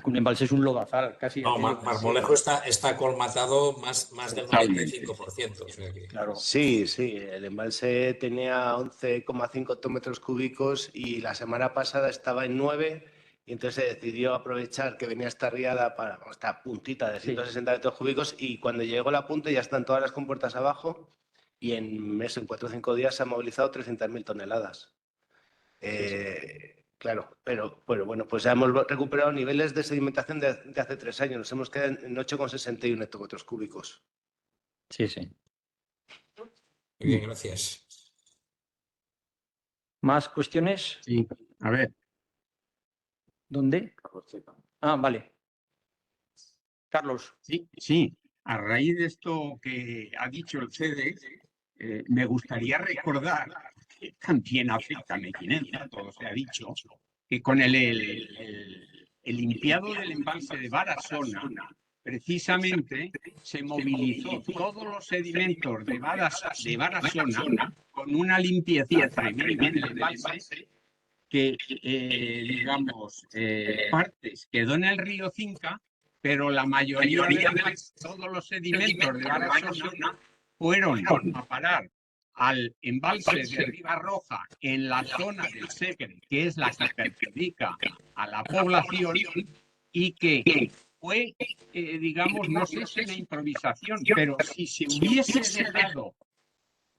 un embalse es un lodazal, casi. No, Marmolejo está colmatado más del 95%. O sea que... Claro. Sí, el embalse tenía 11,5 hectómetros cúbicos y la semana pasada estaba en 9, y entonces se decidió aprovechar que venía esta riada para esta puntita de 160 metros cúbicos, y cuando llegó la punta ya están todas las compuertas abajo, y en 4 o 5 días se han movilizado 300.000 toneladas. Claro, pero bueno, pues ya hemos recuperado niveles de sedimentación de hace 3 años. Nos hemos quedado en 8,61 hectómetros cúbicos. Sí, sí. Muy bien, gracias. ¿Más cuestiones? Sí, a ver. ¿Dónde? Ah, vale. Carlos. Sí. A raíz de esto que ha dicho el CEDE, me gustaría recordar que también afecta a Mequinenza, todo se ha dicho, que con el limpiado del embalse de Barasona, precisamente se movilizó todos los sedimentos de Barasona con una limpieza tremenda del embalse que, digamos, partes quedó en el río Cinca, pero la mayoría de veces todos los sedimentos de Barasona fueron a parar al embalse de Ribarroja en la zona del Segre, que es la que perjudica a la población y que fue, digamos, no sé si una improvisación, pero si se hubiese dejado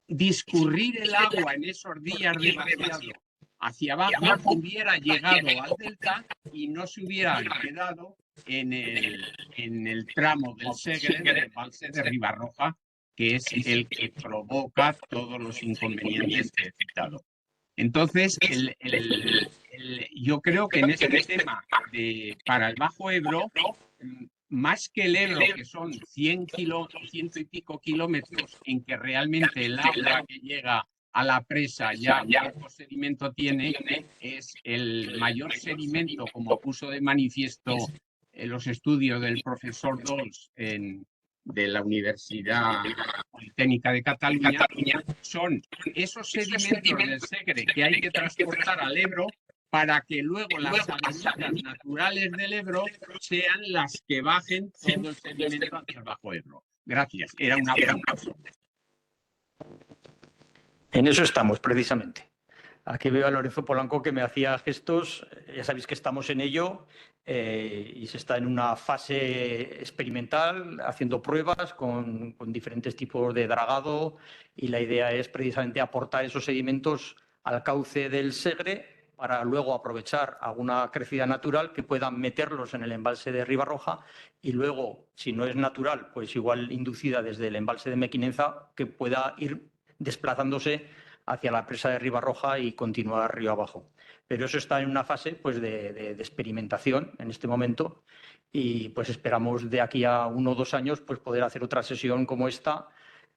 discurrir el agua en esos días de vaciado hacia abajo, hubiera llegado al delta y no se hubiera quedado en el tramo del Segre del embalse de Ribarroja, que es el que provoca todos los inconvenientes que he citado. Entonces, yo creo que en este tema para el Bajo Ebro, más que el Ebro, que son 100 y pico kilómetros, en que realmente el agua que llega a la presa ya poco sedimento tiene, es el mayor sedimento, como puso de manifiesto en los estudios del profesor Dols de la Universidad Politécnica de Cataluña, son esos sedimentos del Segre que hay que transportar al Ebro para que luego las salidas naturales del Ebro sean las que bajen todo el sedimento hacia el Bajo Ebro. Gracias. Era una pregunta. En eso estamos, precisamente. Aquí veo a Lorenzo Polanco que me hacía gestos. Ya sabéis que estamos en ello y se está en una fase experimental, haciendo pruebas con diferentes tipos de dragado, y la idea es precisamente aportar esos sedimentos al cauce del Segre para luego aprovechar alguna crecida natural que puedan meterlos en el embalse de Ribarroja y luego, si no es natural, pues igual inducida desde el embalse de Mequinenza, que pueda ir desplazándose hacia la presa de Ribarroja y continuar río abajo. Pero eso está en una fase pues, de experimentación en este momento y pues esperamos de aquí a 1 o 2 años pues, poder hacer otra sesión como esta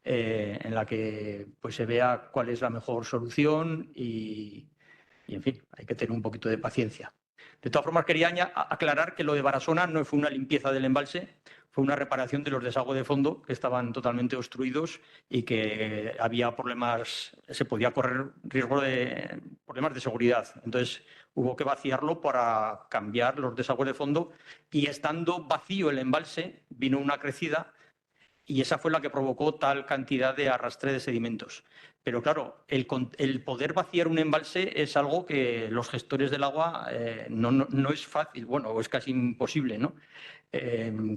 en la que pues, se vea cuál es la mejor solución y en fin, hay que tener un poquito de paciencia. De todas formas, quería aclarar que lo de Barasona no fue una limpieza del embalse, fue una reparación de los desagües de fondo que estaban totalmente obstruidos y que había problemas, se podía correr riesgo de problemas de seguridad. Entonces, hubo que vaciarlo para cambiar los desagües de fondo y estando vacío el embalse, vino una crecida y esa fue la que provocó tal cantidad de arrastre de sedimentos. Pero claro, el poder vaciar un embalse es algo que los gestores del agua no es fácil, bueno, es casi imposible, ¿no?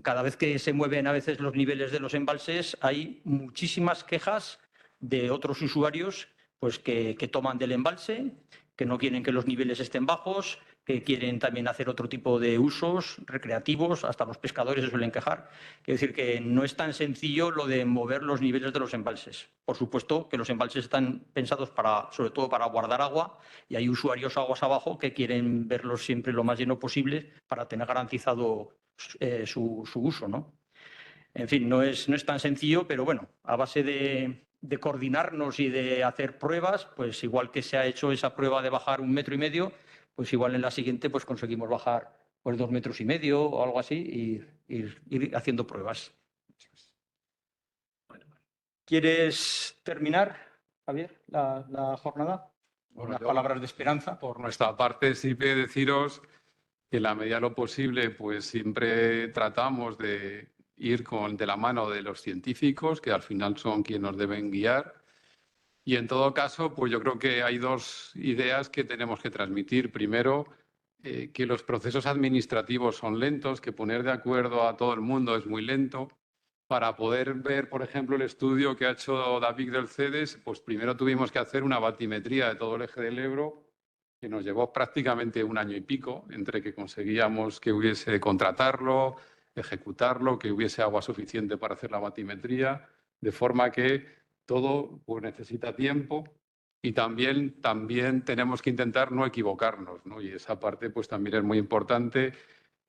Cada vez que se mueven a veces los niveles de los embalses hay muchísimas quejas de otros usuarios pues, que toman del embalse, que no quieren que los niveles estén bajos, que quieren también hacer otro tipo de usos recreativos, hasta los pescadores se suelen quejar. Quiero decir que no es tan sencillo lo de mover los niveles de los embalses. Por supuesto que los embalses están pensados sobre todo para guardar agua y hay usuarios aguas abajo que quieren verlos siempre lo más lleno posible para tener garantizado su uso, ¿no? En fin, no es tan sencillo, pero bueno, a base de coordinarnos y de hacer pruebas, pues igual que se ha hecho esa prueba de bajar 1,5 metros, pues igual en la siguiente pues conseguimos bajar pues 2,5 metros o algo así y ir haciendo pruebas. ¿Quieres terminar, Javier, la jornada? Unas palabras de esperanza. Por nuestra parte, sí que deciros que en la medida de lo posible, pues siempre tratamos de ir de la mano de los científicos, que al final son quienes nos deben guiar. Y en todo caso, pues yo creo que hay 2 ideas que tenemos que transmitir. Primero, que los procesos administrativos son lentos, que poner de acuerdo a todo el mundo es muy lento. Para poder ver, por ejemplo, el estudio que ha hecho David del CEDES, pues primero tuvimos que hacer una batimetría de todo el eje del Ebro, que nos llevó prácticamente 1 año y pico entre que conseguíamos que hubiese contratarlo, ejecutarlo, que hubiese agua suficiente para hacer la batimetría, de forma que todo pues, necesita tiempo y también tenemos que intentar no equivocarnos, ¿no? Y esa parte pues, también es muy importante.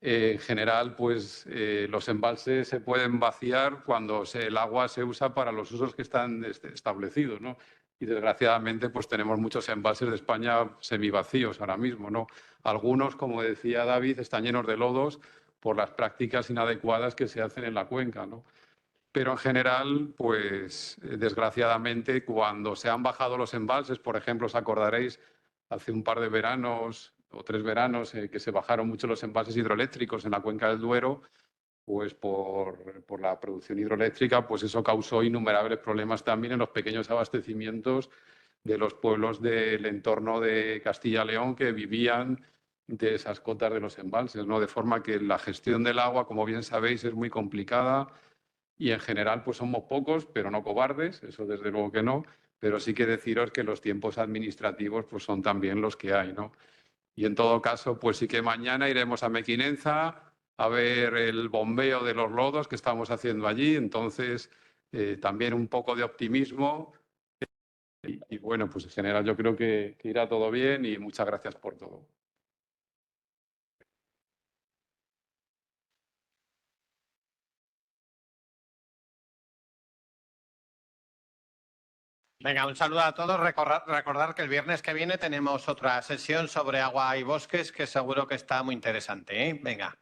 En general, pues los embalses se pueden vaciar cuando el agua se usa para los usos que están establecidos, ¿no? Y desgraciadamente pues tenemos muchos embalses de España semivacíos ahora mismo, ¿no? Algunos, como decía David, están llenos de lodos por las prácticas inadecuadas que se hacen en la cuenca, ¿no? Pero en general, pues desgraciadamente, cuando se han bajado los embalses, por ejemplo, os acordaréis, hace un par de veranos o 3 veranos que se bajaron mucho los embalses hidroeléctricos en la cuenca del Duero, pues por la producción hidroeléctrica, pues eso causó innumerables problemas también en los pequeños abastecimientos de los pueblos del entorno de Castilla y León que vivían de esas cotas de los embalses, ¿no? De forma que la gestión del agua, como bien sabéis, es muy complicada y en general pues somos pocos, pero no cobardes, eso desde luego que no, pero sí que deciros que los tiempos administrativos pues son también los que hay, ¿no? Y en todo caso, pues sí que mañana iremos a Mequinenza a ver el bombeo de los lodos que estamos haciendo allí. Entonces, también un poco de optimismo. Y bueno, pues en general yo creo que irá todo bien y muchas gracias por todo. Venga, un saludo a todos. Recordar que el viernes que viene tenemos otra sesión sobre agua y bosques que seguro que está muy interesante, ¿eh? Venga.